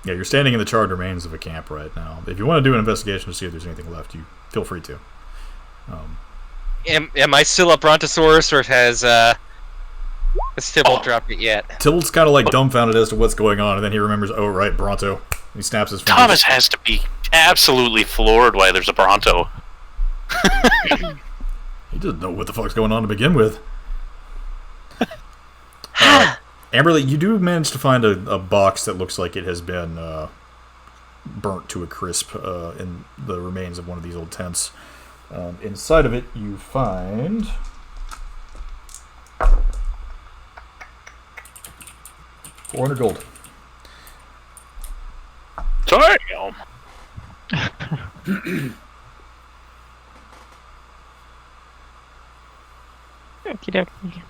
Yeah, you're standing in the charred remains of a camp right now. If you want to do an investigation to see if there's anything left, you feel free to. Am I still a Brontosaurus, or has Tybalt dropped it yet? Tybalt's kind of like dumbfounded as to what's going on, and then he remembers, oh, right, Bronto. He snaps his fingers. Thomas has to be absolutely floored why there's a Bronto. He doesn't know what the fuck's going on to begin with. Amberly, you do manage to find a box that looks like it has been burnt to a crisp in the remains of one of these old tents. Inside of it, you find... $400 gold. Damn. Okie dokie.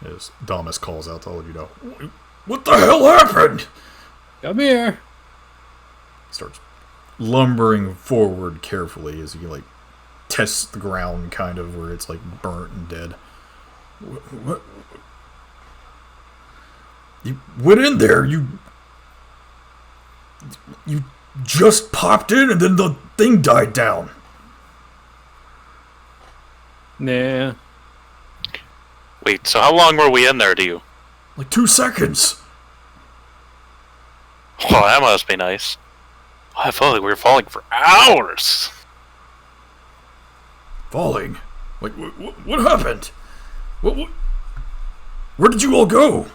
As Damas calls out to all of you now, what the hell happened? Come here. He starts lumbering forward carefully as he like tests the ground, kind of where it's like burnt and dead. What? You went in there. You just popped in, and then the thing died down. Nah. Wait, so how long were we in there, do you? Like 2 seconds. Oh, that must be nice. I felt like we were falling for hours. Falling? Like, what happened? What? Where did you all go?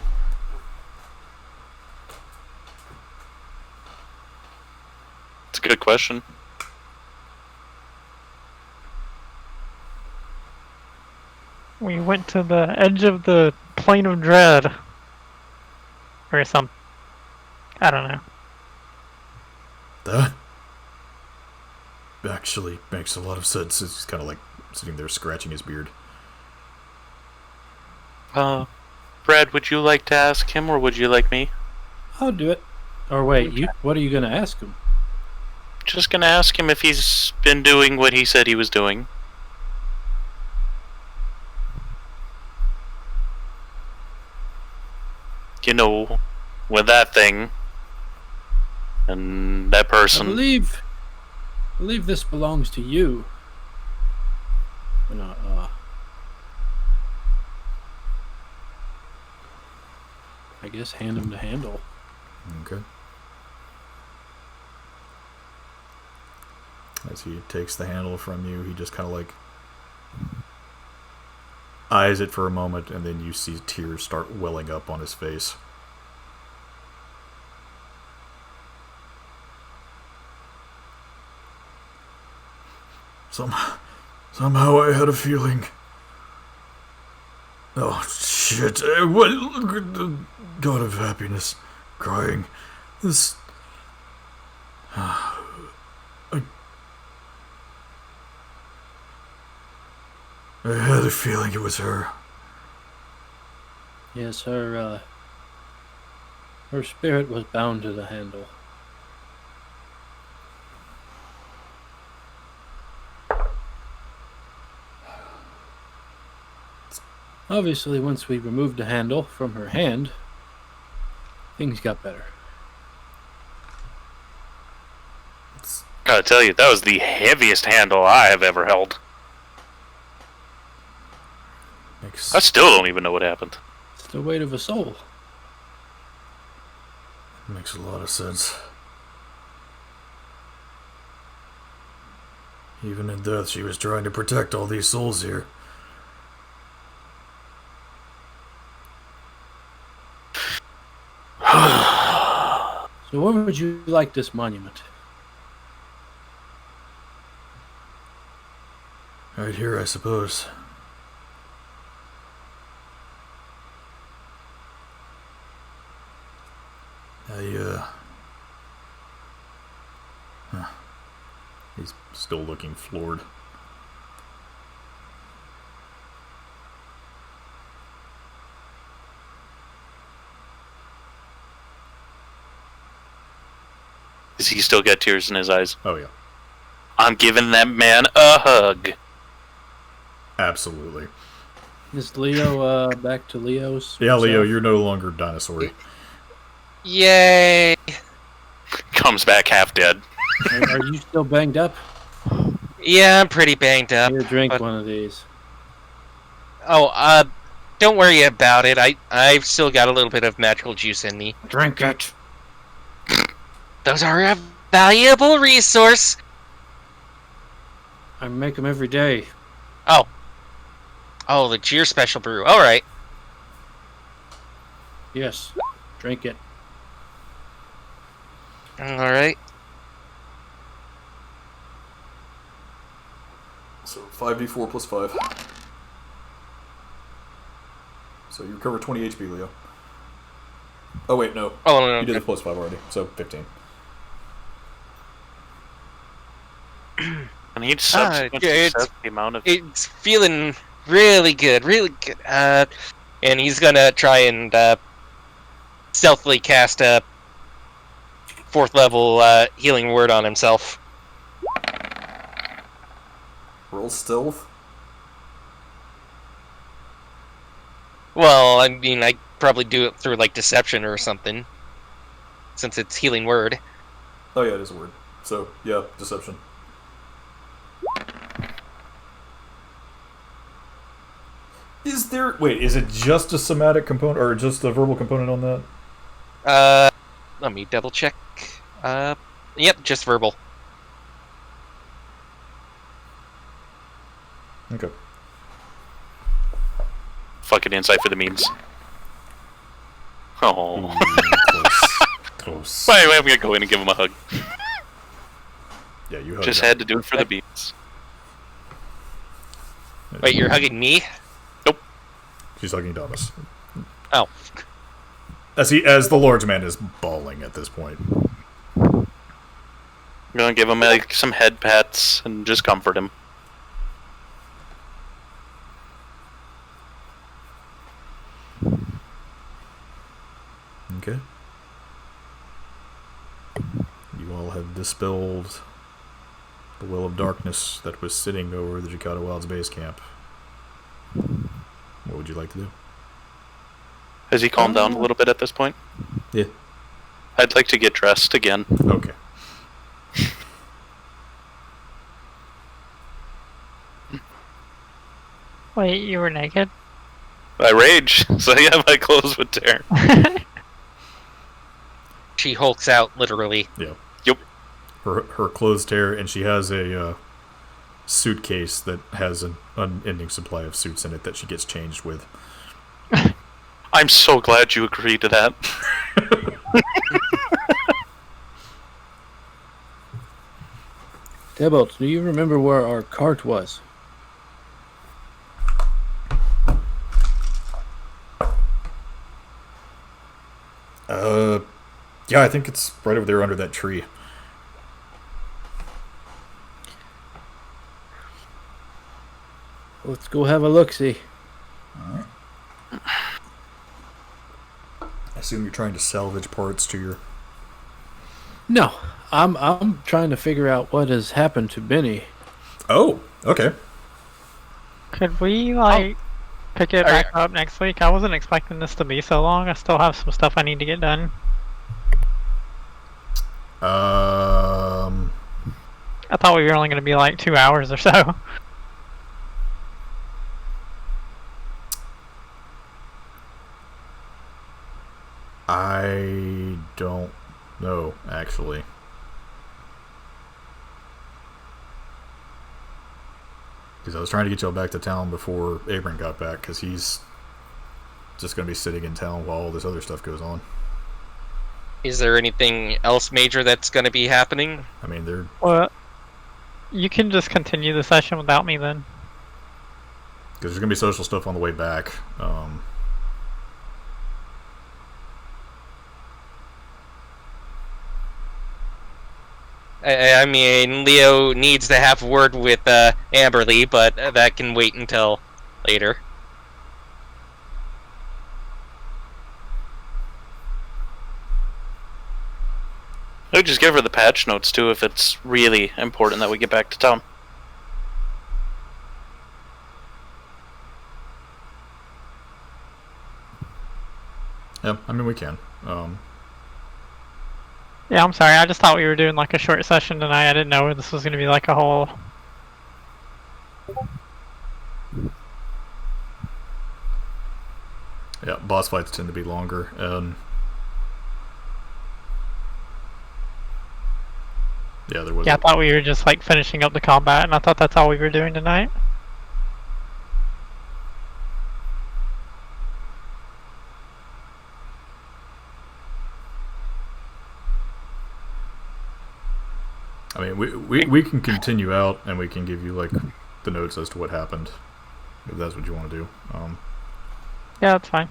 It's a good question. We went to the edge of the plane of dread. Or some... I don't know. That actually makes a lot of sense. He's kind of like sitting there scratching his beard. Brad, would you like to ask him, or would you like me? I'll do it. Or wait, what are you gonna ask him? Just gonna ask him if he's been doing what he said he was doing. You know, with that thing and that I person. believe this belongs to you. I guess hand him the handle. Okay. As he takes the handle from you, he just kind of like eyes it for a moment, and then you see tears start welling up on his face. Somehow I had a feeling. Oh, shit. What? God of happiness. Crying. This. I had a feeling it was her. Yes, her spirit was bound to the handle. Obviously, once we removed the handle from her hand, things got better. Gotta tell you, that was the heaviest handle I have ever held. I still don't even know what happened. It's the weight of a soul. Makes a lot of sense. Even in death, she was trying to protect all these souls here. So where would you like this monument? Right here, I suppose. He's still looking floored. Does he still get tears in his eyes? Oh, yeah. I'm giving that man a hug. Absolutely. Is Leo back to Leo's? Yeah, Leo, you're no longer dinosaur. Yay! Comes back half dead. Are you still banged up? Yeah, I'm pretty banged up. Here, drink but... one of these. Oh, don't worry about it. I've still got a little bit of magical juice in me. Drink it. Those are a valuable resource. I make them every day. Oh, the cheer special brew. All right. Yes. Drink it. All right. So 5d4 plus 5. So you recover 20 HP, Leo. Oh, wait, no. Oh, no. You did the plus 5 already, so 15. And each subsequent it's the amount of... It's feeling really good, really good. And he's gonna try and stealthily cast a 4th level healing word on himself. Roll stealth? Well, I mean, I'd probably do it through, like, deception or something, since it's healing word. Oh, yeah, it is a word. So, yeah, deception. Is there... Wait, is it just a somatic component, or just a verbal component on that? Let me double check. Yep, just verbal. Okay. Fucking insight for the memes. Oh. Close. Anyway, I'm gonna go in and give him a hug. Yeah, you hug Just him. had to do it for the beams. Wait, you're hugging me? Nope. She's hugging Thomas. Oh. As the large man is bawling at this point. I'm gonna give him like some head pats and just comfort him. Okay. You all have dispelled the will of darkness that was sitting over the Jakata Wilds base camp. What would you like to do? Has he calmed down a little bit at this point? Yeah. I'd like to get dressed again. Okay. Wait, you were naked? I rage, so yeah, my clothes would tear. She hulks out, literally. Yeah. Yep. Her clothes tear, and she has a suitcase that has an unending supply of suits in it that she gets changed with. I'm so glad you agreed to that. Debolt, do you remember where our cart was? Yeah, I think it's right over there under that tree. Let's go have a look-see. Alright. I assume you're trying to salvage parts to your... No, I'm trying to figure out what has happened to Benny. Oh, okay. Could we, pick it back up next week? I wasn't expecting this to be so long. I still have some stuff I need to get done. I thought we were only going to be 2 hours or so. I don't know, actually. Because I was trying to get y'all back to town before Abram got back, because he's just going to be sitting in town while all this other stuff goes on. Is there anything else major that's going to be happening? I mean, they're... Well, you can just continue the session without me then. Because there's going to be social stuff on the way back. I mean, Leo needs to have a word with Amberly, but that can wait until later. I would just give her the patch notes too if it's really important that we get back to town. Yeah, I mean, we can. Yeah, I'm sorry. I just thought we were doing a short session tonight. I didn't know this was going to be a whole... Yeah, boss fights tend to be longer. Yeah, there was... Yeah, I thought we were just finishing up the combat, and I thought that's all we were doing tonight. I mean, we can continue out, and we can give you the notes as to what happened, if that's what you want to do. Yeah, that's fine.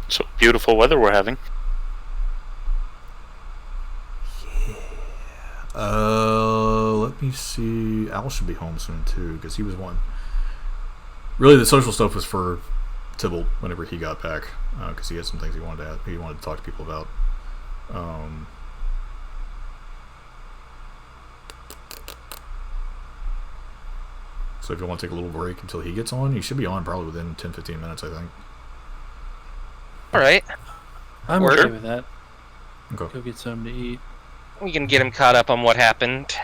So beautiful weather we're having. Let me see. Al should be home soon too, because he was one. Really, the social stuff was for Tybalt whenever he got back, because he had some things he wanted to talk to people about. So if you want to take a little break until he gets on, he should be on probably within 10-15 minutes, I think. Alright. I'm Word. okay with that. Okay. Go get something to eat. We can get him caught up on what happened.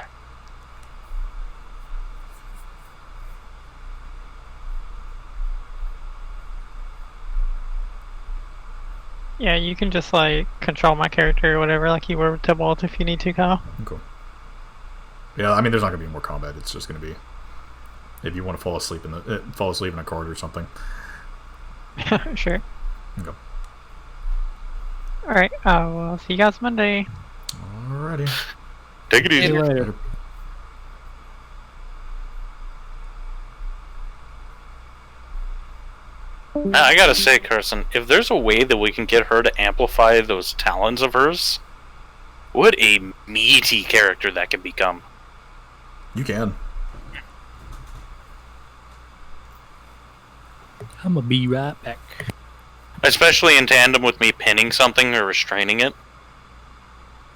Yeah, you can just control my character or whatever, like you were with Tybalt if you need to, Kyle. Okay. Yeah, I mean, there's not gonna be more combat. It's just gonna be if you want to fall asleep in a cart or something. Sure. Okay. Alright, we'll see you guys Monday. Alrighty. Take it easy. See you later. I gotta say, Carson, if there's a way that we can get her to amplify those talons of hers, what a meaty character that can become. You can. I'm gonna be right back. Especially in tandem with me pinning something or restraining it.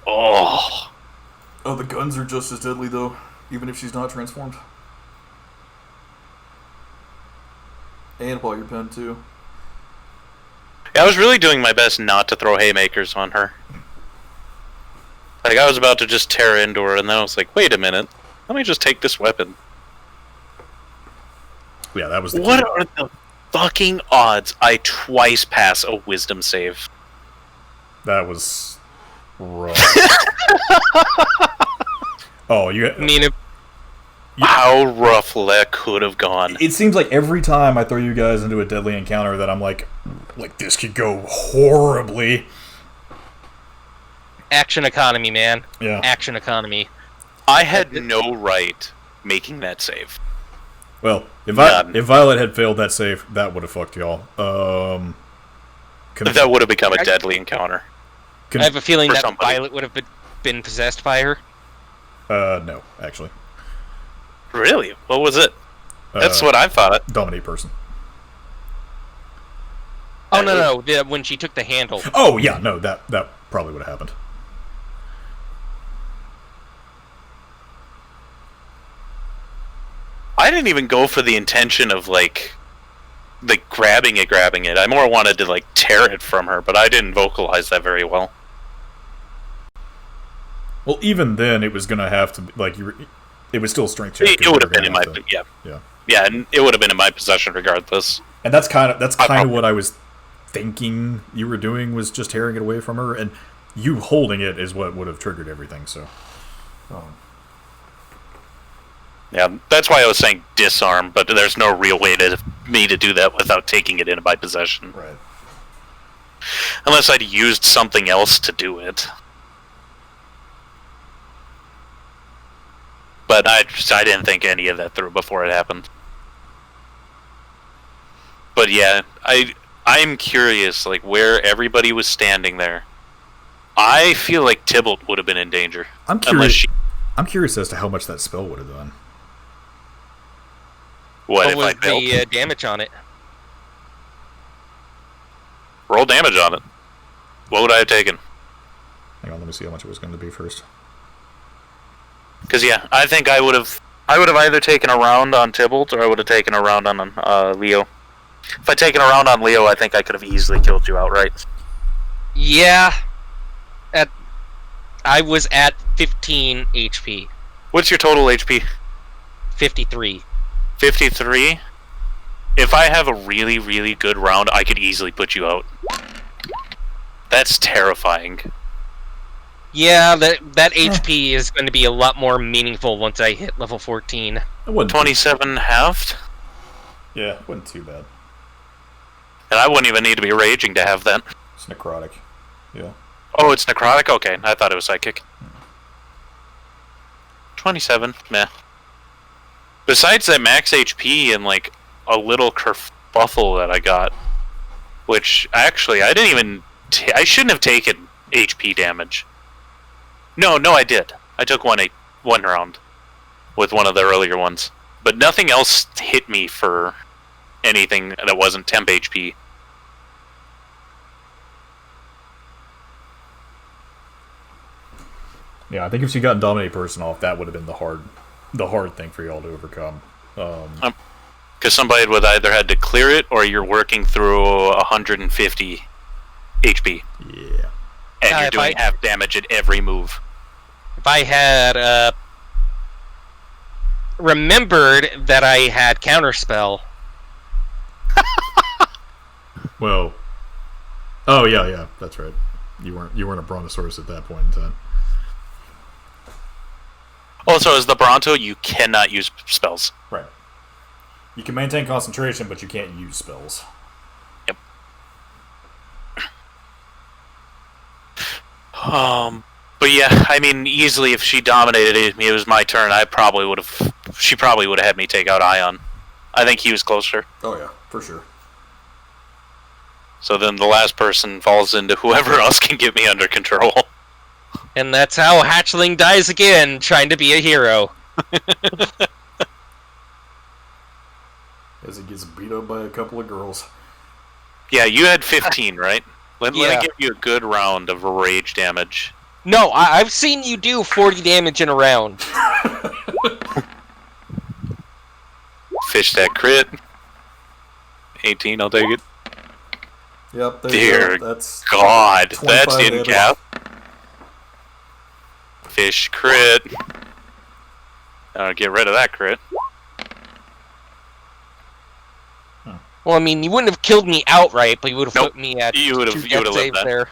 Oh. Oh, the guns are just as deadly, though, even if she's not transformed. And while you're pinned, too. Yeah, I was really doing my best not to throw haymakers on her. Like, I was about to just tear into her, and then I was like, wait a minute. Let me just take this weapon. Yeah, that was the What key. are the fucking odds I twice pass a wisdom save? That was rough. Oh, you. I mean, How rough that could have gone. It seems like every time I throw you guys into a deadly encounter that I'm like this could go horribly. action economy, man. Yeah. Action economy. I had no right making that save. Well, if None. if Violet had failed that save, that would have fucked y'all. That would have become a deadly encounter. I have a feeling for that somebody. Violet would have been possessed by her. No, actually. Really? What was it? That's what I thought. Dominate person. Oh, no. When she took the handle. Oh, yeah, no, that probably would have happened. I didn't even go for the intention of, like grabbing it. I more wanted to, like, tear it from her, but I didn't vocalize that very well. Well, even then, it was going to have to, like, it was still a strength check. It would have been in my... Yeah, and it would have been in my possession regardless. And that's kind of what I was thinking you were doing, was just tearing it away from her, and you holding it is what would have triggered everything, so... Yeah, that's why I was saying disarm, but there's no real way to me to do that without taking it into my possession. Right. Unless I'd used something else to do it. But I didn't think any of that through before it happened. But yeah, I'm curious, like, where everybody was standing there. I feel like Tybalt would have been in danger. I'm curious as to how much that spell would have done. What was if I failed? the damage on it? Roll damage on it. What would I have taken? Hang on, let me see how much it was going to be first. Because yeah, I think I would have either taken a round on Tybalt or I would have taken a round on Leo. If I'd taken a round on Leo, I think I could have easily killed you outright. Yeah. I was at 15 HP. What's your total HP? 53. 53? If I have a really, really good round, I could easily put you out. That's terrifying. Yeah, that HP is going to be a lot more meaningful once I hit level 14. It wasn't 27 halved? Yeah, it wasn't too bad. And I wouldn't even need to be raging to have that. It's necrotic. Yeah. Oh, it's necrotic? Okay, I thought it was psychic. 27, meh. Besides that max HP and, like, a little kerfuffle that I got, which, actually, I didn't even... I shouldn't have taken HP damage. No, I did. I took one round with one of the earlier ones. But nothing else hit me for anything that wasn't temp HP. Yeah, I think if she got Dominate Person off, that would have been the hard thing for y'all to overcome. Because somebody would either had to clear it, or you're working through 150 HP. Yeah. And you're doing half damage at every move. If I had remembered that I had Counterspell. Well. Oh yeah, that's right. You weren't a Brontosaurus at that point in time. Also, as the Bronto, you cannot use spells. Right. You can maintain concentration, but you can't use spells. Yep. But yeah, I mean, easily if she dominated me, it was my turn. She probably would have had me take out Ion. I think he was closer. Oh yeah, for sure. So then the last person falls into whoever else can get me under control. And that's how Hatchling dies again, trying to be a hero. As he gets beat up by a couple of girls. Yeah, you had 15, right? Let Yeah. me give you a good round of rage damage. No, I've seen you do 40 damage in a round. Fish that crit. 18, I'll take it. Yep, there Dear you go. That's God, 25 that's in damage. cap. Fish crit. Get rid of that crit. Well, I mean, you wouldn't have killed me outright, but you would have Nope. put me at You would have two death lived saves that. there.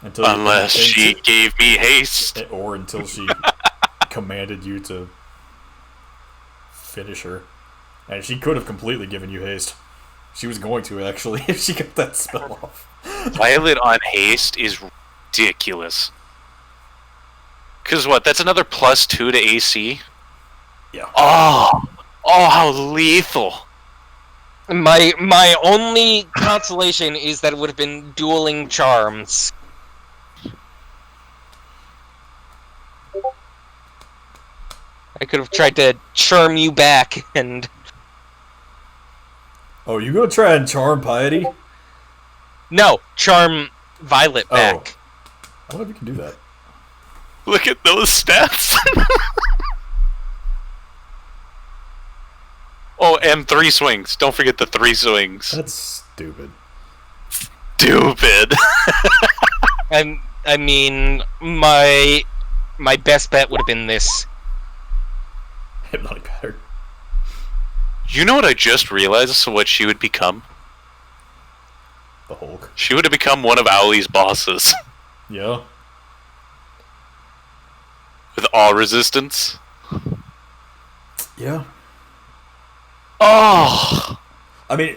Until you Unless she gave me haste. or until she commanded you to finish her. And she could have completely given you haste. She was going to, actually, if she got that spell off. Violet on haste is ridiculous. Because what? That's another +2 to AC? Yeah. Oh, how lethal. My only consolation is that it would have been dueling charms. I could have tried to charm you back, and Oh, you gonna try and charm Piety? no, charm Violet back. I wonder if you can do that. Look at those stats. Oh, and 3 swings. Don't forget the 3 swings. That's stupid. Stupid. I mean, my best bet would have been this. Hypnotic pattern. You know what I just realized? So what she would become? The Hulk. She would have become one of Owlie's bosses. Yeah. With all resistance. Yeah. Oh! I mean,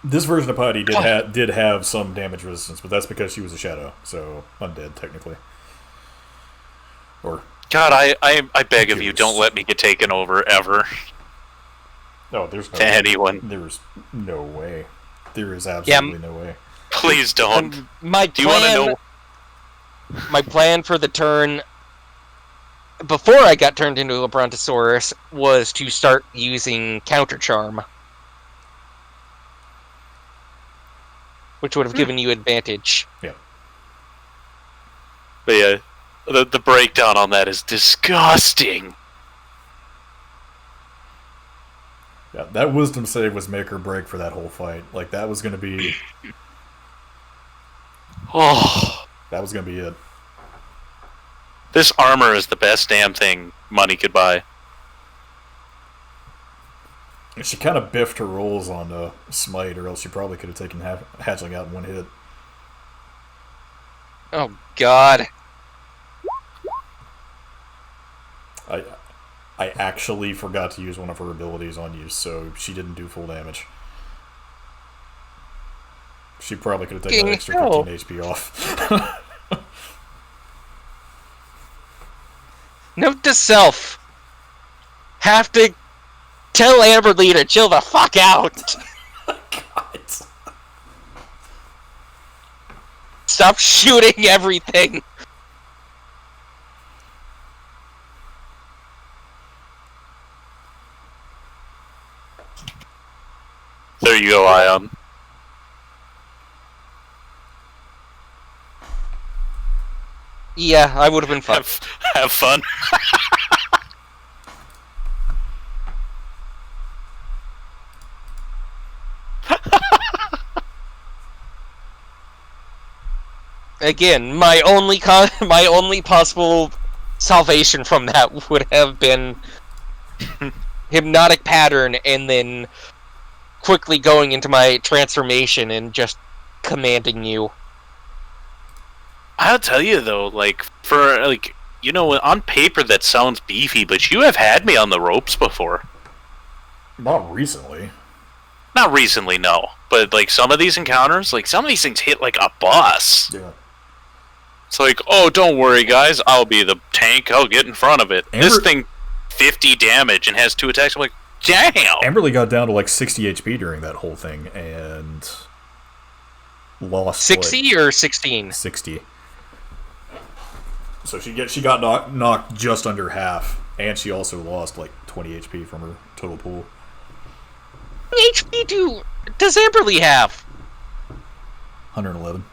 this version of Piety did have some damage resistance, but that's because she was a shadow, so undead technically. Or God, I beg of you, don't let me get taken over ever. no, there's no To anyone. There's no way. There is absolutely no way. Please don't. My Do you want to know? My plan for the turn before I got turned into a Brontosaurus was to start using Counter Charm, which would have given you advantage. Yeah. But yeah, the breakdown on that is disgusting. Yeah, that wisdom save was make or break for that whole fight. Like that was gonna be Oh, that was gonna be it. this armor is the best damn thing money could buy. She kind of biffed her rolls on Smite, or else she probably could have taken Hatchling out in one hit. Oh God! I actually forgot to use one of her abilities on you, so she didn't do full damage. She probably could have taken that extra 15 HP off. Note to self: have to tell Amberly to chill the fuck out. God. Stop shooting everything. There you go, Ion. Yeah, I would have been fine. Have fun. Again, my only possible salvation from that would have been hypnotic pattern, and then quickly going into my transformation and just commanding you. I'll tell you though, on paper that sounds beefy, but you have had me on the ropes before. Not recently. Not recently, no. But some of these encounters, some of these things hit like a bus. Yeah. It's like, oh, don't worry, guys. I'll be the tank. I'll get in front of it. This thing, 50 damage and has 2 attacks. I'm like, damn! Amberly got down to like 60 HP during that whole thing and lost 60 like, or 16? 60. So she got knocked just under half, and she also lost like 20 HP from her total pool. How many HP does Amberly have? 111.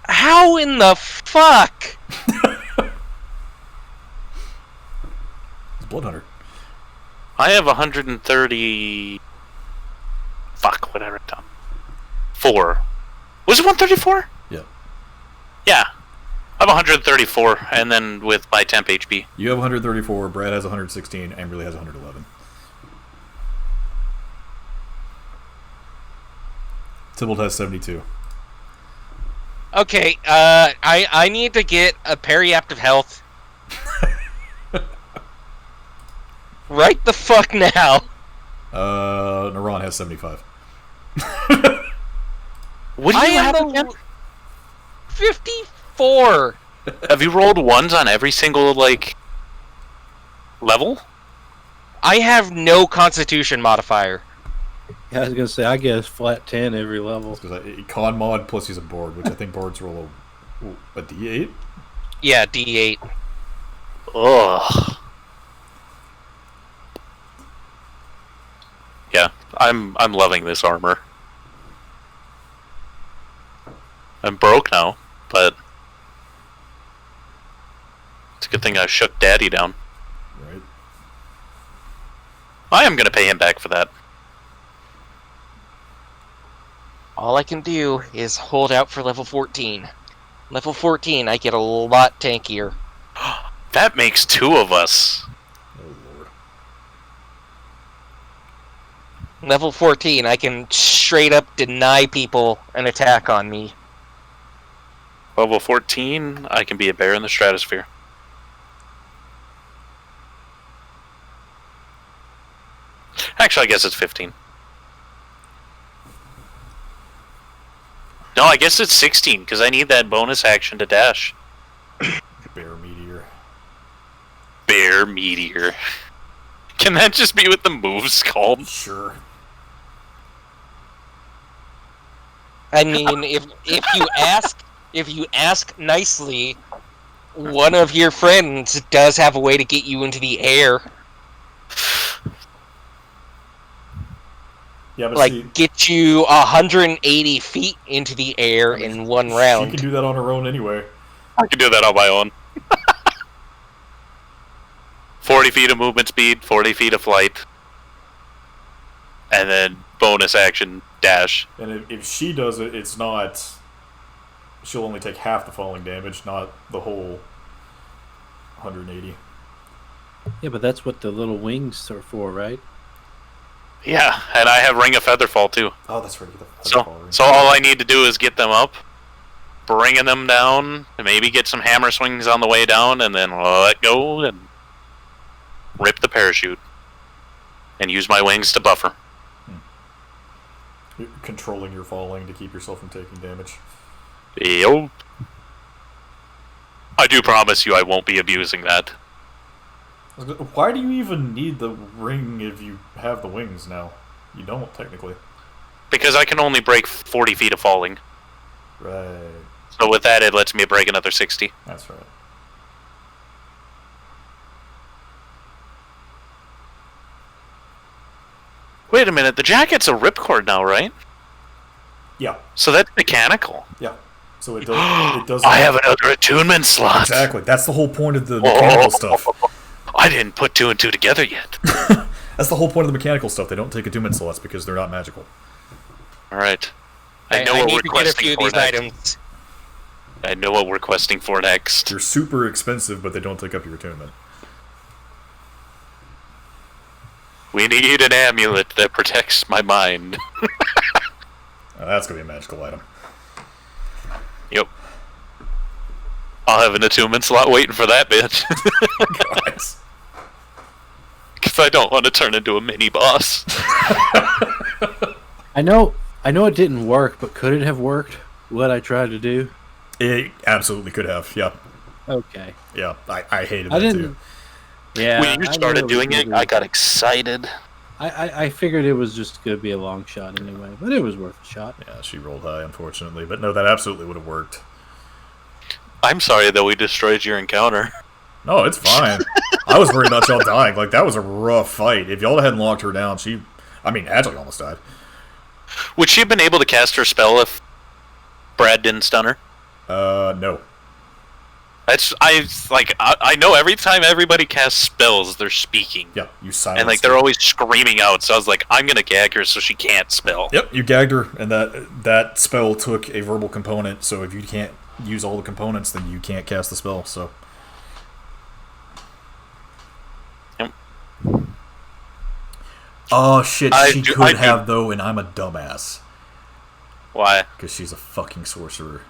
How in the fuck? It's Blood Hunter. I have 130... Fuck, what did I write down? 4. Was it 134? Yeah. Yeah. I have 134, and then with my temp HP. You have 134, Brad has 116, Amberly has 111. Tybalt has 72. Okay, I need to get a periaptive health. Right the fuck now. Naran has 75. What do you have again? 54. Have you rolled 1s on every single, like, level? I have no constitution modifier. Yeah, I was gonna say I guess flat 10 every level. Con mod plus use a board, which I think boards roll a D8. Yeah, D8. Ugh. Yeah, I'm loving this armor. I'm broke now, but it's a good thing I shook Daddy down. Right. I am gonna pay him back for that. All I can do is hold out for level 14. Level 14, I get a lot tankier. That makes 2 of us. Oh lord. Level 14, I can straight up deny people an attack on me. Level 14, I can be a bear in the stratosphere. Actually, I guess it's 15. No, I guess it's 16, because I need that bonus action to dash. Bear Meteor. Bear Meteor. Can that just be what the move's called? Sure. I mean, if you ask nicely, one of your friends does have a way to get you into the air. Yeah, but Like, get you 180 feet into the air in one round. She can do that on her own anyway. I can do that on my own. 40 feet of movement speed, 40 feet of flight. And then bonus action, dash. And if she does it, it's not... She'll only take half the falling damage, not the whole 180. Yeah, but that's what the little wings are for, right? Yeah, and I have Ring of Featherfall too. Oh, that's right. So all I need to do is get them up, bringing them down, and maybe get some hammer swings on the way down, and then let go and rip the parachute. And use my wings to buffer. You're controlling your falling to keep yourself from taking damage. Yo. I do promise you I won't be abusing that. Why do you even need the ring if you have the wings now? You don't, technically. Because I can only break 40 feet of falling. Right. So with that, it lets me break another 60. That's right. Wait a minute, the jacket's a ripcord now, right? Yeah. So that's mechanical. Yeah. So it does. It does. I have another attunement slot. Exactly. That's the whole point of the mechanical stuff. I didn't put 2 and 2 together yet. That's the whole point of the mechanical stuff. They don't take attunement slots because they're not magical. All right. I know what need we're to get a few questing of for these next. items. I know what we're questing for next. They're super expensive, but they don't take up your attunement. We need an amulet that protects my mind. That's gonna be a magical item. Yep. I'll have an attunement slot waiting for that bitch. Guys. Because I don't want to turn into a mini boss. I know it didn't work, but could it have worked? What I tried to do? It absolutely could have. Yeah. Okay. Yeah. I hated I that didn't. too. Yeah. When you started doing it, I got excited. I figured it was just going to be a long shot anyway, but it was worth a shot. Yeah, she rolled high, unfortunately. But no, that absolutely would have worked. I'm sorry that we destroyed your encounter. No, it's fine. I was worried about y'all dying. Like, that was a rough fight. If y'all hadn't locked her down, Agile almost died. Would she have been able to cast her spell if Brad didn't stun her? No. I know every time everybody casts spells, they're speaking. Yeah, you silence and they're always screaming out. So I was like, I'm gonna gag her so she can't spell. Yep, you gagged her, and that spell took a verbal component. So if you can't use all the components, then you can't cast the spell. So. Yep. Oh shit! She could have though, and I'm a dumbass. Why? Because she's a fucking sorcerer.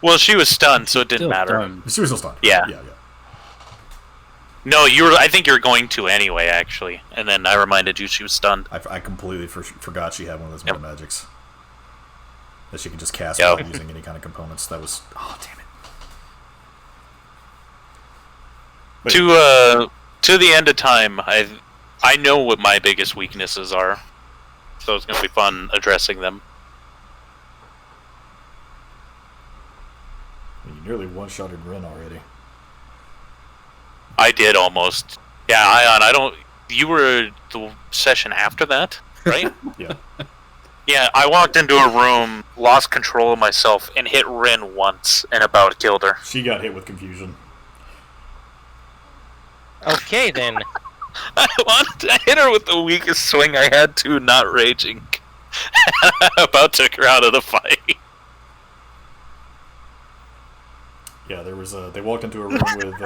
Well, she was stunned, so it didn't matter. She was still stunned. Yeah. Yeah. No, I think you were going to anyway, actually, and then I reminded you she was stunned. I completely forgot she had one of those meta magics that she could just cast without using any kind of components. That was damn it. To the end of time, I know what my biggest weaknesses are, so it's gonna be fun addressing them. You nearly one-shotted Ren already. I did almost. Yeah, Ion, you were the session after that, right? Yeah. Yeah, I walked into a room, lost control of myself, and hit Ren once, and about killed her. She got hit with confusion. Okay, then. I hit her with the weakest swing I had to, not raging. About took her out of the fight. Yeah, there was they walked into a room with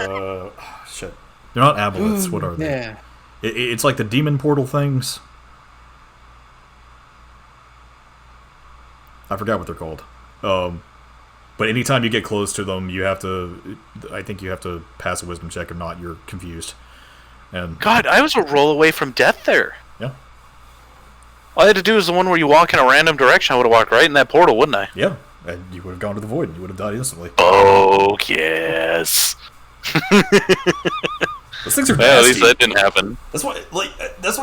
shit. They're not aboleths. What are they? Yeah. It's like the demon portal things. I forgot what they're called. But anytime you get close to them, I think you have to pass a wisdom check. If not, you're confused. And God, I was a roll away from death there. Yeah. All I had to do was the one where you walk in a random direction. I would have walked right in that portal, wouldn't I? Yeah. And you would have gone to the void and you would have died instantly. Oh, yes. Those things are nasty. Well, at least that didn't happen. That's why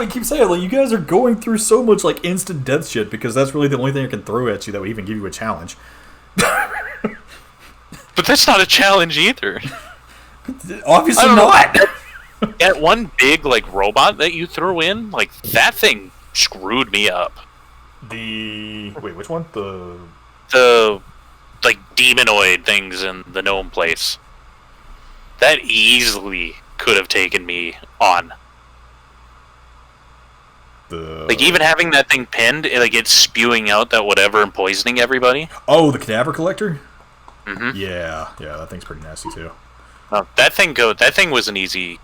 I keep saying, like, you guys are going through so much, like, instant death shit, because that's really the only thing I can throw at you that would even give you a challenge. But that's not a challenge either. Obviously not! That one big, like, robot that you threw in, like, that thing screwed me up. Wait, which one? The like demonoid things in the gnome place. That easily could have taken me on. Like even having that thing pinned, it's spewing out that whatever and poisoning everybody. Oh, the cadaver collector? Mm-hmm. Yeah, that thing's pretty nasty too. That thing was an easy.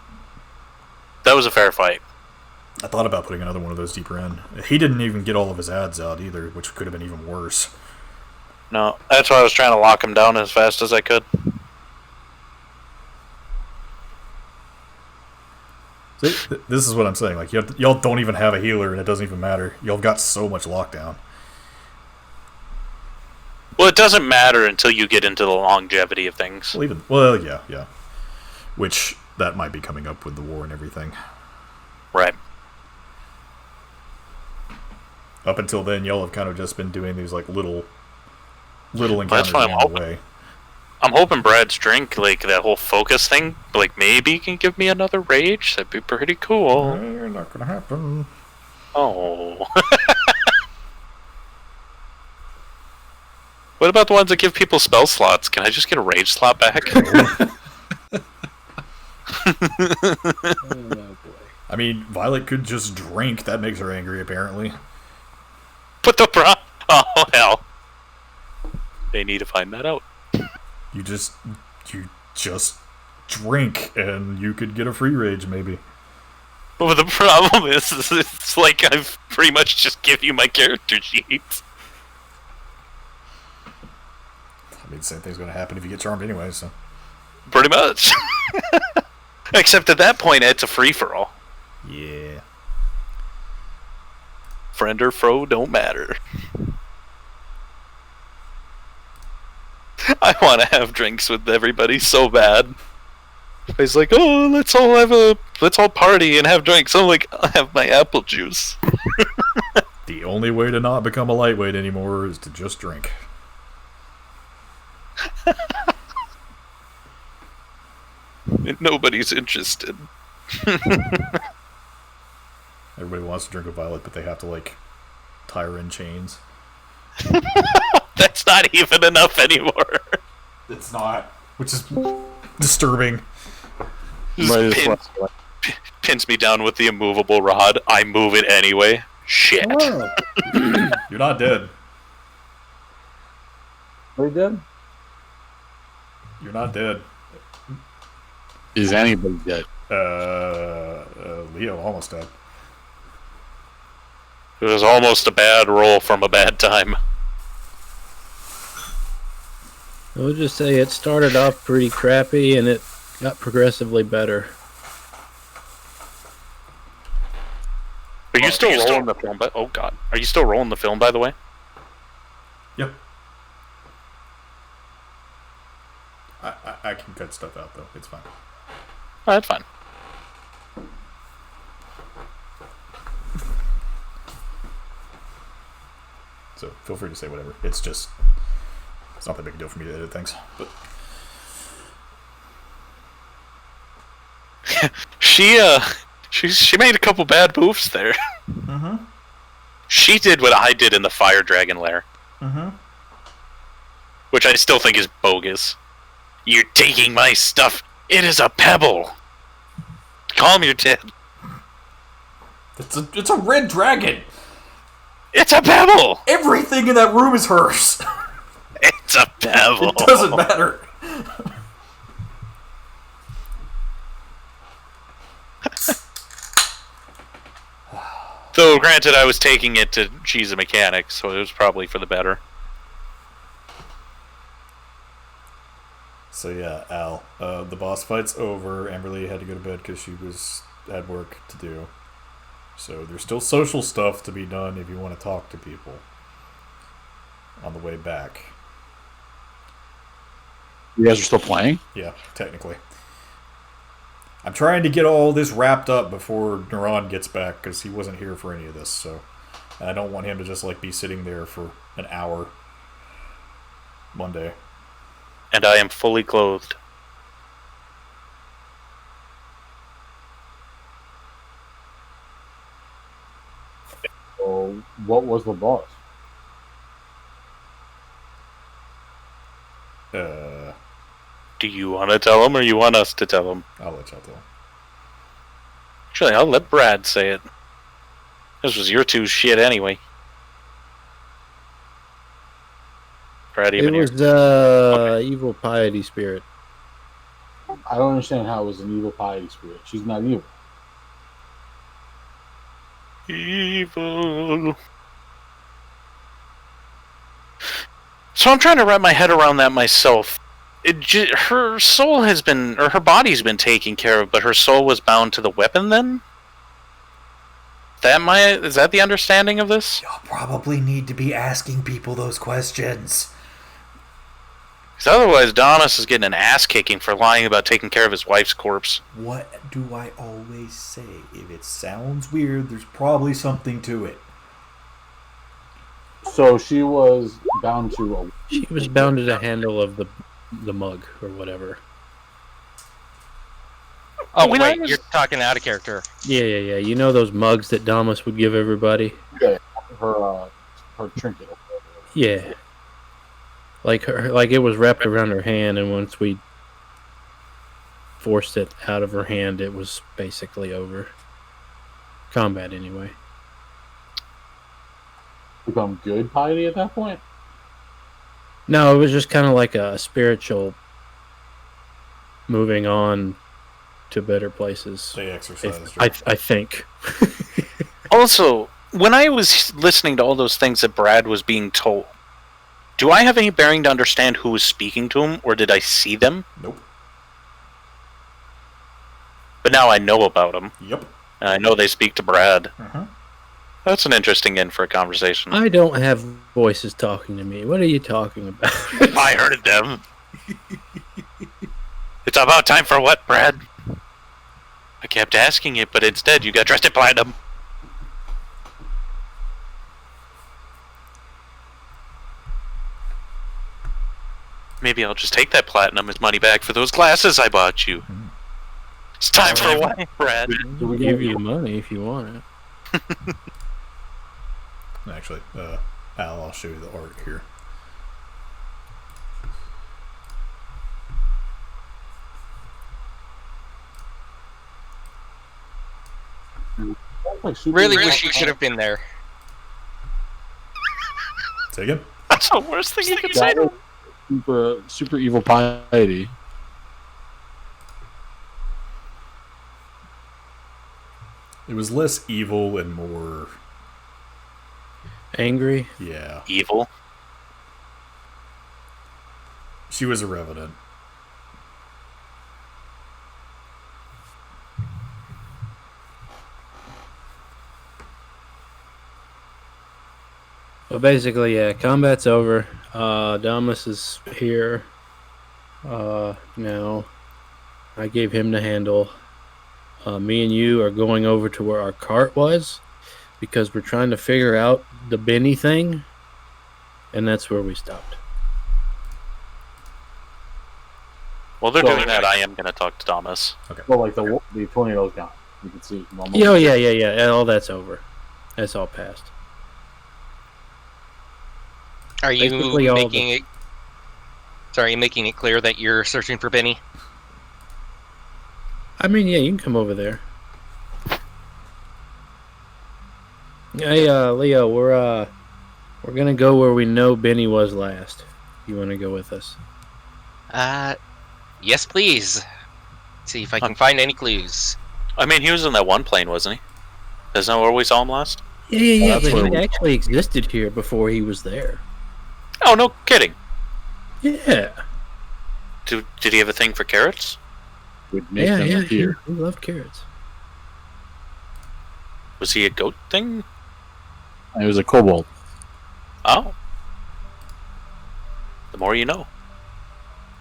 That was a fair fight. I thought about putting another one of those deeper in. He didn't even get all of his ads out either, which could have been even worse. No, that's why I was trying to lock him down as fast as I could. See, this is what I'm saying. Like, y'all don't even have a healer, and it doesn't even matter. Y'all have got so much lockdown. Well, it doesn't matter until you get into the longevity of things. Well, yeah. Which, that might be coming up with the war and everything. Right. Up until then, y'all have kind of just been doing these, like, little encounters along the way. I'm hoping Brad's drink, like, that whole focus thing, like, maybe he can give me another rage. That'd be pretty cool. Not gonna happen. Oh. What about the ones that give people spell slots? Can I just get a rage slot back? Oh boy. I mean, Violet could just drink. That makes her angry, apparently. But oh, hell. They need to find that out. You just drink, and you could get a free rage, maybe. But the problem is it's like I've pretty much just give you my character sheet. I mean, the same thing's going to happen if you get charmed anyway, so. Pretty much. Except at that point, it's a free-for-all. Yeah. Friend or foe don't matter. I want to have drinks with everybody so bad. He's like, oh, let's all party and have drinks. I'm like, I'll have my apple juice. The only way to not become a lightweight anymore is to just drink. Nobody's interested. Everybody wants to drink a Violet, but they have to, like, tie her in chains. That's not even enough anymore. It's not. Which is disturbing. Just pins me down with the immovable rod. I move it anyway. Shit. Oh, You're not dead. are you dead? You're not dead. Is anybody dead? Leo almost dead. It was almost a bad roll from a bad time. I'll just say it started off pretty crappy and it got progressively better. Are you still rolling the film? Oh god, are you still rolling the film? By the way. Yep. I can cut stuff out though. It's fine. Oh, that's fine. So feel free to say whatever. It's just it's not that big a deal for me to edit things. But she made a couple bad moves there. Mm-hmm. She did what I did in the Fire Dragon Lair. Mm-hmm. Which I still think is bogus. You're taking my stuff. It is a pebble. Calm your tits. It's a red dragon. It's a pebble. Everything in that room is hers. It's a pebble. It doesn't matter. Though, granted, I was taking it to she's a mechanic, so it was probably for the better. So yeah, Al, the boss fight's over. Amberly had to go to bed because she had work to do. So there's still social stuff to be done if you want to talk to people on the way back. You guys are still playing? Yeah, technically. I'm trying to get all this wrapped up before Neuron gets back because he wasn't here for any of this. So, and I don't want him to just like be sitting there for an hour Monday. And I am fully clothed. So, what was the boss? Do you want to tell him, or you want us to tell him? I'll let y'all tell. Actually, I'll let Brad say it. This was your two shit anyway. Brad, It even here. was evil piety spirit. I don't understand how it was an evil piety spirit. She's not evil. Evil. So I'm trying to wrap my head around that myself. Her soul has been, or her body's been taken care of, but her soul was bound to the weapon then? Is that the understanding of this? Y'all probably need to be asking people those questions. Because otherwise Donis is getting an ass kicking for lying about taking care of his wife's corpse. What do I always say? If it sounds weird, there's probably something to it. So she was bound to a... She was bound to the handle of the mug or whatever. Oh, When wait, I was- you're talking out of character. Yeah. You know those mugs that Damas would give everybody? her trinket. Yeah. Like it was wrapped around her hand, and once we forced it out of her hand, it was basically over. Combat, anyway. Become good piety at that point? No, it was just kind of like a spiritual moving on to better places. They exercise. I think. Also, when I was listening to all those things that Brad was being told, do I have any bearing to understand who was speaking to him, or did I see them? Nope. But now I know about them. Yep. And I know they speak to Brad. Uh-huh. That's an interesting end for a conversation. I don't have voices talking to me. What are you talking about? I heard them. It's about time for what, Brad? I kept asking it, but instead you got dressed in platinum. Maybe I'll just take that platinum as money back for those glasses I bought you. It's time for what, Brad? We'll give you money if you want it. Actually, Al, I'll show you the art here. Really wish you should have been there. Say again? That's the worst thing you can say to him. Super evil piety. It was less evil and more... Angry? Yeah. Evil. She was a revenant. Well, basically, yeah, combat's over. Damas is here. Now, I gave him the handle. Me and you are going over to where our cart was because we're trying to figure out the Benny thing, and that's where we stopped. While they're Well, doing that, I am going to talk to Thomas. Well, like the tornado's gone. You can see it from almost. Yeah, yeah. All that's over. That's all past. Are you Basically all making it? Sorry, making it clear that you're searching for Benny? I mean, yeah, you can come over there. Hey, Leo, we're gonna go where we know Benny was last. You want to go with us? Yes, please. See if I can find any clues. I mean, he was in that one plane, wasn't he? Isn't that where we saw him last? Yeah. That's But where he actually existed here before he was there. Oh, no kidding. Yeah. Did he have a thing for carrots? Would make them appear. He loved carrots. Was he a goat thing? It was a kobold. Oh. The more you know.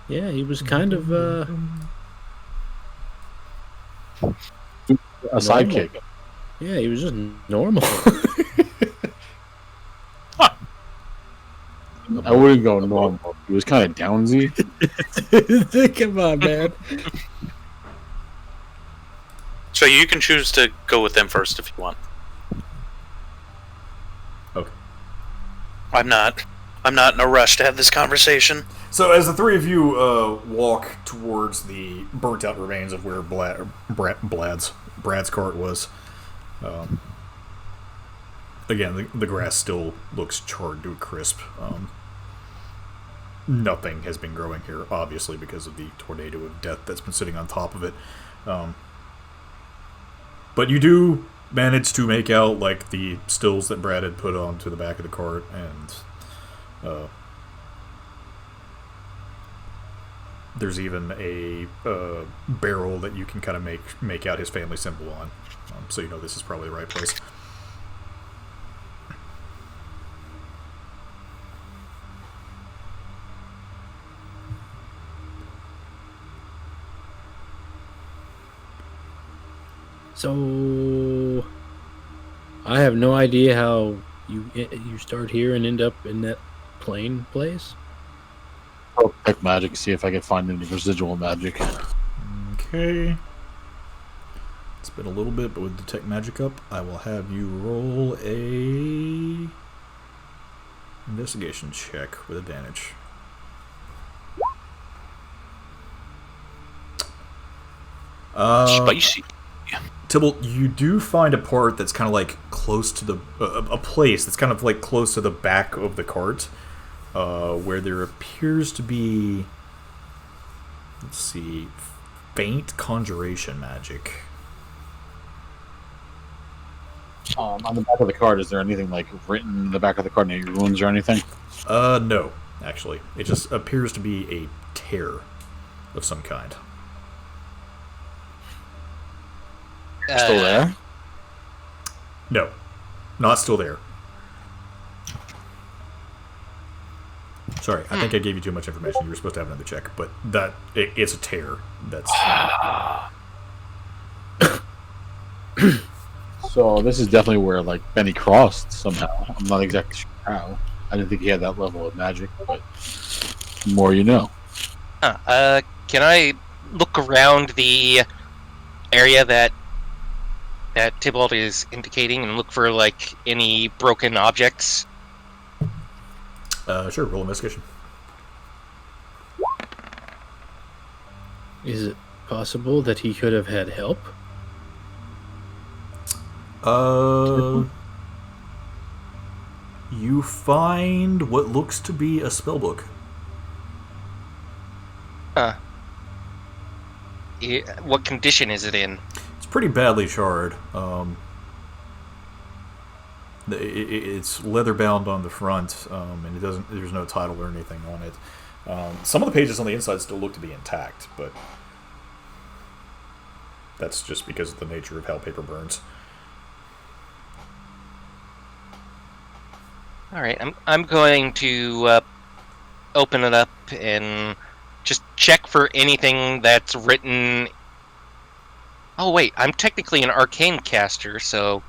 Yeah, he was kind of A sidekick. Yeah, he was just normal. I wouldn't go normal. He was kind of downsy. Come on, man. So you can choose to go with them first if you want. Okay. I'm not in a rush to have this conversation. So as the three of you walk towards the burnt-out remains of where Brad's cart was, again, the grass still looks charred to a crisp. Nothing has been growing here, obviously, because of the tornado of death that's been sitting on top of it. But you do manage to make out like the stills that Brad had put onto the back of the cart, and there's even a barrel that you can kind of make out his family symbol on, so you know this is probably the right place. So, I have no idea how you start here and end up in that plane place. I'll check magic, see if I can find any residual magic. Okay. It's been a little bit, but with Detect Magic up, I will have you roll a investigation check with advantage. Spicy. Tybalt, you do find a part that's kind of like close to the a place that's kind of like close to the back of the cart, where there appears to be, let's see, faint conjuration magic. On the back of the card, is there anything like written in the back of the card, any runes or anything? No, actually, it just appears to be a tear of some kind. Still there? No. Not still there. Sorry, I think I gave you too much information. You were supposed to have another check, but it's a tear. That's. So this is definitely where like Benny crossed somehow. I'm not exactly sure how. I didn't think he had that level of magic, but the more you know. Can I look around the area that Tybalt is indicating and look for like any broken objects? Sure. Roll investigation. Is it possible that he could have had help? You find what looks to be a spellbook. What condition is it in? It's pretty badly charred. It's leather bound on the front, and it doesn't. There's no title or anything on it. Some of the pages on the inside still look to be intact, but that's just because of the nature of how paper burns. All right, I'm going to open it up and just check for anything that's written. Oh wait, I'm technically an arcane caster, so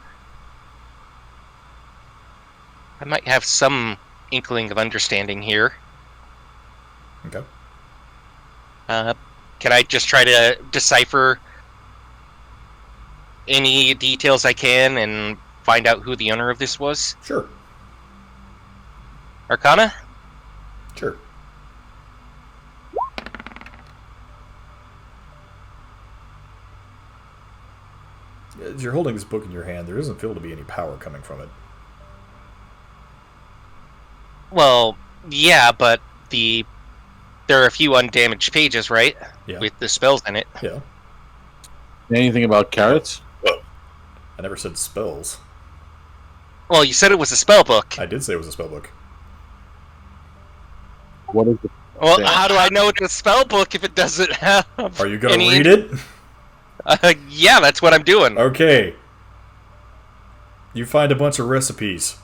I might have some inkling of understanding here. Okay. Can I just try to decipher any details I can and find out who the owner of this was? Sure. Arcana? Sure. As you're holding this book in your hand, there doesn't feel to be any power coming from it. Well, yeah, but there are a few undamaged pages, right? Yeah. With the spells in it. Yeah. Anything about carrots? I never said spells. Well, you said it was a spell book. I did say it was a spell book. What is it? Well, how do I know it's a spell book if it doesn't have? Are you going to read it? Yeah, that's what I'm doing. Okay. You find a bunch of recipes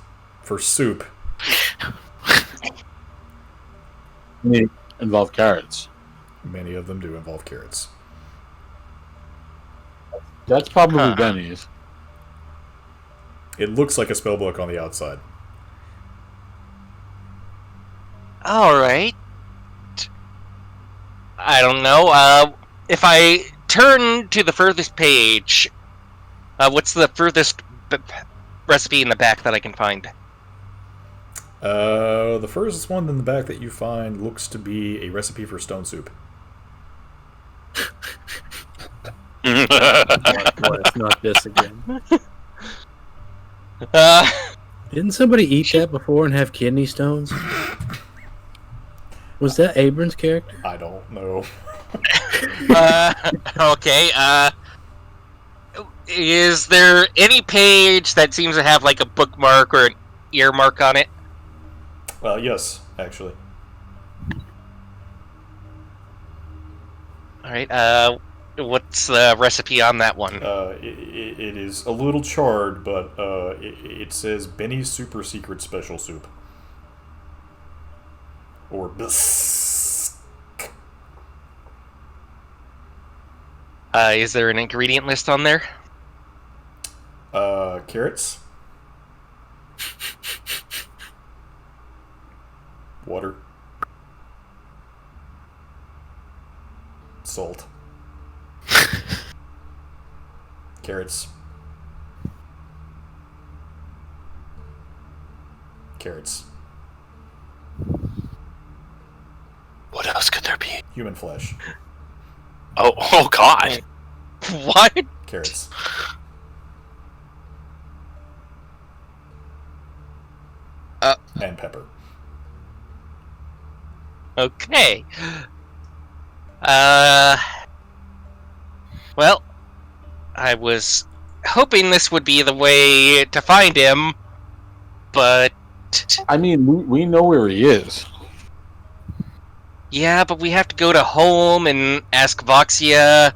for soup. They involve carrots. Many of them do involve carrots. That's probably Benny's. It looks like a spell book on the outside. All right. I don't know. If I turn to the furthest page, what's the furthest recipe in the back that I can find? The first one in the back that you find looks to be a recipe for stone soup. Boy, it's not this again. Didn't somebody eat that before and have kidney stones? Was that Abram's character? I don't know. Okay, is there any page that seems to have like a bookmark or an earmark on it? Well, yes, actually. Alright, what's the recipe on that one? It is a little charred, but it says Benny's Super Secret Special Soup. Or bisque. Is there an ingredient list on there? Carrots. Water. Salt. Carrots. Carrots. What else could there be? Human flesh. Oh God! What? Carrots. And pepper. Okay. Well, I was hoping this would be the way to find him, but... I mean, we know where he is. Yeah, but we have to go to home and ask Voxia.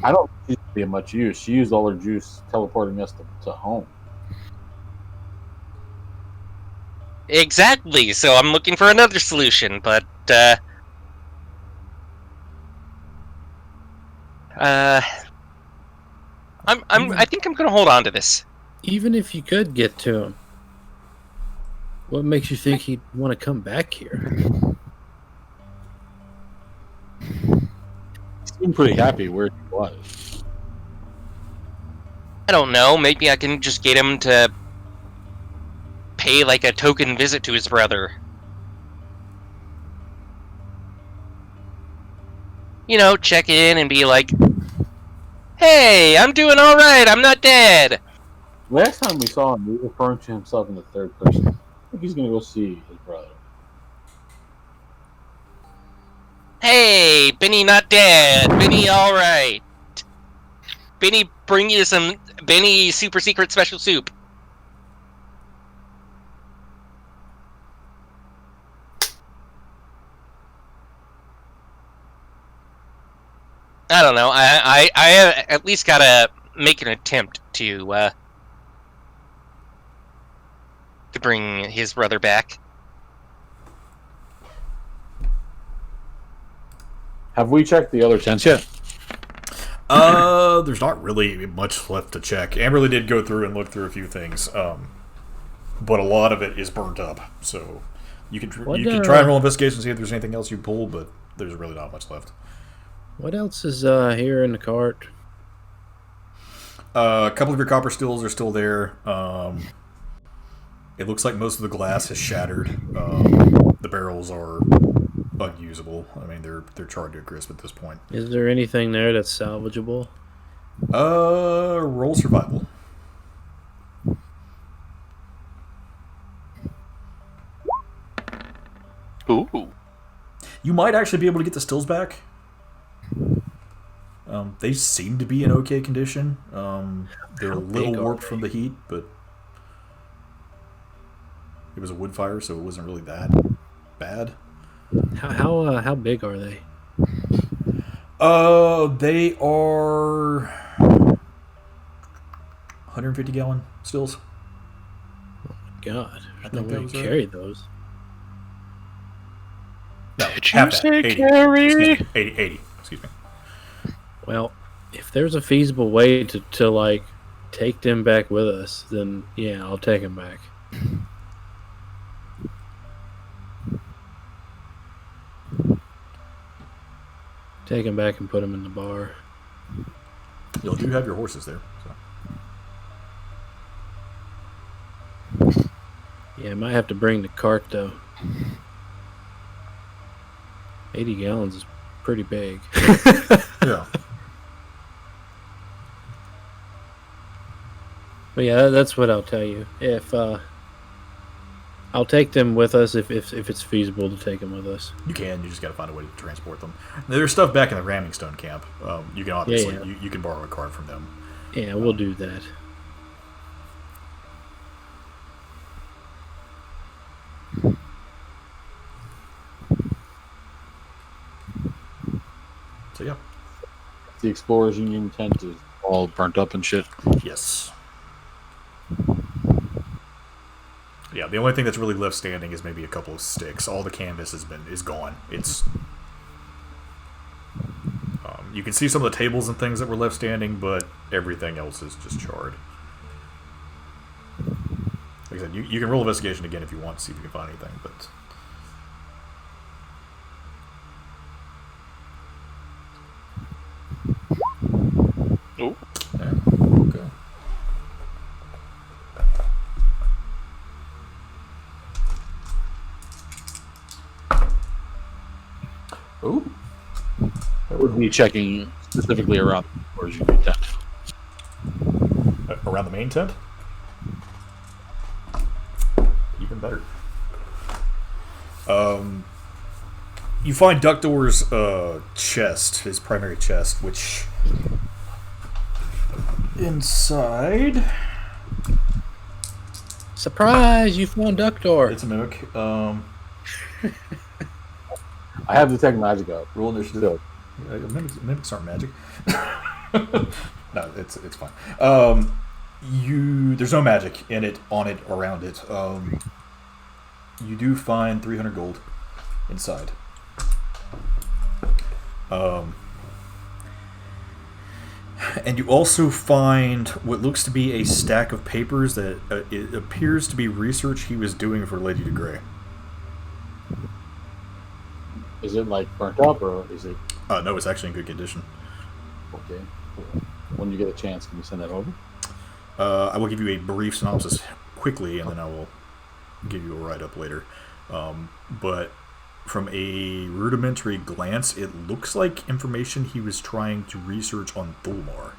I don't see be of much use. She used all her juice teleporting us to home. Exactly. So I'm looking for another solution, but I think I'm gonna hold on to this. Even if you could get to him, what makes you think he'd want to come back here? He seemed pretty happy where he was. I don't know. Maybe I can just get him to pay like a token visit to his brother. You know, check in and be like, "Hey, I'm doing all right. I'm not dead." Last time we saw him, he was referring to himself in the third person. I think he's gonna go see his brother. Hey, Benny not dead. Benny all right. Benny bring you some Benny super secret special soup. I don't know. I at least gotta make an attempt to bring his brother back. Have we checked the other tents yet? There's not really much left to check. Amberly did go through and look through a few things, but a lot of it is burnt up. So you can try and roll investigation and see if there's anything else you pull, but there's really not much left. What else is here in the cart? A couple of your copper stills are still there. It looks like most of the glass has shattered. The barrels are unusable. I mean, they're charred to a crisp at this point. Is there anything there that's salvageable? Roll survival. Ooh. You might actually be able to get the stills back. They seem to be in okay condition. They're a little warped from the heat, but it was a wood fire, so it wasn't really that bad. How big are they? They are 150-gallon stills. Oh my god! I There's no think way to carry those. No, Did you half say that. 80. carry? Excuse me. 80. Excuse me. Well, if there's a feasible way to like take them back with us, then yeah, I'll take them back. Take them back and put them in the bar. You do have your horses there. So. Yeah, I might have to bring the cart though. 80 gallons is pretty big. Yeah. But yeah, that's what I'll tell you. If I'll take them with us if it's feasible to take them with us. You can. You just got to find a way to transport them. There's stuff back in the ramming stone camp. You can obviously you can borrow a cart from them. Yeah, we'll do that. So yeah. The Explorers Union tent is all burnt up and shit. Yes. Yeah, the only thing that's really left standing is maybe a couple of sticks. All the canvas is gone. It's you can see some of the tables and things that were left standing, but everything else is just charred. Like I said, you can roll investigation again if you want to see if you can find anything, but Ooh. yeah, okay. Ooh. I would be checking specifically around the Explorers Union tent. Around the main tent? Even better. You find Ductor's chest, his primary chest, which inside Surprise! You found Ductor. it's a mimic. I have detect magic up. Roll initiative. Still. Mimics aren't magic. No, it's fine. There's no magic in it, on it, around it. You do find 300 gold inside. And you also find what looks to be a stack of papers that it appears to be research he was doing for Lady de Grey. Is it like burnt up or is it? No, it's actually in good condition. Okay. Cool. When you get a chance, can you send that over? I will give you a brief synopsis quickly, and then I will give you a write-up later. But from a rudimentary glance, it looks like information he was trying to research on Thulmar.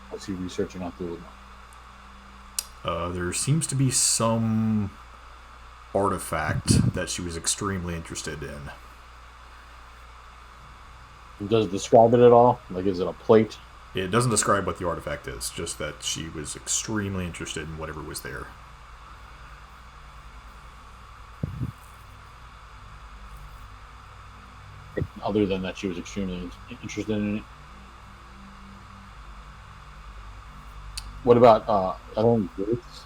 What's he researching on Thulmar? There seems to be some artifact that she was extremely interested in. Does it describe it at all? Like, is it a plate? It doesn't describe what the artifact is, just that she was extremely interested in whatever was there. Other than that, she was extremely interested in it. What about are there any dates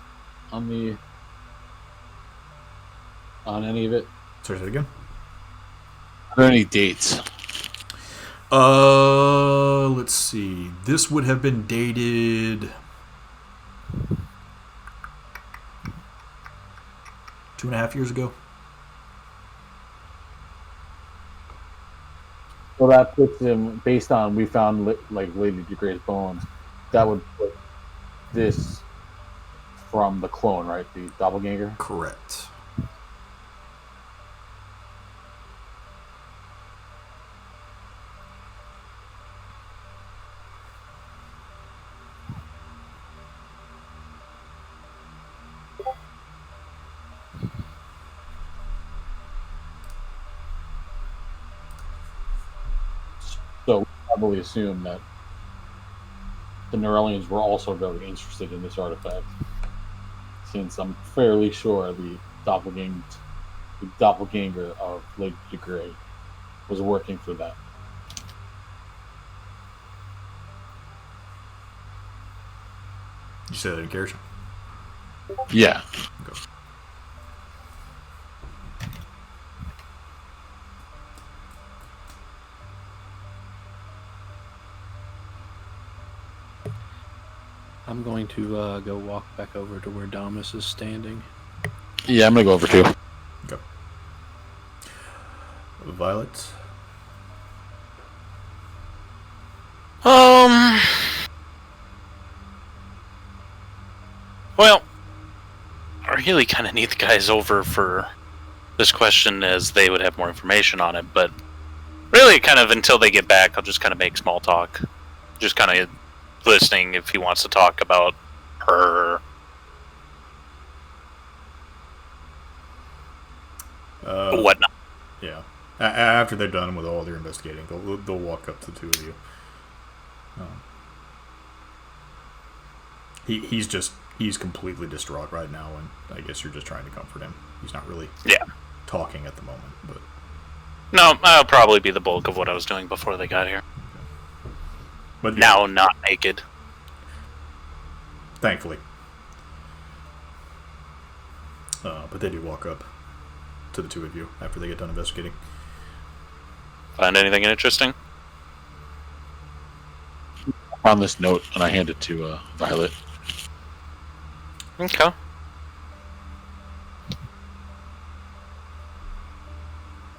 on any of it? Sorry, say that again? Are there any dates? Let's see. This would have been dated 2.5 years ago. Well, that puts him, based on we found like Lady de Grey's bones, that would put this from the clone, right? The doppelganger? Correct. So we probably assume that the Neuralians were also very interested in this artifact, since I'm fairly sure the doppelganger of Lady de Grey was working for that. You say that in character? Yeah. Okay. I'm going to go walk back over to where Damas is standing. Yeah, I'm gonna go over too. Okay. Violet? Well, I really kind of need the guys over for this question, as they would have more information on it, but really kind of until they get back, I'll just kind of make small talk. Just kind of listening if he wants to talk about her. Whatnot. Yeah. After they're done with all their investigating, they'll walk up to the two of you. He's completely distraught right now, and I guess you're just trying to comfort him. He's not really talking at the moment, but No, that'll probably be the bulk of what I was doing before they got here. Okay. But now not naked. Thankfully. But they do walk up to the two of you after they get done investigating. Find anything interesting? I found this note and I hand it to Violet. Okay.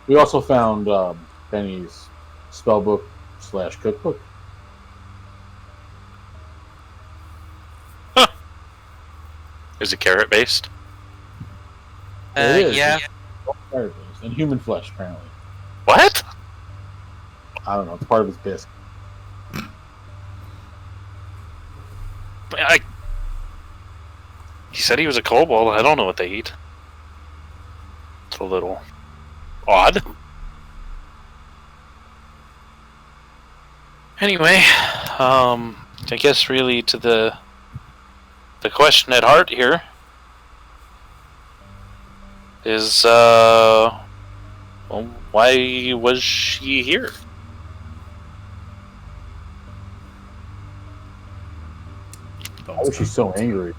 We also found Benny's spellbook / cookbook. Huh. Is it carrot based? It is. Yeah. Carrot-based. And human flesh, apparently. What? I don't know. It's part of his bisque. He said he was a kobold. I don't know what they eat. It's a little odd. Anyway, I guess really to the question at heart here is Well, why was she here? Why was she so angry?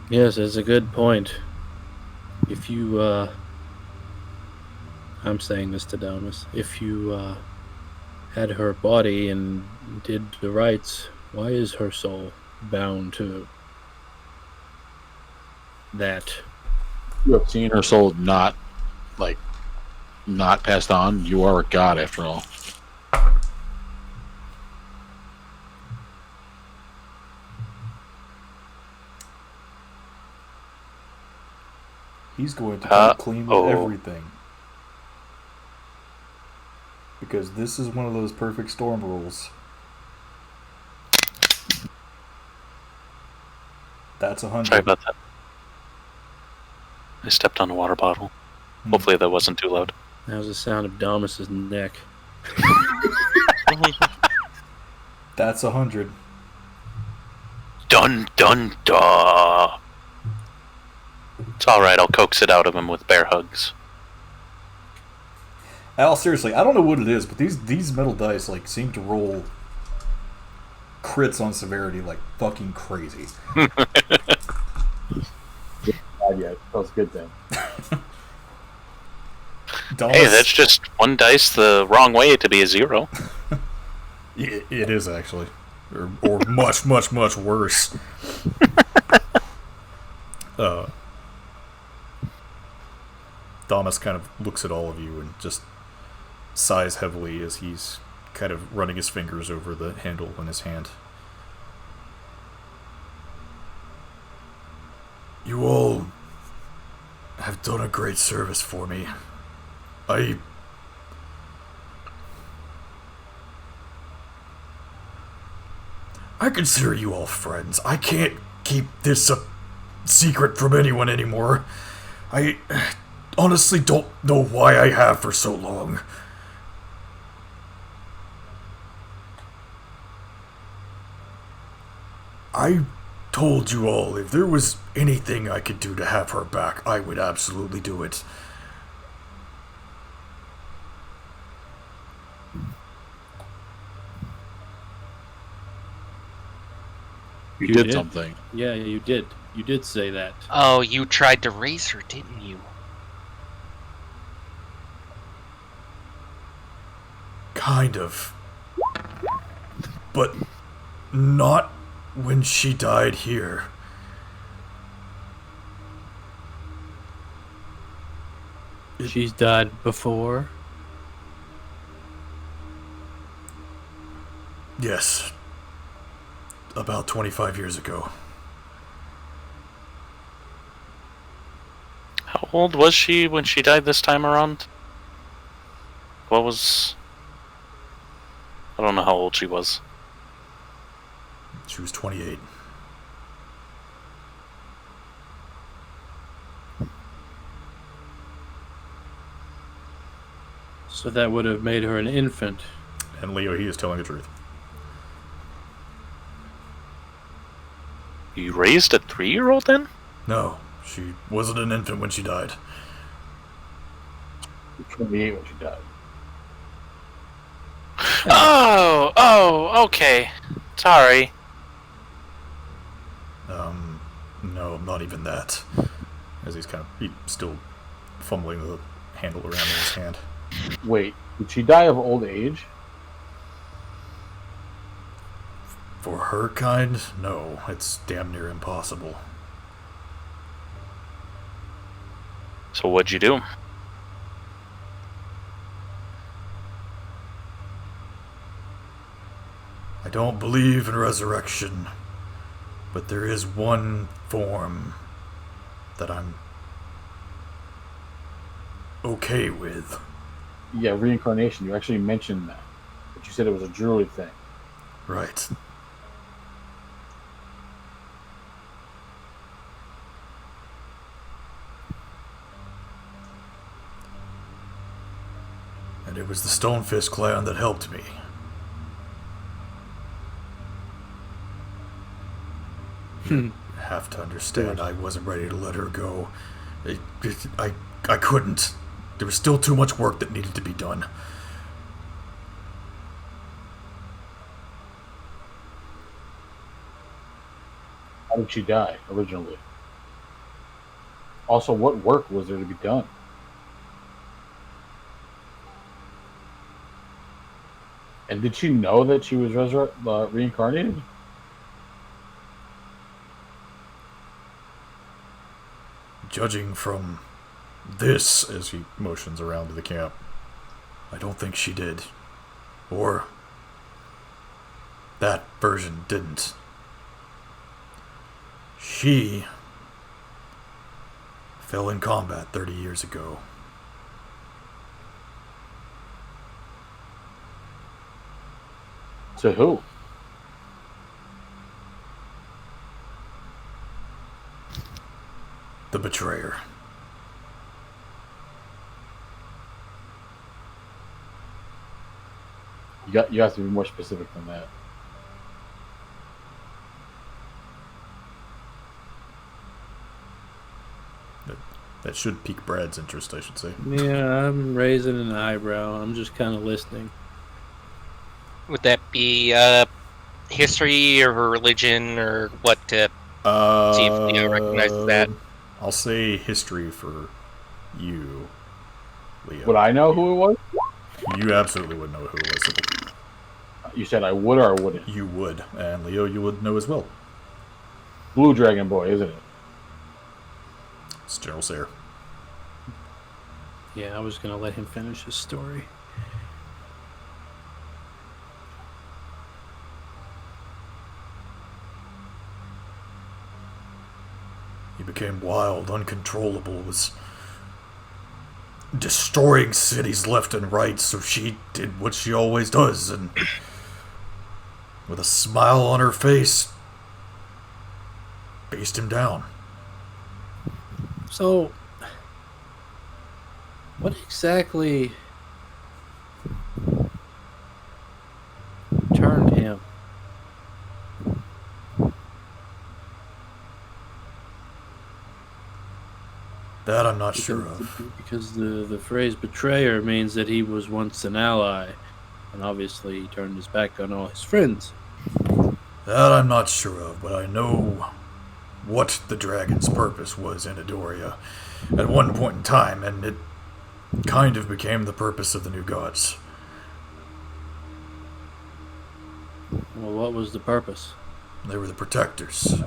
Yes, that's a good point. If you, I'm saying this to Damas, if you, had her body and did the rites, why is her soul bound to that? You have seen her soul not passed on. You are a god after all. He's going to come clean with everything. Because this is one of those perfect storm rules. That's 100. Sorry about that. I stepped on a water bottle. Hopefully that wasn't too loud. That was the sound of Damas's neck. That's 100. Dun dun dun. It's alright, I'll coax it out of him with bear hugs. Al, seriously, I don't know what it is, but these metal dice like seem to roll crits on severity like fucking crazy. Yeah, that's a good thing. Hey, that's just one dice the wrong way to be a 0. It is actually, or much, much, much worse. Damas kind of looks at all of you and just sighs heavily as he's kind of running his fingers over the handle in his hand. You all have done a great service for me. I consider you all friends. I can't keep this a secret from anyone anymore. I honestly don't know why I have for so long. I told you all if there was anything I could do to have her back, I would absolutely do it. You did something. Yeah, you did. You did say that. Oh, you tried to raise her, didn't you? Kind of. But not when she died here. She's died before? Yes. About 25 years ago. How old was she when she died this time around? What was... I don't know how old she was. She was 28. So that would have made her an infant. And Leo, he is telling the truth. You raised a 3-year-old then? No, she wasn't an infant when she died. She was 28 when she died. Oh, okay. Sorry. No, not even that. As he's still fumbling the handle around in his hand. Wait, did she die of old age? For her kind, no, it's damn near impossible. So what'd you do? I don't believe in resurrection, but there is one form that I'm okay with. Yeah, reincarnation. You actually mentioned that. But you said it was a druid thing. Right. And it was the Stonefist clan that helped me. You have to understand, I wasn't ready to let her go. I couldn't. There was still too much work that needed to be done. How did she die originally? Also, what work was there to be done? And did she know that she was reincarnated? Judging from this, as he motions around to the camp, I don't think she did. Or that version didn't. She fell in combat 30 years ago. To who? The betrayer. You have to be more specific than that. That should pique Brad's interest, I should say. Yeah, I'm raising an eyebrow. I'm just kind of listening. Would that be history or religion or what to see if Leo recognizes that? I'll say history for you, Leo. Would I know who it was? You absolutely would know who it was. You said I would or I wouldn't? You would. And Leo, you would know as well. Blue Dragon Boy, isn't it? It's General Sayre. Yeah, I was going to let him finish his story. He became wild, uncontrollable, was destroying cities left and right, so she did what she always does, and with a smile on her face, faced him down. So, what exactly turned him? That I'm not sure of. Because the phrase betrayer means that he was once an ally, and obviously he turned his back on all his friends. That I'm not sure of, but I know what the dragon's purpose was in Edoria at one point in time, and it kind of became the purpose of the new gods. Well, what was the purpose? They were the protectors.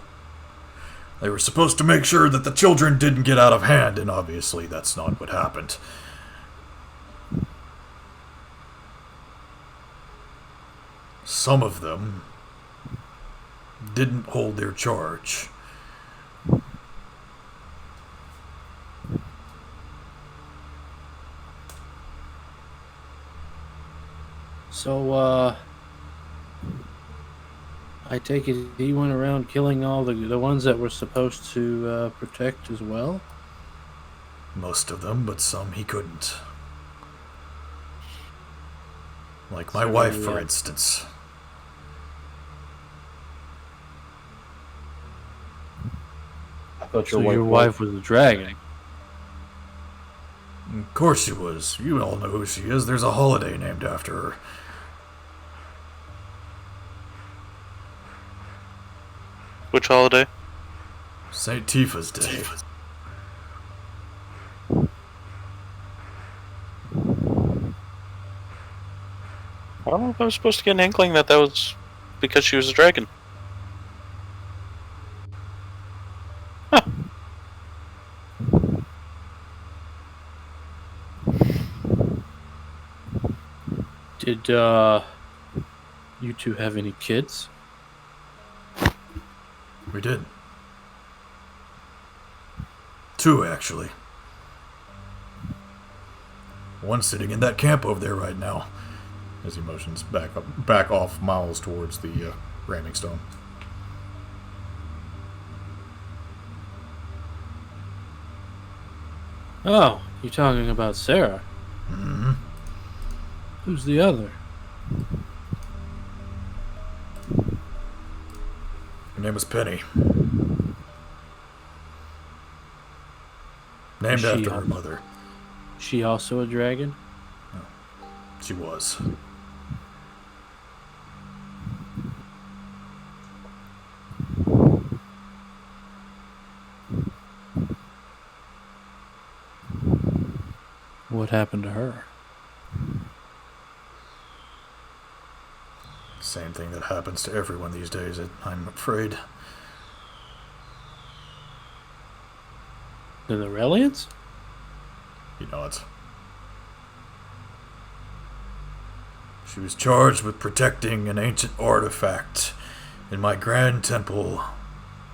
They were supposed to make sure that the children didn't get out of hand, and obviously that's not what happened. Some of them didn't hold their charge. So, I take it he went around killing all the ones that were supposed to protect as well? Most of them, but some he couldn't. Like my wife, for instance. I thought So your wife was a dragon. Of course she was. You all know who she is. There's a holiday named after her. Which holiday? St. Tifa's Day. I don't know if I was supposed to get an inkling that was because she was a dragon. Huh. Did you two have any kids? We did. 2, actually. One sitting in that camp over there right now, as he motions back off miles towards the ramming stone. Oh, you're talking about Sarah. Mm-hmm. Who's the other? Her name was Penny. Named She, after her mother. she also a dragon? She was. What happened to her? Same thing that happens to everyone these days, I'm afraid. The Norellians? He nods. She was charged with protecting an ancient artifact in my grand temple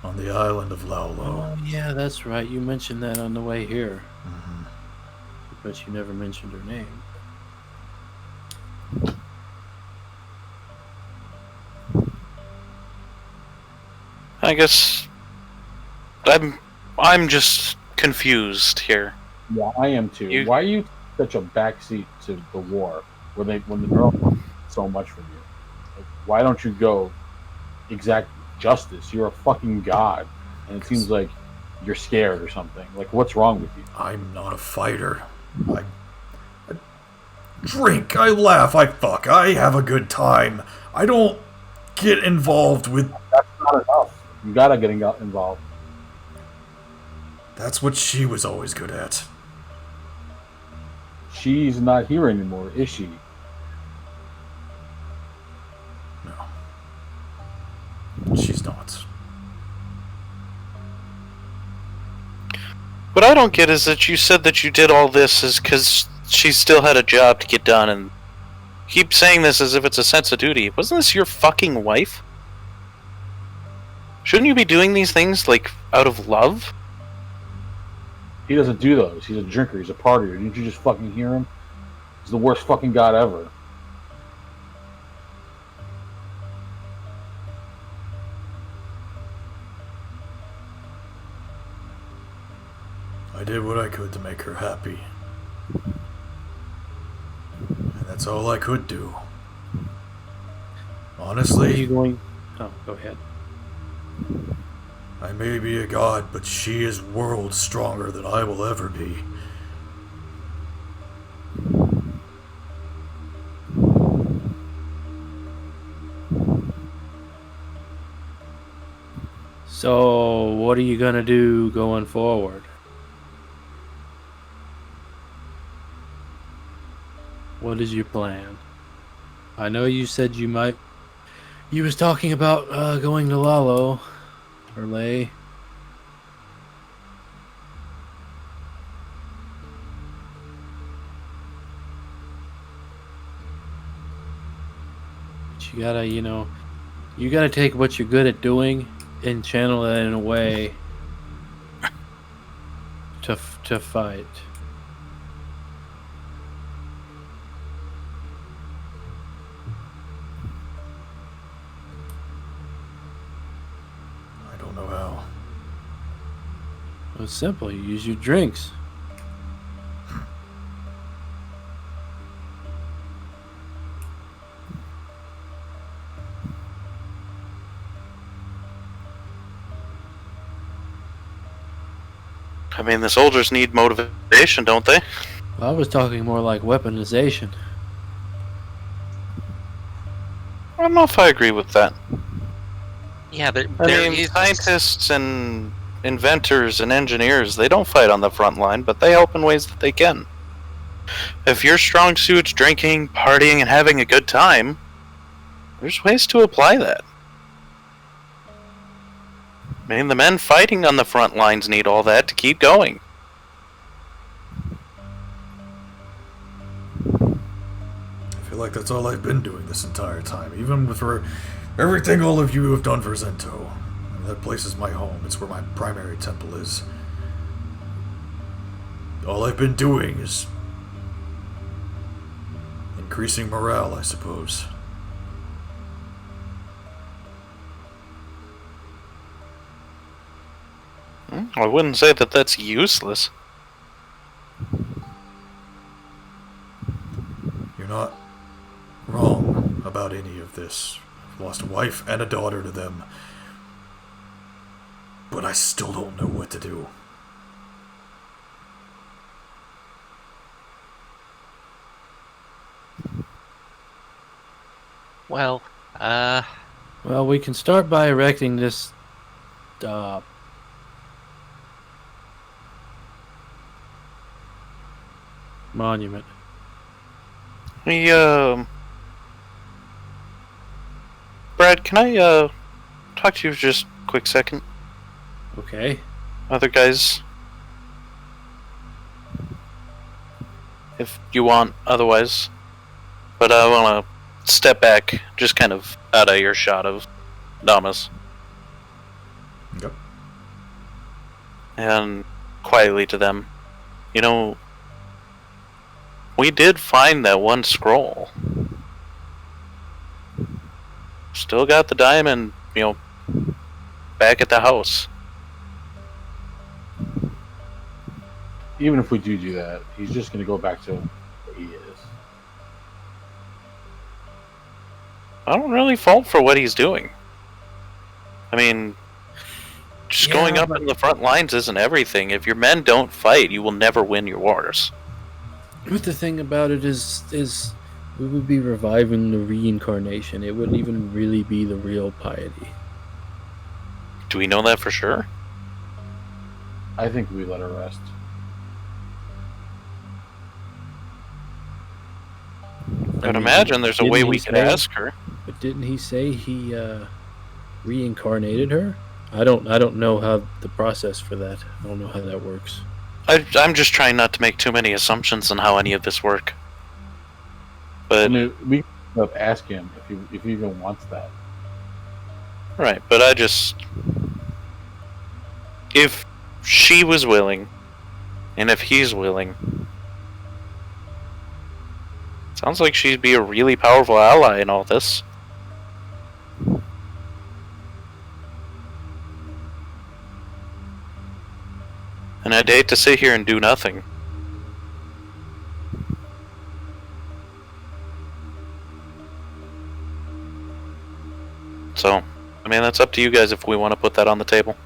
on the island of Laulo. Oh, yeah, that's right. You mentioned that on the way here. Mm-hmm. But you never mentioned her name. I guess I'm just confused here. Yeah, I am too. Why are you such a backseat to the war when the girl wants so much from you? Like, why don't you go exact justice? You're a fucking god, and it seems like you're scared or something. Like, what's wrong with you? I'm not a fighter. I drink, I laugh, I fuck, I have a good time. I don't get involved with... That's not enough. You gotta get involved. That's what she was always good at. She's not here anymore, is she? No. She's not. What I don't get is that you said that you did all this is because she still had a job to get done, and keep saying this as if it's a sense of duty. Wasn't this your fucking wife? Shouldn't you be doing these things, like, out of love? He doesn't do those. He's a drinker. He's a partier. Didn't you just fucking hear him? He's the worst fucking god ever. I did what I could to make her happy. And that's all I could do. Honestly... Are you going... Oh, go ahead. I may be a god, but she is worlds stronger than I will ever be. So, what are you gonna do going forward? What is your plan? I know you said you might... You was talking about going to Lalo. Or Lay. But you gotta, you gotta take what you're good at doing and channel that in a way to fight. It's simple. You use your drinks. I mean, the soldiers need motivation, don't they? Well, I was talking more like weaponization. I don't know if I agree with that. Yeah, I mean, scientists and inventors and engineers, they don't fight on the front line, but they help in ways that they can. If your strong suit's drinking, partying, and having a good time, there's ways to apply that. I mean, the men fighting on the front lines need all that to keep going. I feel like that's all I've been doing this entire time, even with everything all of you have done for Zento. That place is my home. It's where my primary temple is. All I've been doing is increasing morale, I suppose. I wouldn't say that that's useless. You're not wrong about any of this. I've lost a wife and a daughter to them. But I still don't know what to do. Well, Well, we can start by erecting this monument. Hey, Brad, can I talk to you for just a quick second? Okay. Other guys, if you want, otherwise. But I want to step back, just kind of out of earshot of Damas, Yep. and quietly to them. You know, we did find that one scroll. Still got the diamond, back at the house. Even if we do that, he's just going to go back to where he is. I don't really fault for what he's doing. I mean, just going up in the front lines isn't everything. If your men don't fight, you will never win your wars. But the thing about it is we would be reviving the reincarnation. It wouldn't even really be the real piety. Do we know that for sure? I think we let her rest. I'd imagine there's a way we could ask her. But didn't he say he reincarnated her? I don't know how the process for that. I don't know how that works. I'm just trying not to make too many assumptions on how any of this work. But I mean, we can ask him if he even wants that. right, but if she was willing, and if he's willing, sounds like she'd be a really powerful ally in all this. And I'd hate to sit here and do nothing. So, I mean, that's up to you guys if we want to put that on the table.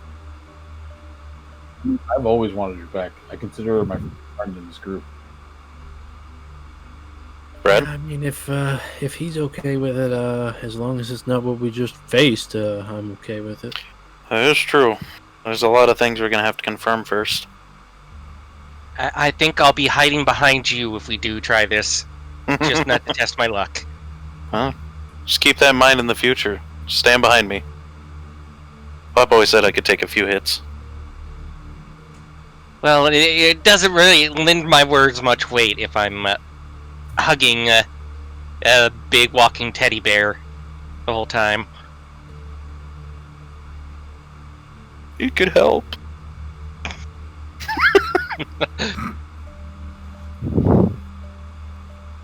I've always wanted her back. I consider her my friend in this group. Brad? I mean, if he's okay with it, as long as it's not what we just faced, I'm okay with it. That is true. There's a lot of things we're going to have to confirm first. I think I'll be hiding behind you if we do try this. Just not to test my luck. Well, just keep that in mind in the future. Stand behind me. Pop always said I could take a few hits. Well, it doesn't really lend my words much weight if I'm hugging a big walking teddy bear the whole time. It could help.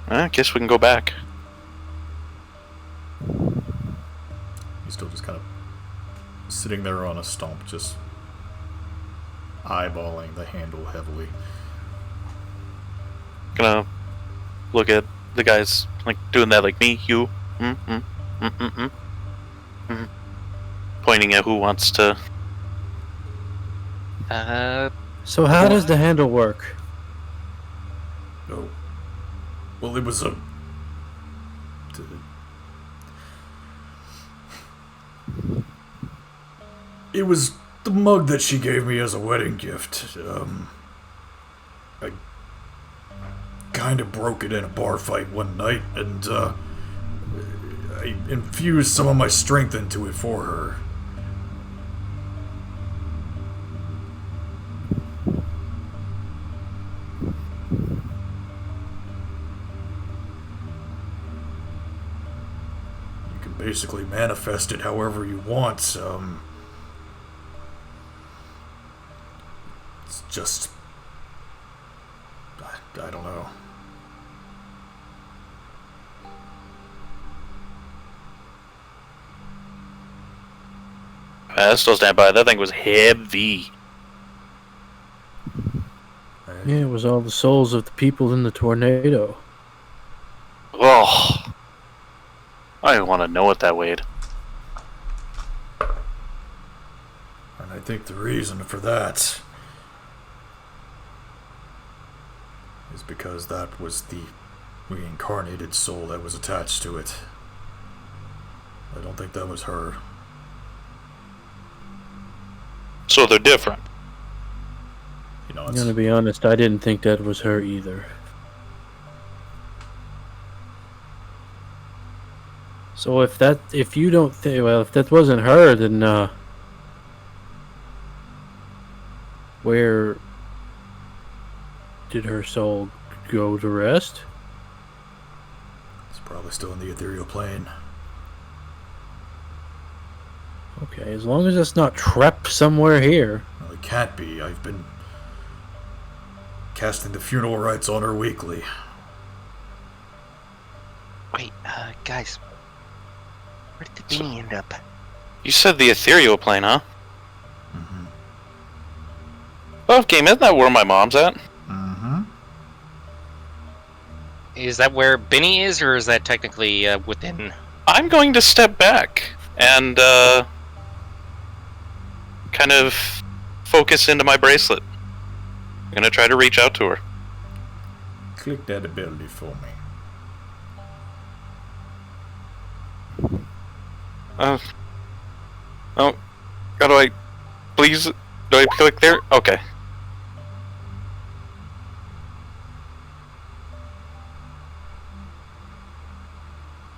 I guess we can go back. He's still just kind of sitting there on a stump, just eyeballing the handle heavily. Gonna look at the guys like doing that, like me, you, pointing at who wants to. So how does the handle work? Oh. Well, it was a... It was the mug that she gave me as a wedding gift. I kind of broke it in a bar fight one night, and I infused some of my strength into it for her. You can basically manifest it however you want. It's just... I don't know. I still stand by. That thing was heavy. Yeah, it was all the souls of the people in the tornado. Oh, I don't want to know what that weighed. And I think the reason for that is because that was the reincarnated soul that was attached to it. I don't think that was her. So they're different. You know, I'm gonna be honest, I didn't think that was her either. So if that wasn't her, then where did her soul go to rest? it's probably still in the ethereal plane. Okay, as long as it's not trapped somewhere here. Well, it can't be. I've been casting the funeral rites on her weekly. Wait, guys. Where did the beanie end up? You said the ethereal plane, huh? Mm-hmm. Oh, game, isn't that where my mom's at? Mm-hmm. Is that where Benny is, or is that technically within? I'm going to step back and kind of focus into my bracelet. I'm gonna try to reach out to her. Click that ability for me. Oh, how do I? Please, do I click there? Okay.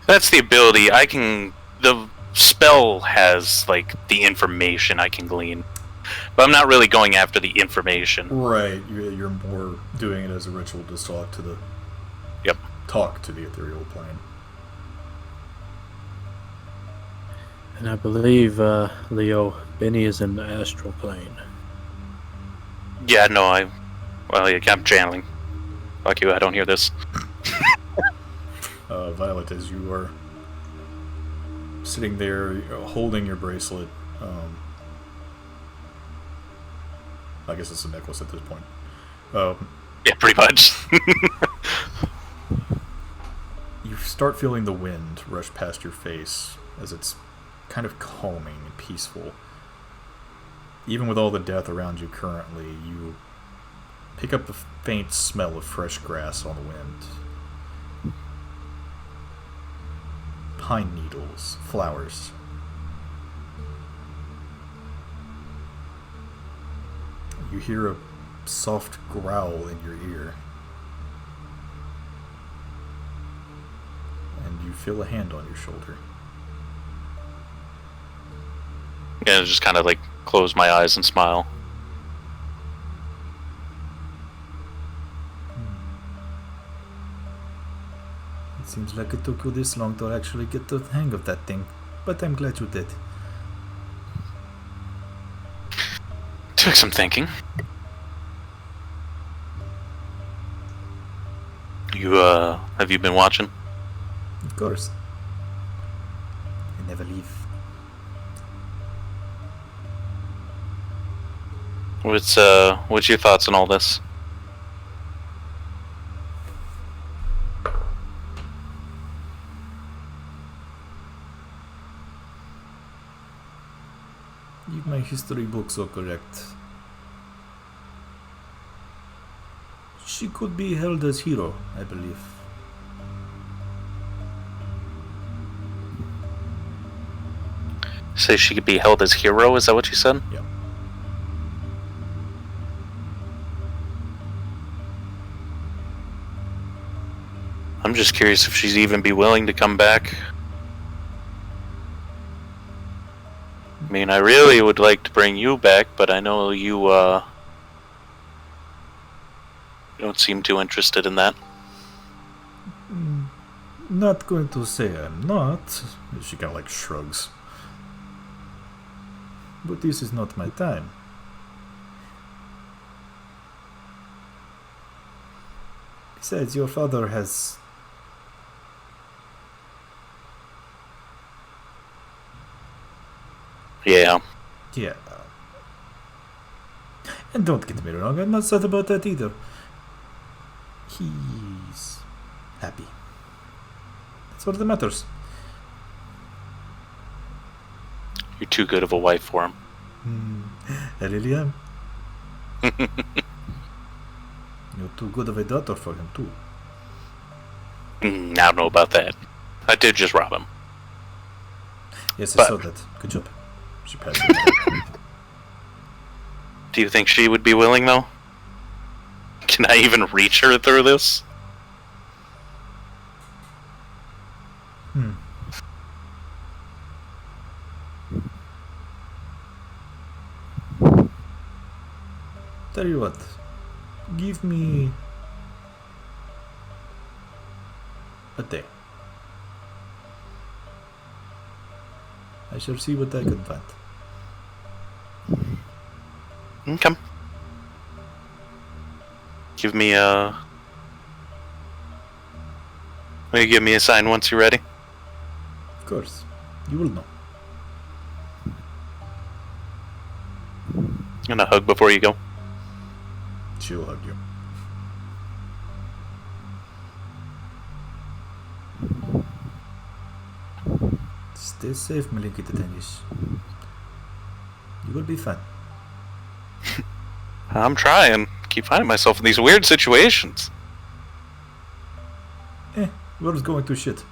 That's the ability. The spell has, like, the information I can glean. But I'm not really going after the information. Right, you're more doing it as a ritual to talk to the... Yep. Talk to the ethereal plane. And I believe, Leo, Benny is in the astral plane. Yeah, no, I'm channeling. Fuck you, I don't hear this. Violet, as you are sitting there holding your bracelet, I guess it's a necklace at this point. Yeah, pretty much. You start feeling the wind rush past your face as it's kind of calming and peaceful. Even with all the death around you currently, you pick up the faint smell of fresh grass on the wind. Pine needles, flowers. You hear a soft growl in your ear. And you feel a hand on your shoulder. Yeah, just kind of like close my eyes and smile. It seems like it took you this long to actually get the hang of that thing, but I'm glad you did. Took some thinking. Have you been watching? Of course. I never leave. What's your thoughts on all this? If my history books are correct, she could be held as hero, I believe. Say she could be held as hero, is that what you said? Yeah. I'm just curious if she'd even be willing to come back. I mean, I really would like to bring you back, but I know you don't seem too interested in that. Not going to say I'm not. She kind of like shrugs. But this is not my time. Besides, your father has... Yeah. Yeah. And don't get me wrong, I'm not sad about that either. He's happy. That's what matters. You're too good of a wife for him. I really am. You're too good of a daughter for him, too. I don't know about that. I did just rob him. Yes, I But- saw that. Good job. She passed it. Do you think she would be willing, though? Can I even reach her through this? Tell you what. Give me a day. I shall see what I can find. Okay. Give me a... Will you give me a sign once you're ready? Of course. You will know. And a hug before you go. She'll hug you. Stay safe, Malinki Tennis. You will be fine. I'm trying. Keep finding myself in these weird situations. World's going to shit.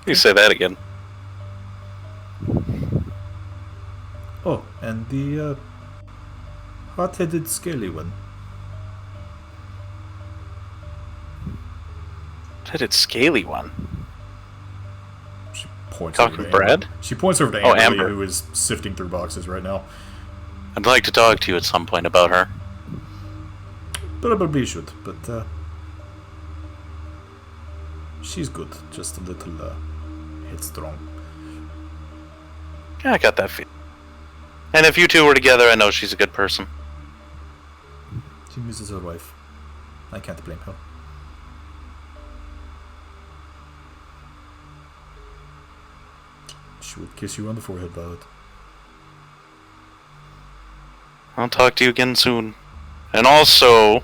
You say that again. Oh, and the hot-headed, scaly one. Headed scaly one. She points Talking over to Brad? Amber. She points over to Oh, Amberly, Amber. who is sifting through boxes right now. I'd like to talk to you at some point about her. Probably should, but she's good. Just a little headstrong. Yeah, I got that feeling. And if you two were together, I know she's a good person. She misses her wife. I can't blame her. She would kiss you on the forehead, Violet. I'll talk to you again soon. And also,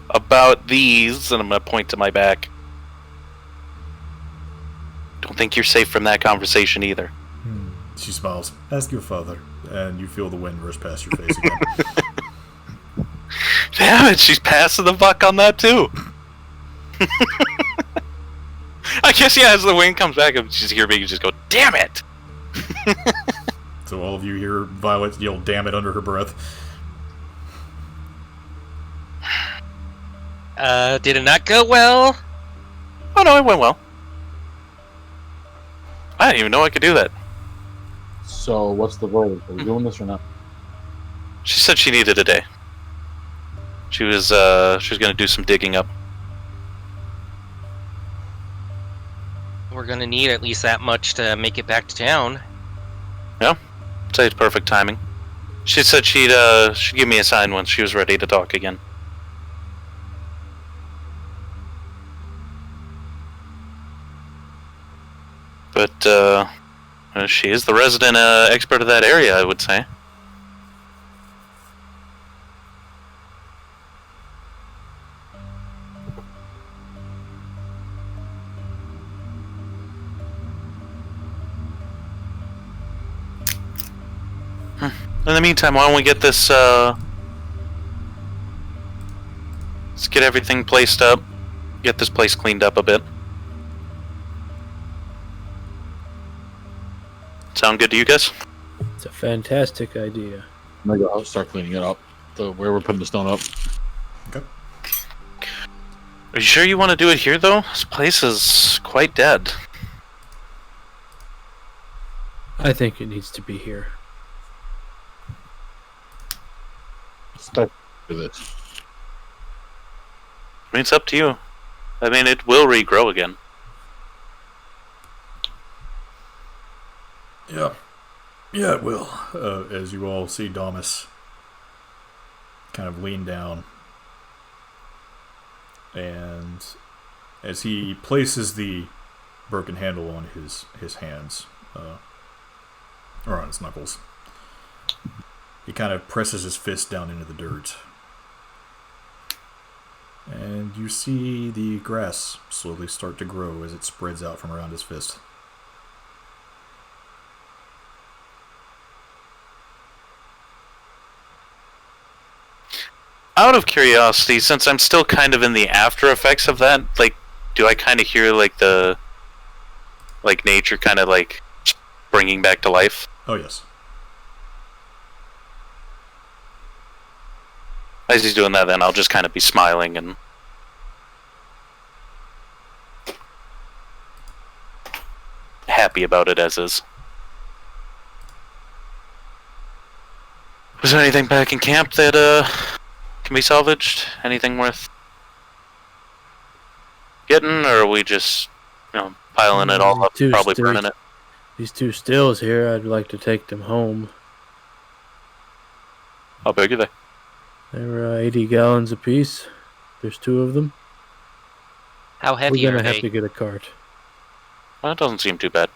about these, and I'm going to point to my back. Don't think you're safe from that conversation either. She smiles. Ask your father. And you feel the wind rush past your face again. Damn it, she's passing the buck on that too. I guess, yeah, as the wind comes back, you just hear me just go, damn it! So all of you hear Violet yell damn it under her breath. Did it not go well? Oh no, it went well. I didn't even know I could do that. So, what's the verdict? Are we doing this or not? She said she needed a day. She was gonna do some digging up. We're gonna need at least that much to make it back to town. Yeah, I'd say it's perfect timing. She said she'd give me a sign once she was ready to talk again. But she is the resident expert of that area, I would say. In the meantime, why don't we get this, let's get everything placed up, get this place cleaned up a bit. Sound good to you guys? It's a fantastic idea. I'm gonna go start cleaning it up. Where we're putting the stone up. Okay. Are you sure you want to do it here, though? This place is quite dead. I think it needs to be here. Start with this. I mean, it's up to you. I mean, it will regrow again. Yeah. Yeah, it will. As you all see Damas kind of lean down. And as he places the broken handle on his hands, or on his knuckles, he kind of presses his fist down into the dirt. And you see the grass slowly start to grow as it spreads out from around his fist. Out of curiosity, since I'm still kind of in the after effects of that, like, do I kind of hear, like, the like nature kind of like bringing back to life? Oh, yes. As he's doing that, then I'll just kind of be smiling and happy about it as is. Was there anything back in camp that can be salvaged? Anything worth getting, or are we just, piling it all up, probably burning it? These 2 stills here, I'd like to take them home. How big are they? They're 80 gallons apiece. There's 2 of them. How heavy We're are gonna have they? to get a cart. Well, that doesn't seem too bad.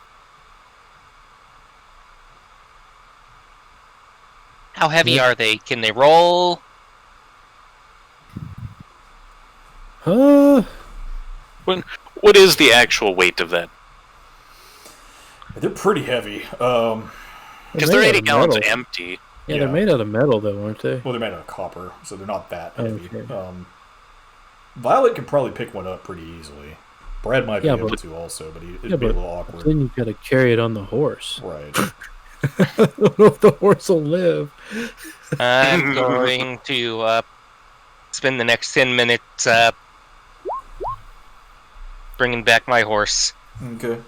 How heavy Yeah. are they? Can they roll? Huh? What is the actual weight of that? They're pretty heavy. Because they're 80 gallons empty. Yeah, they're made out of metal, though, aren't they? Well, they're made out of copper, so they're not that heavy. Okay. Violet could probably pick one up pretty easily. Brad might be Yeah, able but- to also, but it'd Yeah, be a but little awkward. then you gotta carry it on the horse. Right. I don't know if the horse will live. I'm going to spend the next 10 minutes bringing back my horse. Okay.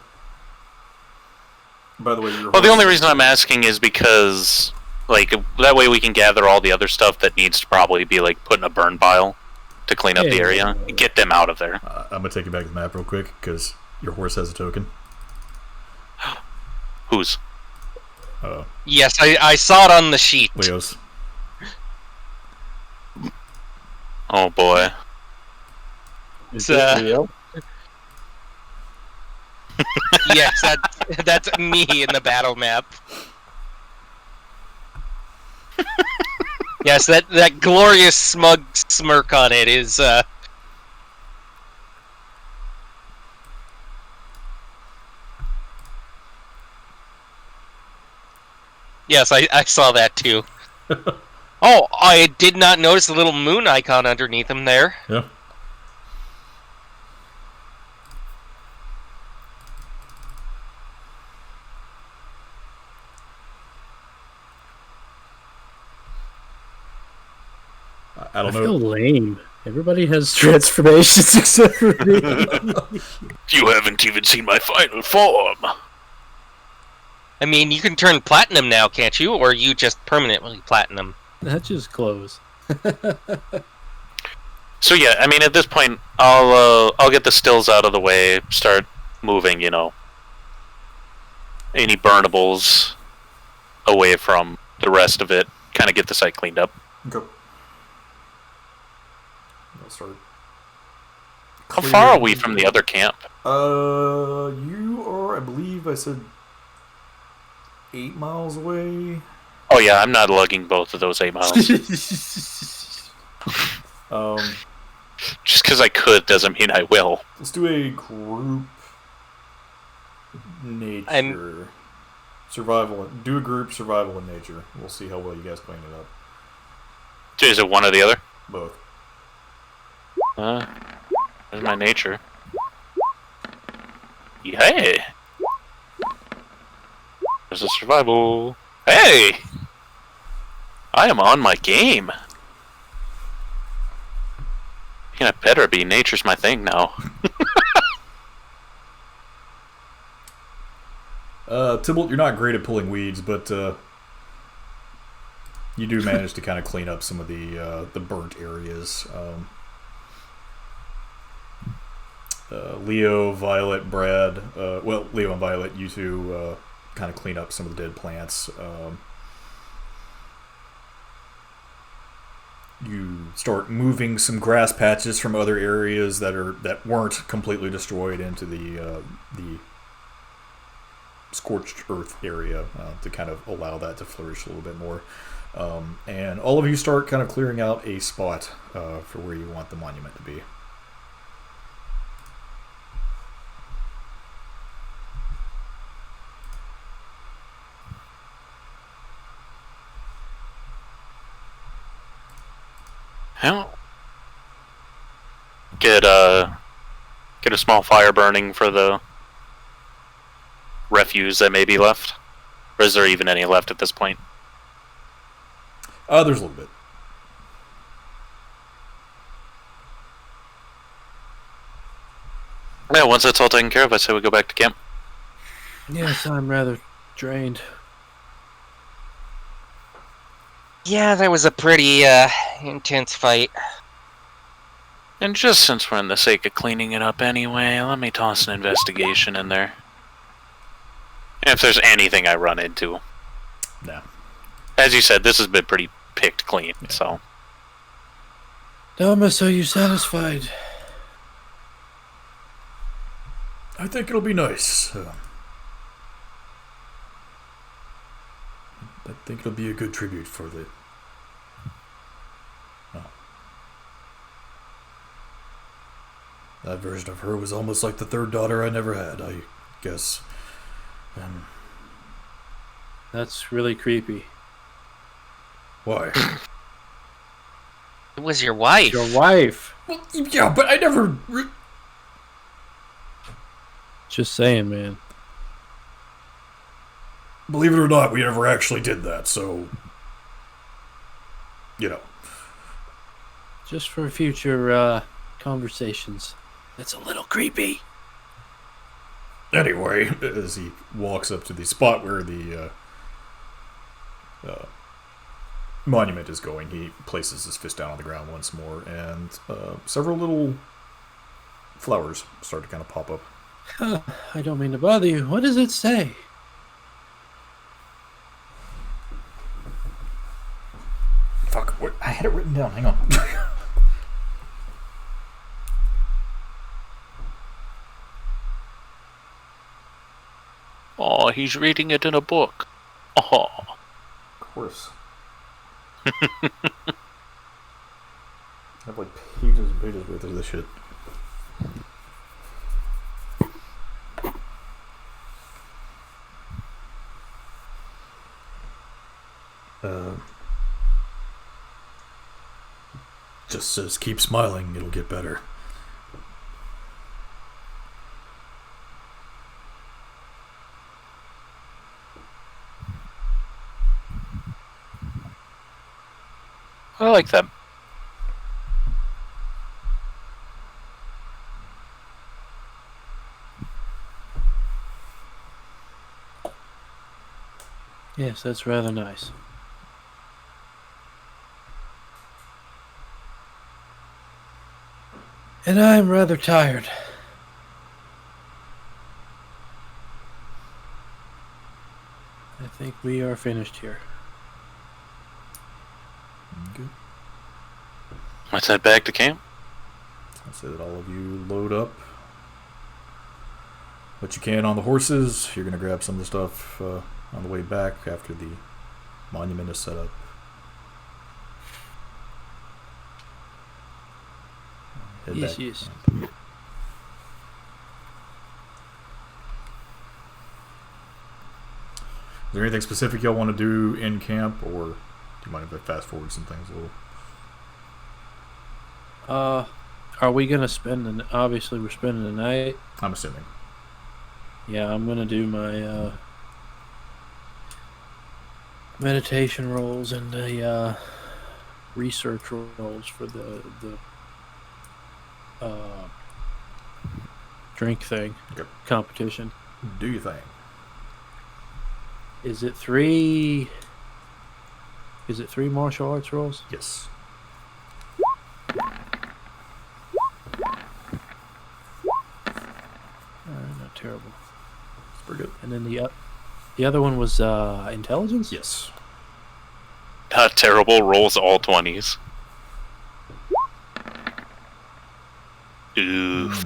By the way, Well, the only reason I'm asking is because, like, that way we can gather all the other stuff that needs to probably be, like, put in a burn pile to clean up the area. Get them out of there. I'm gonna take you back to the map real quick because your horse has a token. Whose? Yes, I saw it on the sheet. Leo's. Oh, boy. Is It's, it Leo? Yes, that's me in the battle map. Yes, that glorious smug smirk on it is Yes, I saw that too. Oh, I did not notice the little moon icon underneath him there. Yeah. I don't feel know. lame. Everybody has transformations except for me. You haven't even seen my final form. I mean, you can turn platinum now, can't you? Or are you just permanently platinum? That's just clothes. So yeah, I mean, at this point, I'll get the stills out of the way, start moving, any burnables away from the rest of it, kind of get the site cleaned up. Go. I'll start. How far are we from the other camp? You are, I believe I said 8 miles away. Oh yeah, I'm not lugging both of those 8 miles. Just because I could doesn't mean I will. Let's do a group nature. Survival. Do a group survival in nature. We'll see how well you guys clean it up. Is it one or the other? Both. There's my nature. Hey! There's a survival. Hey! I am on my game. It better be. Nature's my thing now. Tybalt, you're not great at pulling weeds, but you do manage to kind of clean up some of the burnt areas. Leo, Violet, Brad, Leo and Violet, you two kind of clean up some of the dead plants. You start moving some grass patches from other areas that weren't completely destroyed into the scorched earth area to kind of allow that to flourish a little bit more. And all of you start kind of clearing out a spot for where you want the monument to be. Well, get a small fire burning for the refuse that may be left? Or is there even any left at this point? There's a little bit. Yeah, once that's all taken care of, I say we go back to camp. Yes, I'm rather drained. Yeah, that was a pretty intense fight. And just since we're in the sake of cleaning it up anyway, let me toss an investigation in there. If there's anything I run into. No. As you said, this has been pretty picked clean, so. Thomas, are you satisfied? I think it'll be nice. I think it'll be a good tribute for the... Oh. That version of her was almost like the third daughter I never had, I guess. That's really creepy. Why? It was your wife. Your wife. Well, yeah, but I never... Just saying, man. Believe it or not, we never actually did that, so... You know. Just for future conversations. That's a little creepy. Anyway, as he walks up to the spot where the monument is going, he places his fist down on the ground once more, and several little flowers start to kind of pop up. I don't mean to bother you. What does it say? Fuck, I had it written down. Hang on. Oh, he's reading it in a book. Oh. Of course. I have like pages and pages worth of this shit. Just says, keep smiling, it'll get better. I like that. Yes, that's rather nice. And I'm rather tired. I think we are finished here. Good. Let's head back to camp. I'll say that all of you load up what you can on the horses. You're going to grab some of the stuff on the way back after the monument is set up. Head Yes, back. yes. Is there anything specific y'all want to do in camp, or do you mind if I fast forward some things a little? Are we gonna spend obviously we're spending the night? I'm assuming. Yeah, I'm gonna do my meditation rolls and the research rolls for the drink thing. Okay. Competition. Do your thing. Is it three martial arts rolls? Yes. Not terrible. It's pretty good. And then the other one was intelligence? Yes. Not terrible. Rolls all 20s. Oof.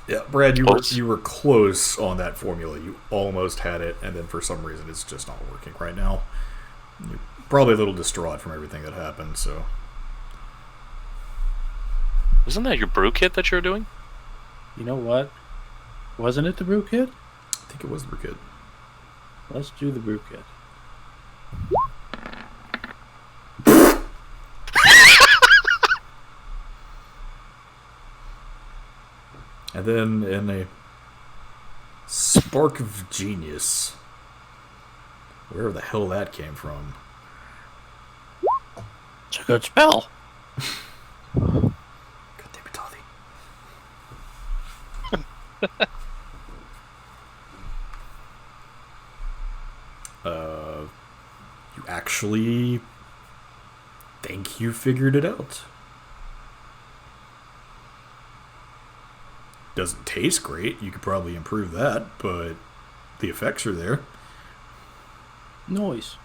Yeah, Brad, you were close on that formula. You almost had it, and then for some reason it's just not working right now. You're probably a little distraught from everything that happened, so... Isn't that your brew kit that you're doing? You know what? Wasn't it the brew kit? I think it was the kid. Let's do the brew kit. And then in a spark of genius, wherever the hell that came from. It's a good spell. God damn it, Toddy. You actually think you figured it out. Doesn't taste great. You could probably improve that, but the effects are there. Noise.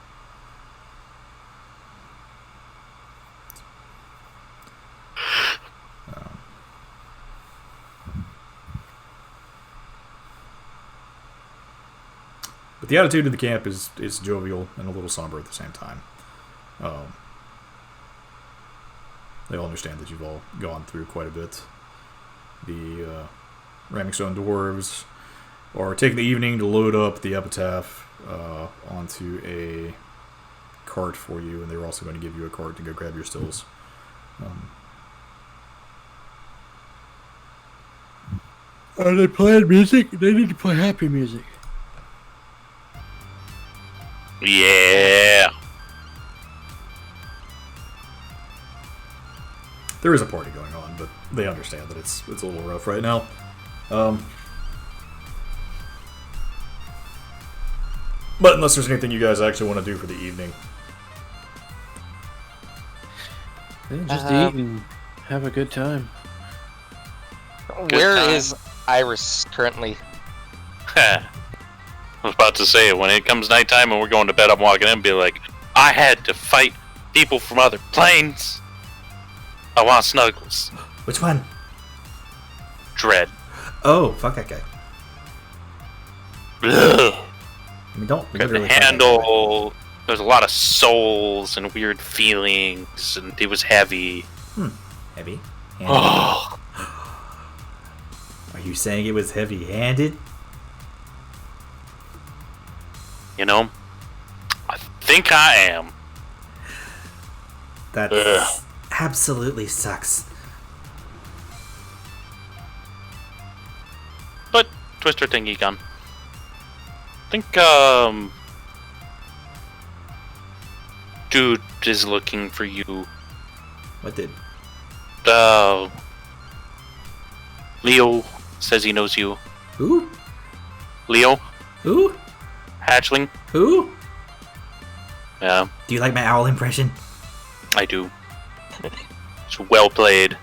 But the attitude of the camp is jovial and a little somber at the same time. They all understand that you've all gone through quite a bit. The Ramming Stone Dwarves are taking the evening to load up the epitaph onto a cart for you, and they're also going to give you a cart to go grab your stills. Are they playing music? They need to play happy music. Yeah. There is a party going on, but they understand that it's a little rough right now. But unless there's anything you guys actually want to do for the evening. Yeah, just eat and have a good time. Where is Iris currently? I was about to say, when it comes nighttime and we're going to bed, I'm walking in and be like, I had to fight people from other planes. I want snuggles. Which one? Dread. Oh, fuck that guy. Ugh. I mean, don't Couldn't literally handle. There's a lot of souls and weird feelings, and it was heavy. Heavy. Oh, Are you saying it was heavy-handed? you know, I think I am. That Ugh. absolutely sucks. But Twister thingy gun. I think dude is looking for you. What did? Leo says he knows you. Who? Leo Who? Hatchling. Who? Yeah, Do you like my owl impression? I do. It's well played.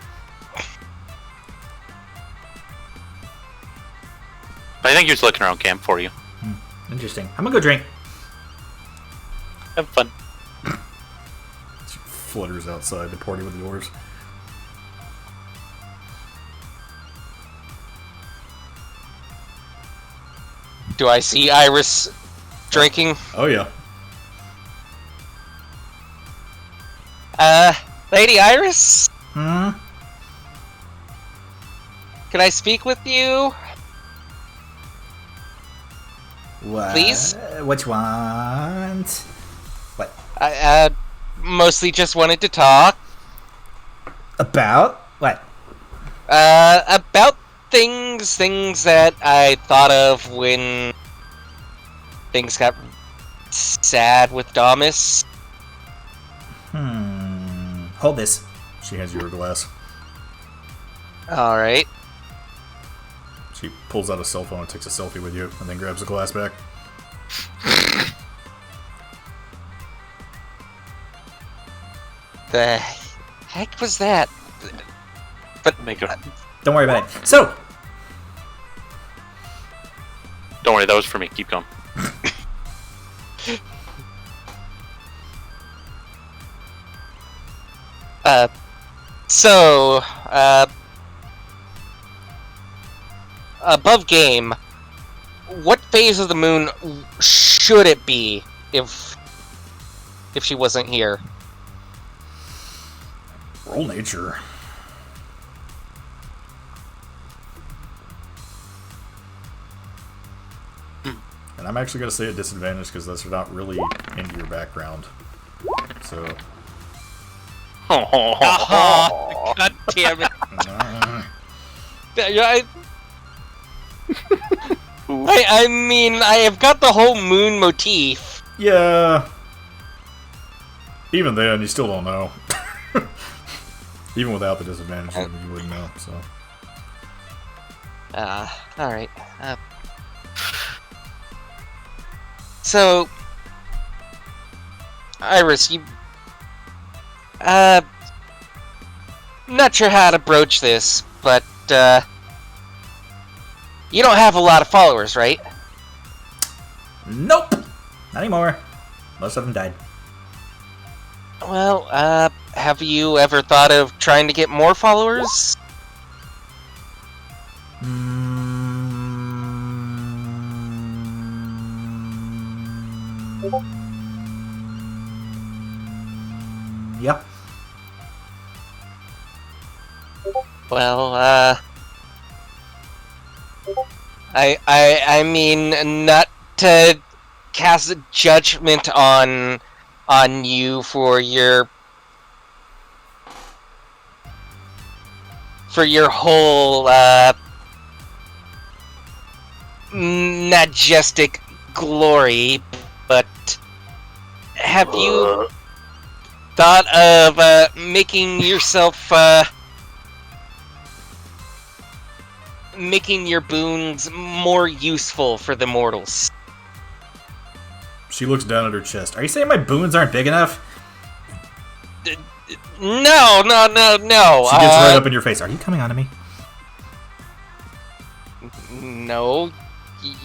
I think he was looking around camp for you. Interesting. I'm gonna go drink. Have fun. She flutters outside to party with the dwarves. Do I see Iris drinking? Oh, yeah. Lady Iris? Hmm? Can I speak with you? What? Please? What you want? What? I mostly just wanted to talk. About? What? About things that I thought of when things got sad with Damus. Hold this. She hands you her glass. Alright. She pulls out a cell phone and takes a selfie with you, and then grabs the glass back. The heck was that? But Make it. Don't worry about it. So, Don't worry, that was for me. Keep going. Above game, what phase of the moon should it be if she wasn't here? Roll nature. And I'm actually going to say at disadvantage because that's not really into your background. So. God damn it! I mean, I have got the whole moon motif. Yeah. Even then, you still don't know. Even without the disadvantage, you wouldn't know, so. Alright. So, Iris, you... not sure how to broach this, but, you don't have a lot of followers, right? Nope! Not anymore. Most of them died. Well, have you ever thought of trying to get more followers? Yeah. Well, I mean, not to cast a judgment on you for your whole majestic glory, but have you thought of making yourself making your boons more useful for the mortals? She looks down at her chest. Are you saying my boons aren't big enough? No. She gets right up in your face. Are you coming on to me? No.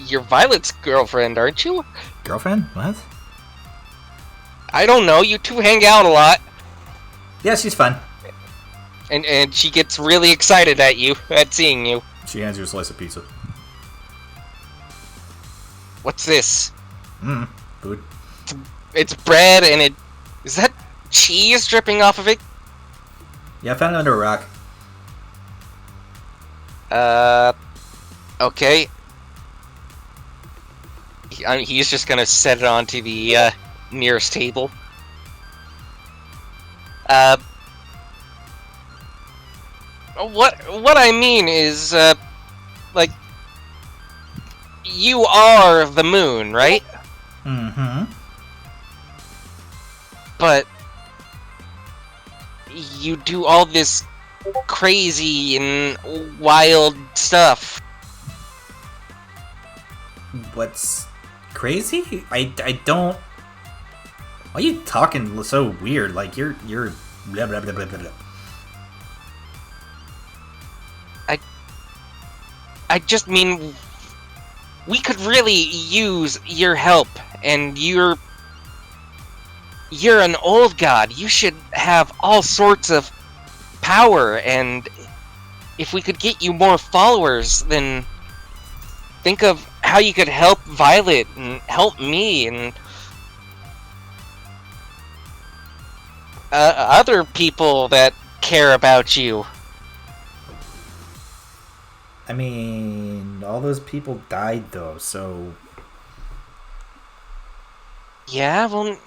You're Violet's girlfriend, aren't you? Girlfriend? What? I don't know. You two hang out a lot. Yeah, she's fun. And she gets really excited at seeing you. She hands you a slice of pizza. What's this? Food. It's bread and is that cheese dripping off of it? Yeah, I found it under a rock. Okay. He's just gonna set it onto the nearest table. What I mean is, like, you are the moon, right? Mm-hmm. But you do all this crazy and wild stuff. What's crazy? I don't... Why are you talking so weird? Like, you're blah, blah, blah, blah, blah. I just mean, we could really use your help, and you're an old god. You should have all sorts of power, and if we could get you more followers, then think of how you could help Violet and help me and other people that care about you. I mean, all those people died, though, so... Yeah, well,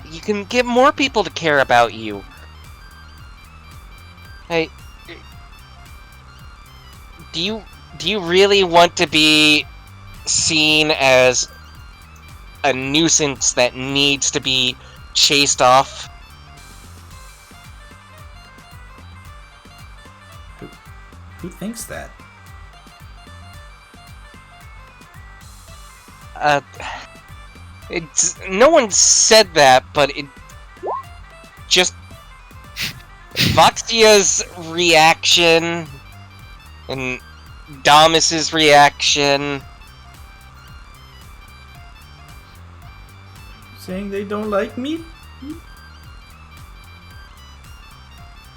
you can get more people to care about you. Hey, do you really want to be seen as a nuisance that needs to be chased off? Who thinks that? No one said that, but it just Voxia's reaction and Damus's reaction. Saying they don't like me?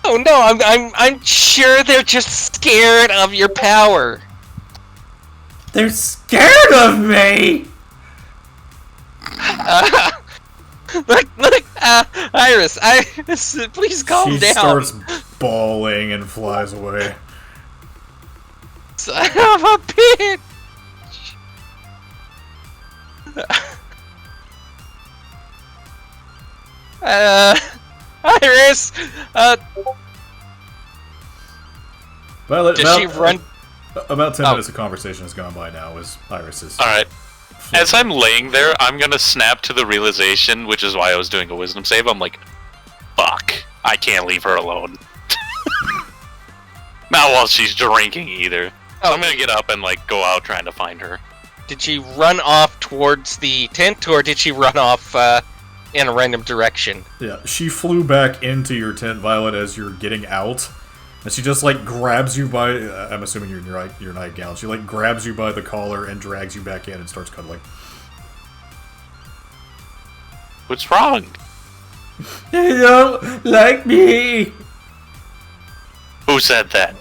Oh no, I'm sure they're just scared of your power. They're scared of me! Look, Iris, please calm down. She starts bawling and flies away. Son of a bitch! Iris, Well, does she run? About 10 minutes of conversation has gone by now as Iris is... Alright. As I'm laying there, I'm gonna snap to the realization, which is why I was doing a wisdom save. I'm like, fuck, I can't leave her alone. Not while she's drinking either. So I'm gonna get up and like go out trying to find her. Did she run off towards the tent, or did she run off in a random direction? Yeah, she flew back into your tent, Violet, as you're getting out. And she just, like, grabs you by... I'm assuming you're in your nightgown. She, like, grabs you by the collar and drags you back in and starts cuddling. What's wrong? You don't like me! Who said that?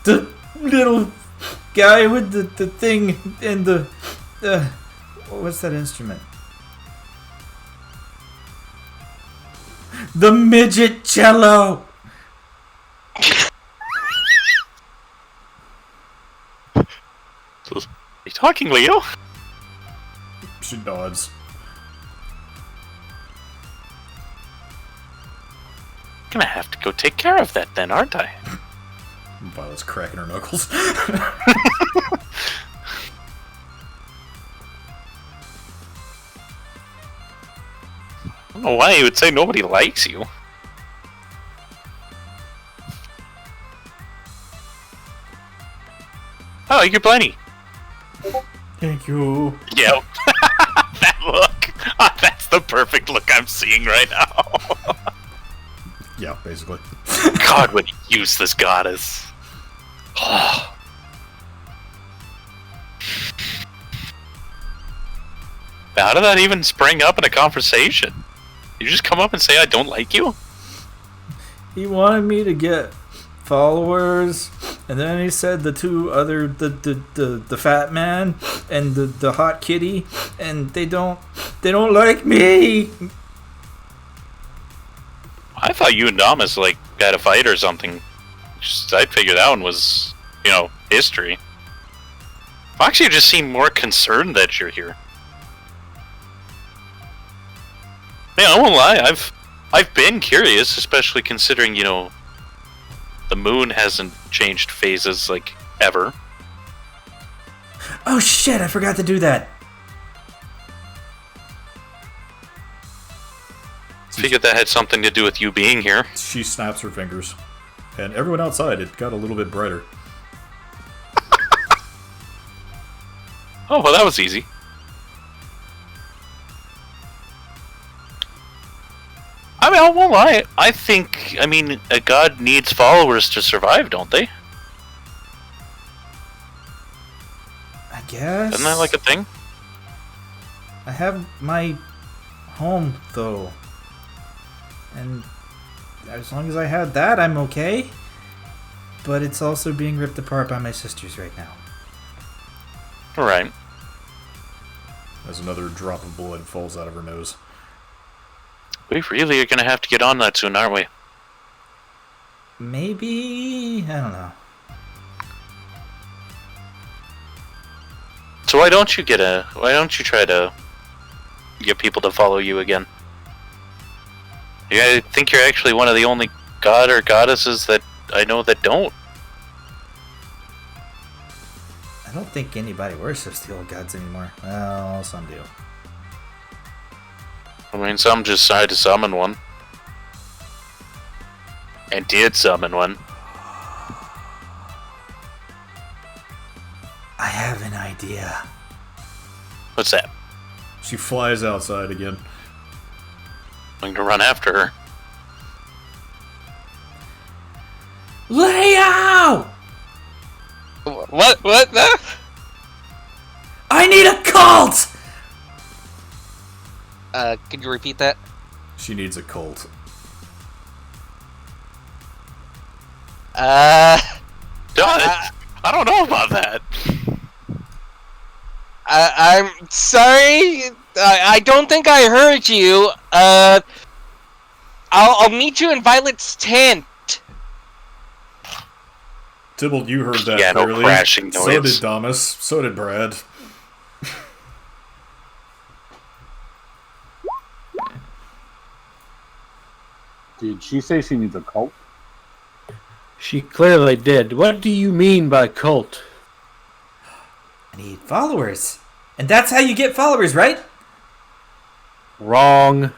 The little guy with the thing and the... what's that instrument? The midget cello! Are you talking, Leo? She nods. Gonna have to go take care of that then, aren't I? Violet's cracking her knuckles. I don't know why you would say nobody likes you. Oh, you're plenty. Thank you. Yep. That look. Oh, that's the perfect look I'm seeing right now. Yeah, basically. God, what a useless goddess. Oh. How did that even spring up in a conversation? You just come up and say I don't like you? He wanted me to get followers, and then he said the two other the fat man and the hot kitty, and they don't like me. I thought you and Damas like had a fight or something. Just, I figured that one was, you know, history. Foxy, you just seem more concerned that you're here. Yeah, I won't lie. I've been curious, especially considering, you know, the moon hasn't changed phases like ever. Oh shit! I forgot to do that. Figured that had something to do with you being here. She snaps her fingers. And everyone outside, it got a little bit brighter. Oh, well, that was easy. I mean, I won't lie. I think, I mean, a god needs followers to survive, don't they? I guess. Isn't that like a thing? I have my home though, and as long as I had that, I'm okay. But it's also being ripped apart by my sisters right now. Right. As another drop of blood falls out of her nose. We really are going to have to get on that soon, aren't we? Maybe, I don't know. So why don't you try to get people to follow you again? I think you're actually one of the only god or goddesses that I know that don't. I don't think anybody worships the old gods anymore. Well, some do. I mean, some just decided to summon one. And did summon one. I have an idea. What's that? She flies outside again. I'm going to run after her. Leo! What? What? I need a cult! Could you repeat that? She needs a cult. I don't know about that. I'm sorry. I don't think I heard you. I'll meet you in Violet's tent. Tybalt, you heard that Yeah, no clearly. crashing So noise. did Damas. So did Brad. Did she say she needs a cult? She clearly did. What do you mean by cult? I need followers. And that's how you get followers, right? Wrong.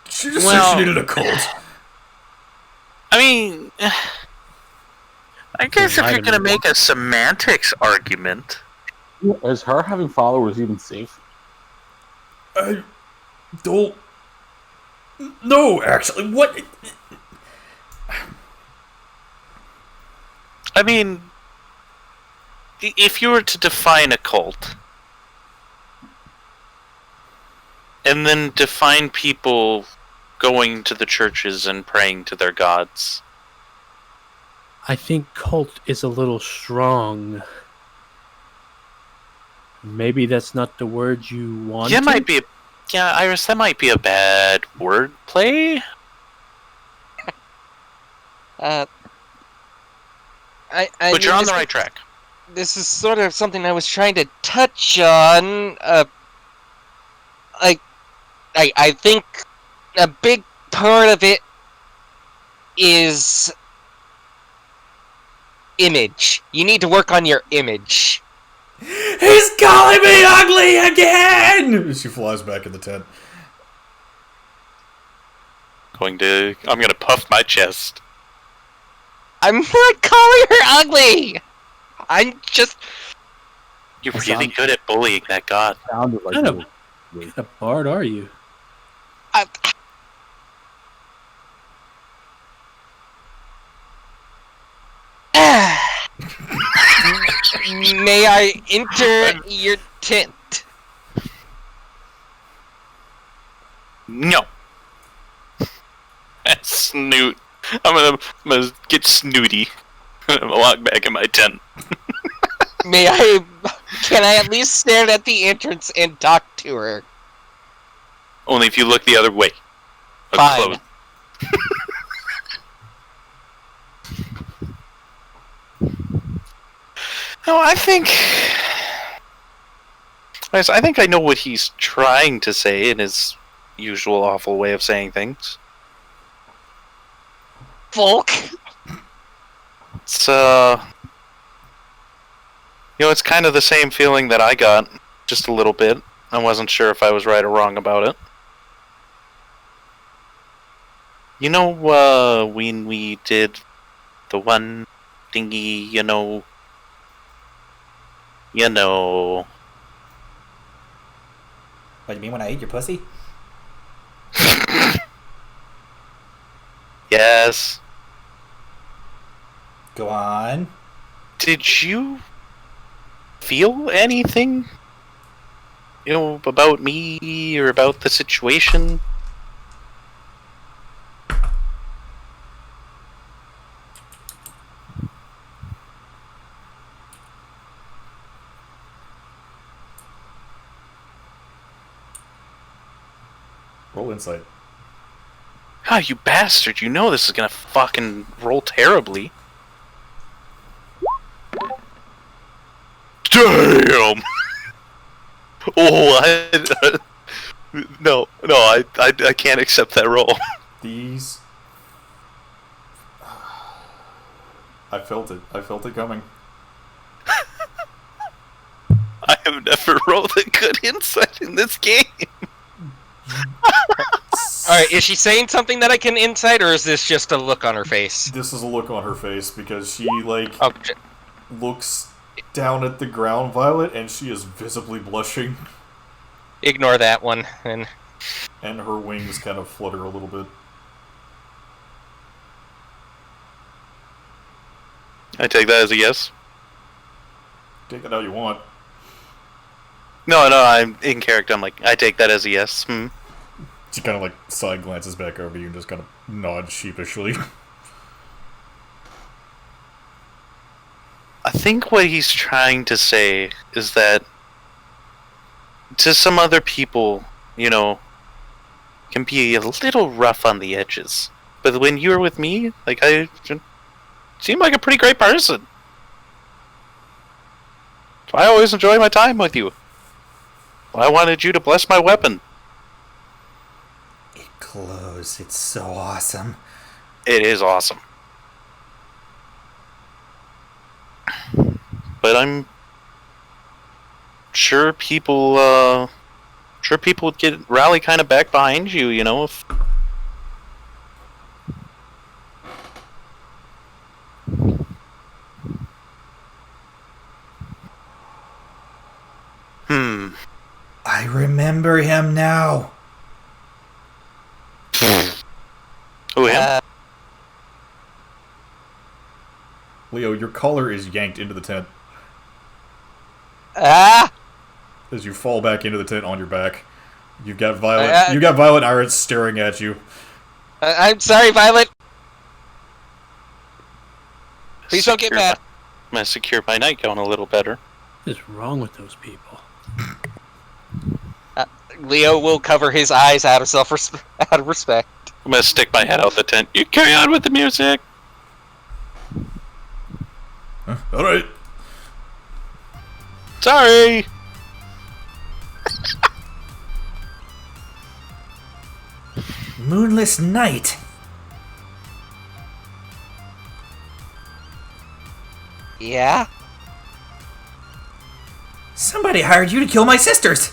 She just said she needed a cult. I mean, I guess if you're going to make a semantics argument... Is her having followers even safe? I don't... No, actually, what... I mean, if you were to define a cult, and then define people going to the churches and praying to their gods... I think cult is a little strong. Maybe that's not the word you want. Yeah, might be. Yeah, Iris, that might be a bad wordplay. But you're on the right track. This is sort of something I was trying to touch on. I think a big part of it is image. You need to work on your image. He's calling me ugly again! She flies back in the tent. I'm gonna puff my chest. I'm not calling her ugly! I'm just... You're really good at bullying that god. Sounded like What kind of bard are you? May I enter your tent? No. Snoot. I'm gonna get snooty. I'm gonna walk back in my tent. Can I at least stand at the entrance and talk to her? Only if you look the other way. Fine. No, I think I know what he's trying to say in his usual awful way of saying things. Folk? It's it's kind of the same feeling that I got, just a little bit. I wasn't sure if I was right or wrong about it. You know, when we did the one thingy, you know. What, you mean when I ate your pussy? Yes. Go on. Did you feel anything, about me or about the situation? Roll insight. Ah, you bastard, you know this is gonna fucking roll terribly. Damn! No, I can't accept that roll. These... I felt it coming. I have never rolled a good insight in this game. Alright, is she saying something that I can insight, or is this just a look on her face? This is a look on her face because she, Okay. looks down at the ground, Violet, and she is visibly blushing. Ignore that one, and her wings kind of flutter a little bit. I take that as a yes. Take it how you want. No, I'm in character. I'm like, I take that as a yes. She kind of side glances back over you and just kind of nods sheepishly. I think what he's trying to say is that to some other people, can be a little rough on the edges. But when you're with me, I seem like a pretty great person. So I always enjoy my time with you. I wanted you to bless my weapon. It clothes. It's so awesome. It is awesome. But I'm sure people would rally kind of back behind you, you know, if I remember him now. Who, him? Leo, your collar is yanked into the tent Ah! as you fall back into the tent on your back. You've got Violet. You got Violet and Iris staring at you. I'm sorry, Violet. Please don't get mad. I'm gonna secure my nightgown a little better. What is wrong with those people? Leo will cover his eyes out of respect. I'm gonna stick my head out the tent. You carry on with the music. All right. Sorry. Moonless night. Yeah? Somebody hired you to kill my sisters.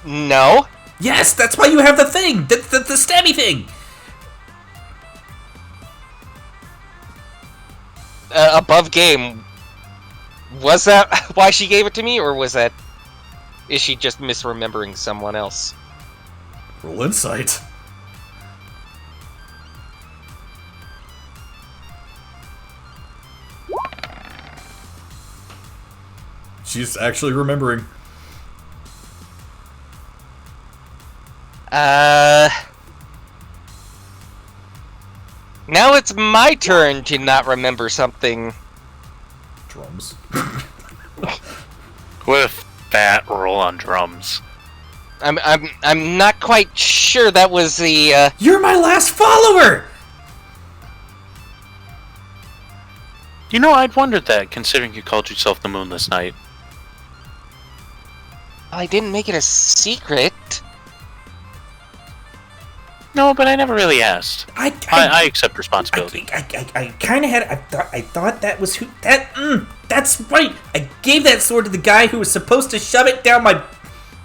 No? Yes, that's why you have the thing, the stabby thing. Above game. Was that why she gave it to me, or was that... Is she just misremembering someone else? Roll insight. She's actually remembering. Now it's my turn to not remember something. Drums. What a fat roll on drums. I'm not quite sure that was the, You're my last follower. You know, I'd wondered that, considering you called yourself the Moonless Knight. I didn't make it a secret. No, but I never really asked. I accept responsibility. I kind of had. I thought that was who. That's right. I gave that sword to the guy who was supposed to shove it down my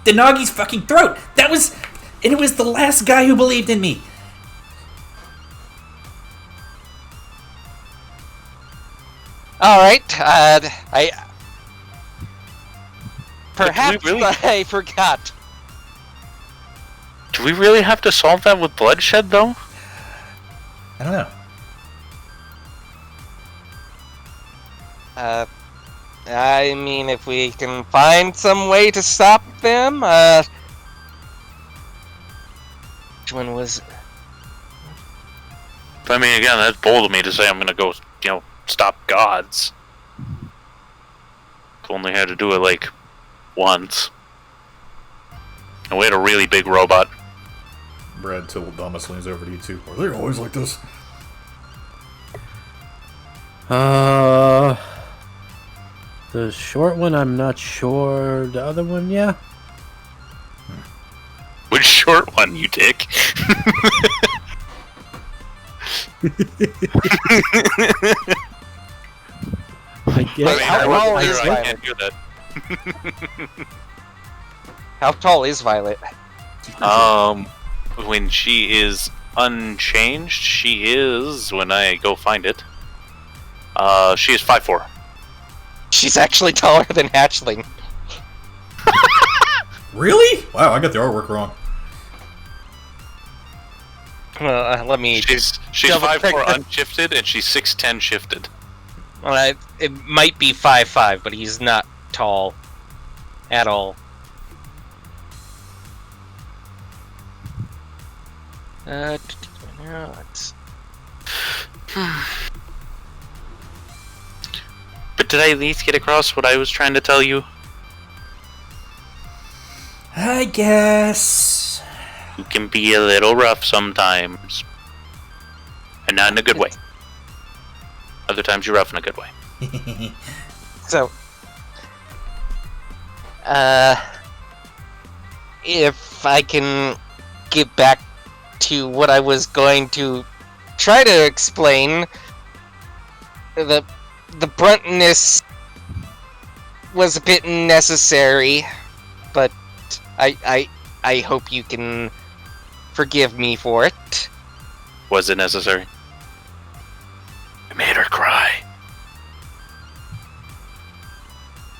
Denagi's fucking throat. That was, and it was the last guy who believed in me. All right. Perhaps I forgot. Do we really have to solve that with bloodshed, though? I don't know. I mean, if we can find some way to stop them, which one was... I mean, again, that's bold of me to say I'm gonna go, stop gods. If only had to do it, like, once. And we had a really big robot. Brad Tildamus leans over to you too. Are they always like this? The short one, I'm not sure. The other one, yeah. Which short one, you dick? I guess. I can't hear that. How tall is Violet? When she is unchanged, she is, when I go find it, she is 5'4". She's actually taller than Hatchling. Really? Wow, I got the artwork wrong. Let me... She's 5'4" unshifted, and she's 6'10" shifted. Well, it might be 5'5", but he's not tall at all. But did I at least get across what I was trying to tell you? I guess. You can be a little rough sometimes. And not in a good way. Other times you're rough in a good way. So, If I can get back to what I was going to try to explain, the bruntness was a bit necessary, but I hope you can forgive me for it. Was it necessary? It made her cry.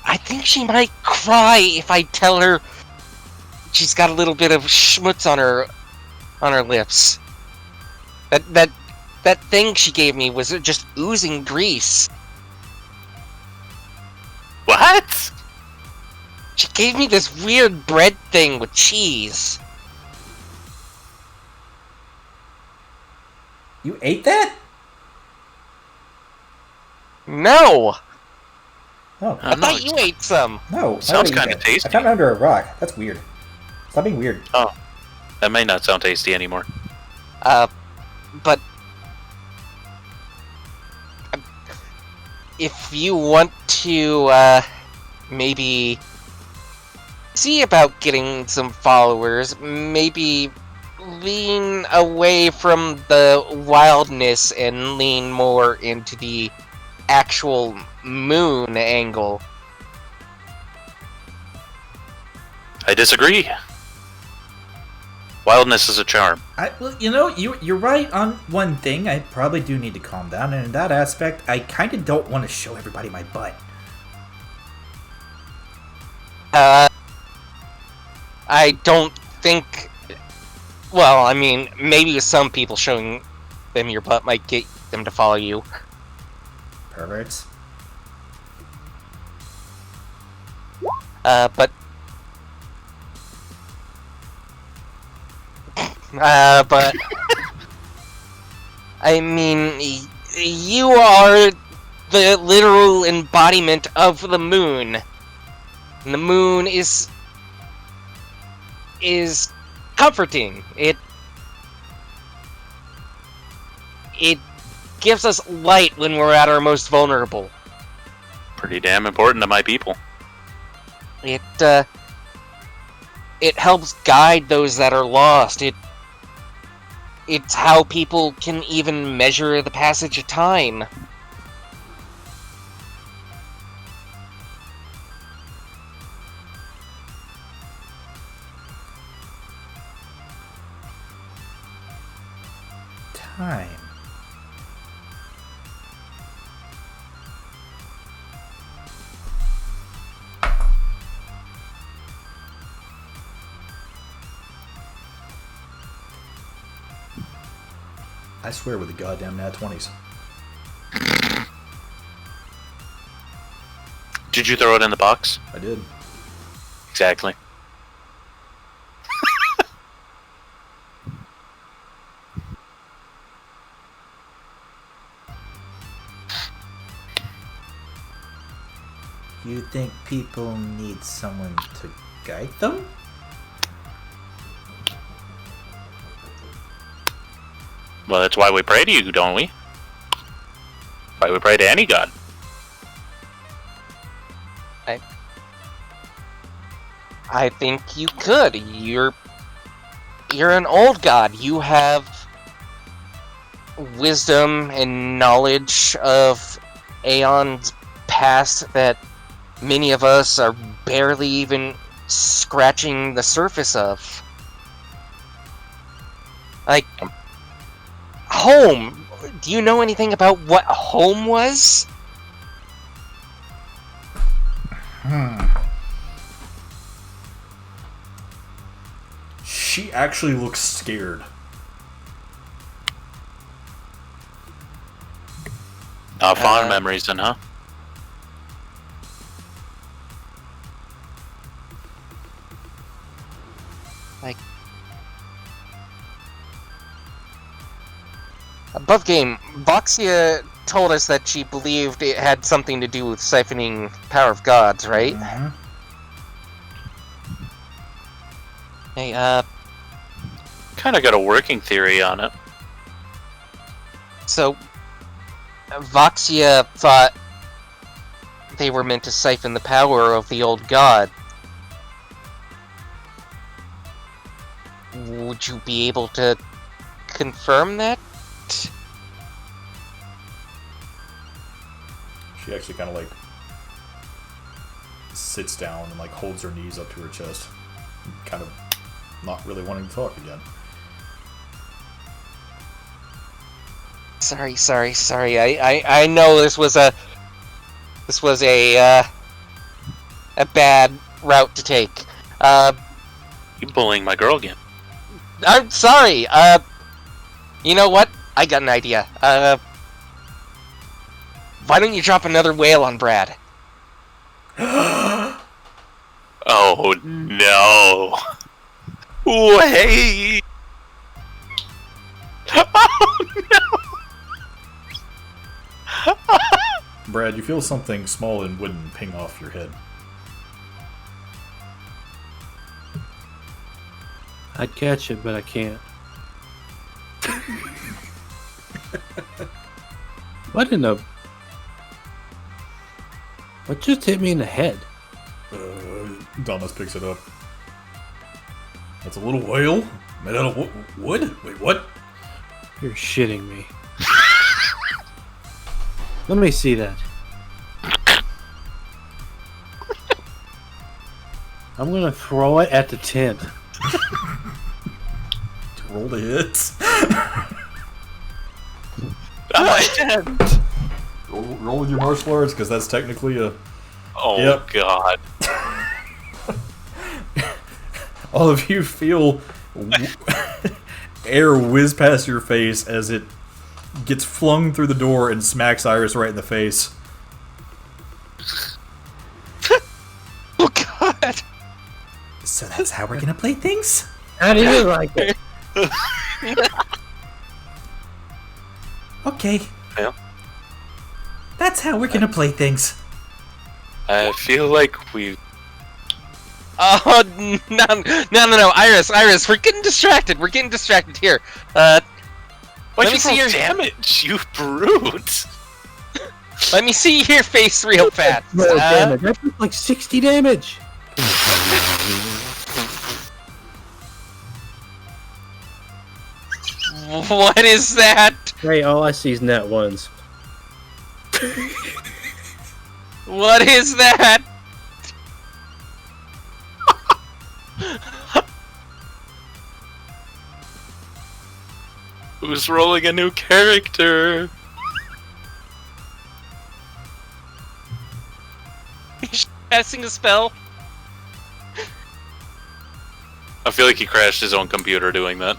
I think she might cry if I tell her she's got a little bit of schmutz on her lips. That thing she gave me was just oozing grease. What? She gave me this weird bread thing with cheese. You ate that? No! Oh. I thought you ate some. No. Sounds kind of tasty. I found it under a rock. That's weird. Stop being weird. Oh. That may not sound tasty anymore. But if you want to, maybe see about getting some followers, maybe lean away from the wildness and lean more into the actual moon angle. I disagree. Wildness is a charm. Well, you're right on one thing. I probably do need to calm down, and in that aspect, I kind of don't want to show everybody my butt. I don't think... Well, I mean, maybe some people showing them your butt might get them to follow you. Perverts. But I mean, you are the literal embodiment of the moon. And the moon is comforting. It gives us light when we're at our most vulnerable. Pretty damn important to my people. It helps guide those that are lost. It's how people can even measure the passage of time. Time. I swear with the goddamn nat 20s. Did you throw it in the box? I did. Exactly. You think people need someone to guide them? Well, that's why we pray to you, don't we? Why we pray to any god. I think you could. You're an old god. You have wisdom and knowledge of aeons past that many of us are barely even scratching the surface of. Like, home. Do you know anything about what home was? She actually looks scared. Fond memories then, huh? Like, above game, Voxia told us that she believed it had something to do with siphoning power of gods, right? Mm-hmm. Hey, Kind of got a working theory on it. so Voxia thought they were meant to siphon the power of the old god, would you be able to confirm that? She actually kind of like sits down and like holds her knees up to her chest, kind of not really wanting to talk again. Sorry. I know this was a bad route to take. You bullying my girl again? I'm sorry. You know what? I got an idea. Why don't you drop another whale on Brad? Oh no! Wait! Oh no! Brad, you feel something small and wooden ping off your head. I'd catch it, but I can't. What in the... What just hit me in the head? Damas picks it up. That's a little whale made out of wood? Wait, what? You're shitting me. Let me see that. I'm gonna throw it at the tent. Roll the hits. Roll with your martial arts, because that's technically a... Oh, yep. God. All of you feel air whiz past your face as it gets flung through the door and smacks Iris right in the face. Oh God! So that's how we're gonna play things? How do you like it? Okay. Yeah. That's how we're gonna play things. I feel like we... Oh no! Iris, we're getting distracted. Here. Why'd Let me you see roll your damage, you brute? Let me see your face real fast. No damage. That took like 60 damage. What is that? Hey, all I see is net ones. What is that? Who's rolling a new character? Casting a spell? I feel like he crashed his own computer doing that.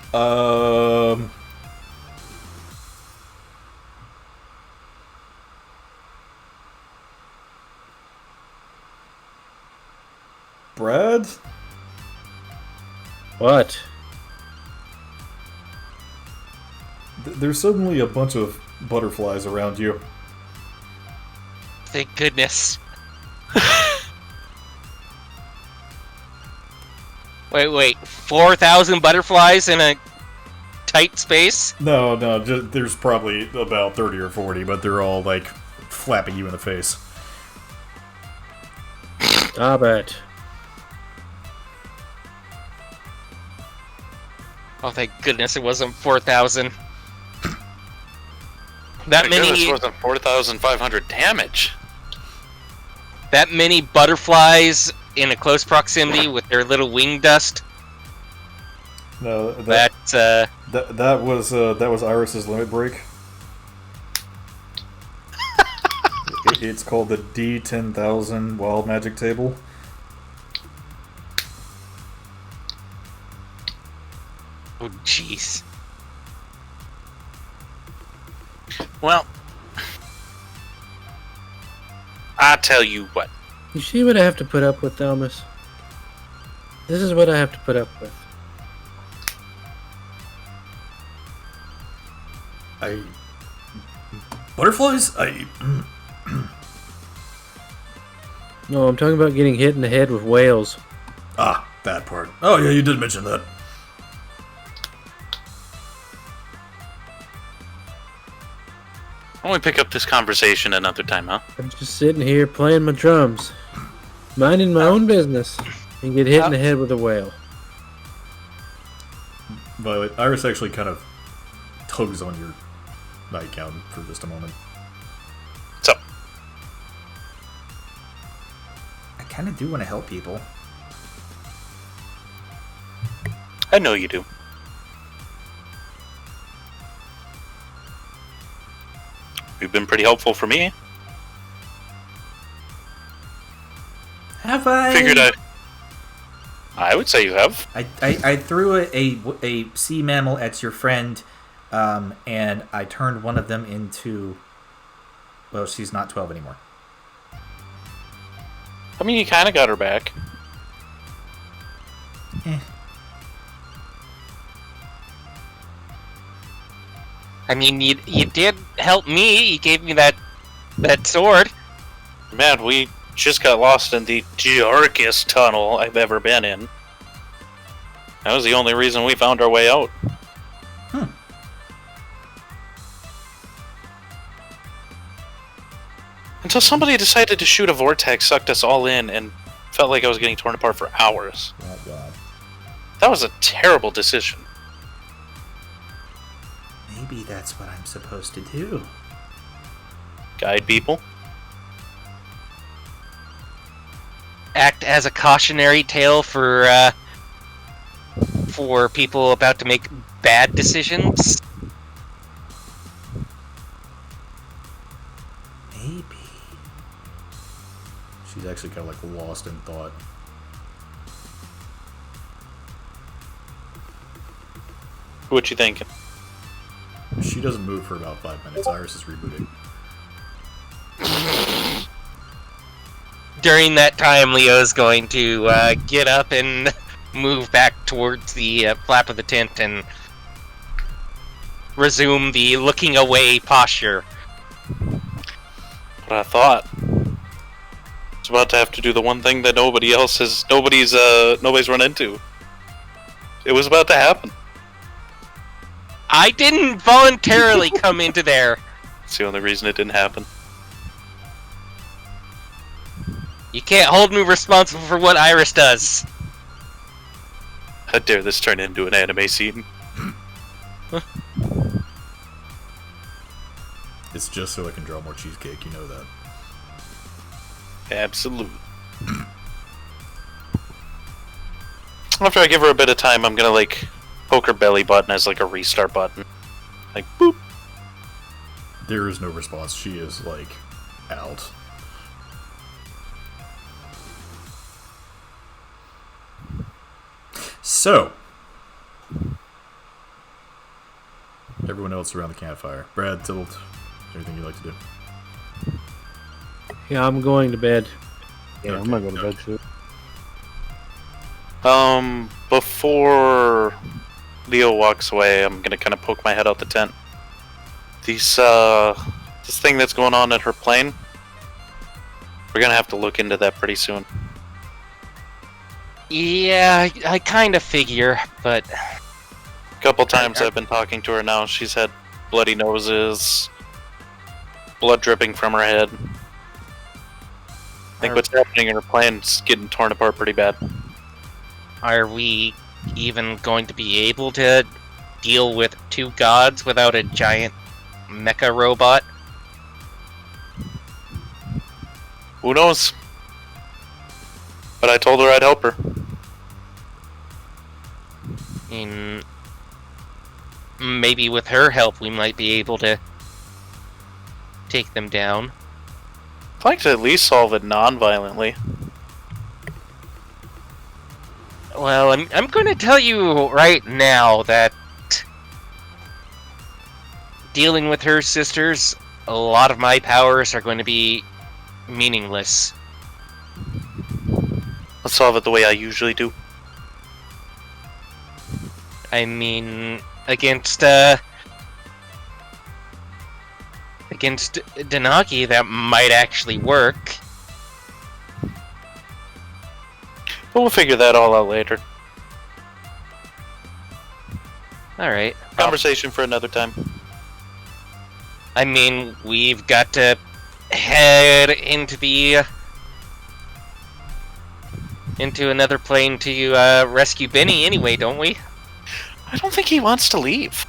Brad? What? There's suddenly a bunch of butterflies around you. Thank goodness. Wait. 4,000 butterflies in a tight space? No, there's probably about 30 or 40, but they're all, like, flapping you in the face. Stop it. Oh, thank goodness it wasn't 4,000. That many... This wasn't 4,500 damage. That many butterflies in a close proximity with their little wing dust. No, that was Iris's limit break. It's called the D10,000 Wild Magic Table. Oh, jeez. Well, I tell you what. You see what I have to put up with, Thomas? This is what I have to put up with. Butterflies? No, I'm talking about getting hit in the head with whales. Ah, that part. Oh yeah, you did mention that. Why don't we pick up this conversation another time, huh? I'm just sitting here playing my drums, minding my own business, and get hit in the head with a whale. Violet, Iris actually kind of tugs on your nightgown for just a moment. So, I kind of do want to help people. I know you do. You've been pretty helpful for me. Have I? Figured I would say you have. I threw a sea mammal at your friend, and I turned one of them into... Well, she's not 12 anymore. I mean, you kind of got her back. I mean, you did help me. You gave me that sword. Man, we just got lost in the darkest tunnel I've ever been in. That was the only reason we found our way out. Until somebody decided to shoot a vortex, sucked us all in, and felt like I was getting torn apart for hours. Oh, God. That was a terrible decision. Maybe that's what I'm supposed to do. Guide people. Act as a cautionary tale for people about to make bad decisions. Maybe. She's actually kind of like lost in thought. What you thinking? She doesn't move for about 5 minutes. Iris is rebooting. During that time, Leo's going to get up and move back towards the flap of the tent and resume the looking away posture. What I thought. It's about to have to do the one thing that nobody's run into. It was about to happen. I didn't voluntarily come into there. It's the only reason it didn't happen. You can't hold me responsible for what Iris does. How dare this turn into an anime scene? It's just so I can draw more cheesecake, you know that. Absolutely. After I give her a bit of time, I'm gonna poke her belly button as a restart button. Boop. There is no response. She is out. So, everyone else around the campfire. Brad, Tilt, anything you'd like to do? Yeah, I'm going to bed. Yeah, I'm gonna go to bed too. Before Leo walks away, I'm gonna kind of poke my head out the tent. This thing that's going on at her plane, we're gonna have to look into that pretty soon. Yeah, I kind of figure, but... A couple times I've been talking to her now, she's had bloody noses, blood dripping from her head. I think what's happening in her plane's getting torn apart pretty bad. Are we even going to be able to deal with two gods without a giant mecha robot? Who knows? But I told her I'd help her. Maybe with her help we might be able to take them down. I'd like to at least solve it non-violently. Well, I'm going to tell you right now that dealing with her sisters, a lot of my powers are going to be meaningless. Let's solve it the way I usually do. I mean, against Danaki, that might actually work. But we'll figure that all out later. Alright. Conversation for another time. I mean, we've got to head into another plane to rescue Benny anyway, don't we? I don't think he wants to leave.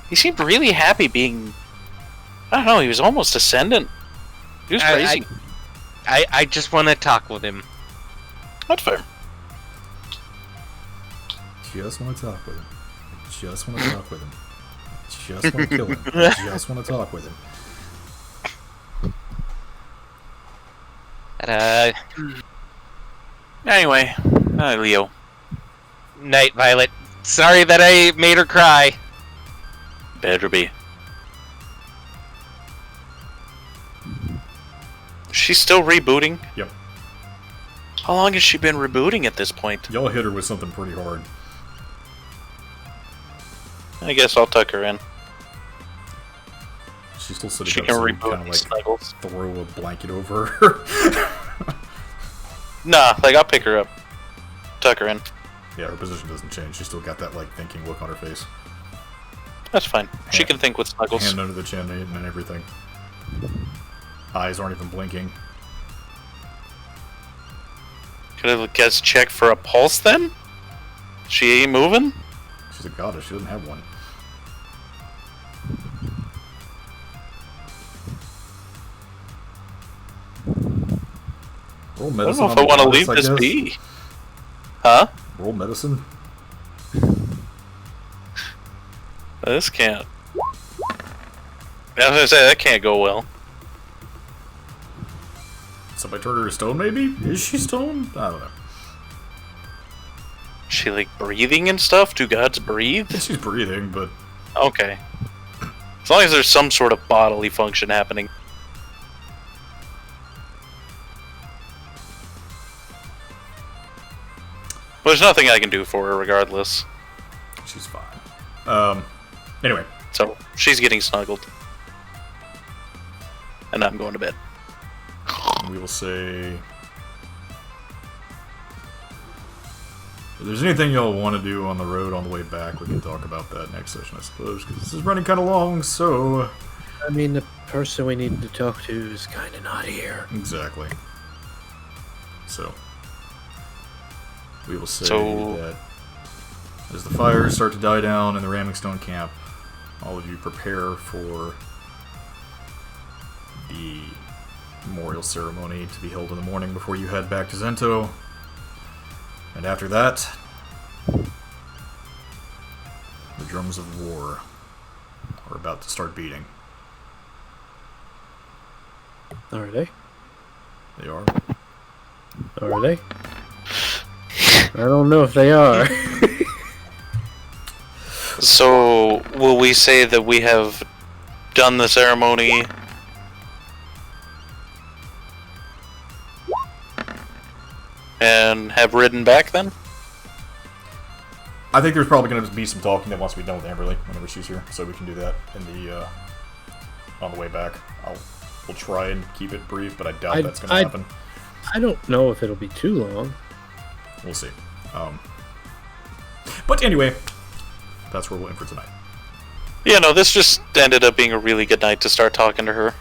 He seemed really happy being... I don't know, he was almost ascendant. He was crazy. I just want to talk with him. That's fair. Just want to talk with him. Just want to talk with him. Just want to kill him. Just want to talk with him. Anyway, Leo. Night, Violet. Sorry that I made her cry. Better be. She's still rebooting? Yep. How long has she been rebooting at this point? Y'all hit her with something pretty hard. I guess I'll tuck her in. She's still sitting She up, can so you reboot kind of and like snuggles. throw a blanket over her. Nah, like I'll pick her up. Tuck her in. Yeah, her position doesn't change. She's still got that like thinking look on her face. That's fine. She can think with snuggles. Hand under the chin and everything. Eyes aren't even blinking. Could I guess check for a pulse then? She ain't moving? She's a goddess. She doesn't have one. Roll I don't medicine. know if I want to leave this be. Huh? Roll medicine. This can't. I was gonna say, that can't go well. Somebody turned her to stone, maybe? Is she stone? I don't know. She like breathing and stuff? Do gods breathe? She's breathing, but Okay. As long as there's some sort of bodily function happening. Well, there's nothing I can do for her regardless. she's fine. Anyway, So, she's getting snuggled. And I'm going to bed. we will say... If there's anything y'all want to do on the road on the way back, we can talk about that next session, I suppose, because this is running kind of long, so... I mean, the person we need to talk to is kind of not here. Exactly. So... We will say So- that as the fires start to die down in the Ramming Stone camp, all of you prepare for the memorial ceremony to be held in the morning before you head back to Zento. And after that, the drums of war are about to start beating. Are they? They are. Are they? I don't know if they are. So, will we say that we have done the ceremony and have ridden back then? I think there's probably going to be some talking that wants to be done with Amberly whenever she's here, so we can do that in the on the way back. We'll try and keep it brief, but I doubt that's going to happen. I don't know if it'll be too long. We'll see. But anyway, that's where we'll end for tonight. Yeah, no, this just ended up being a really good night to start talking to her.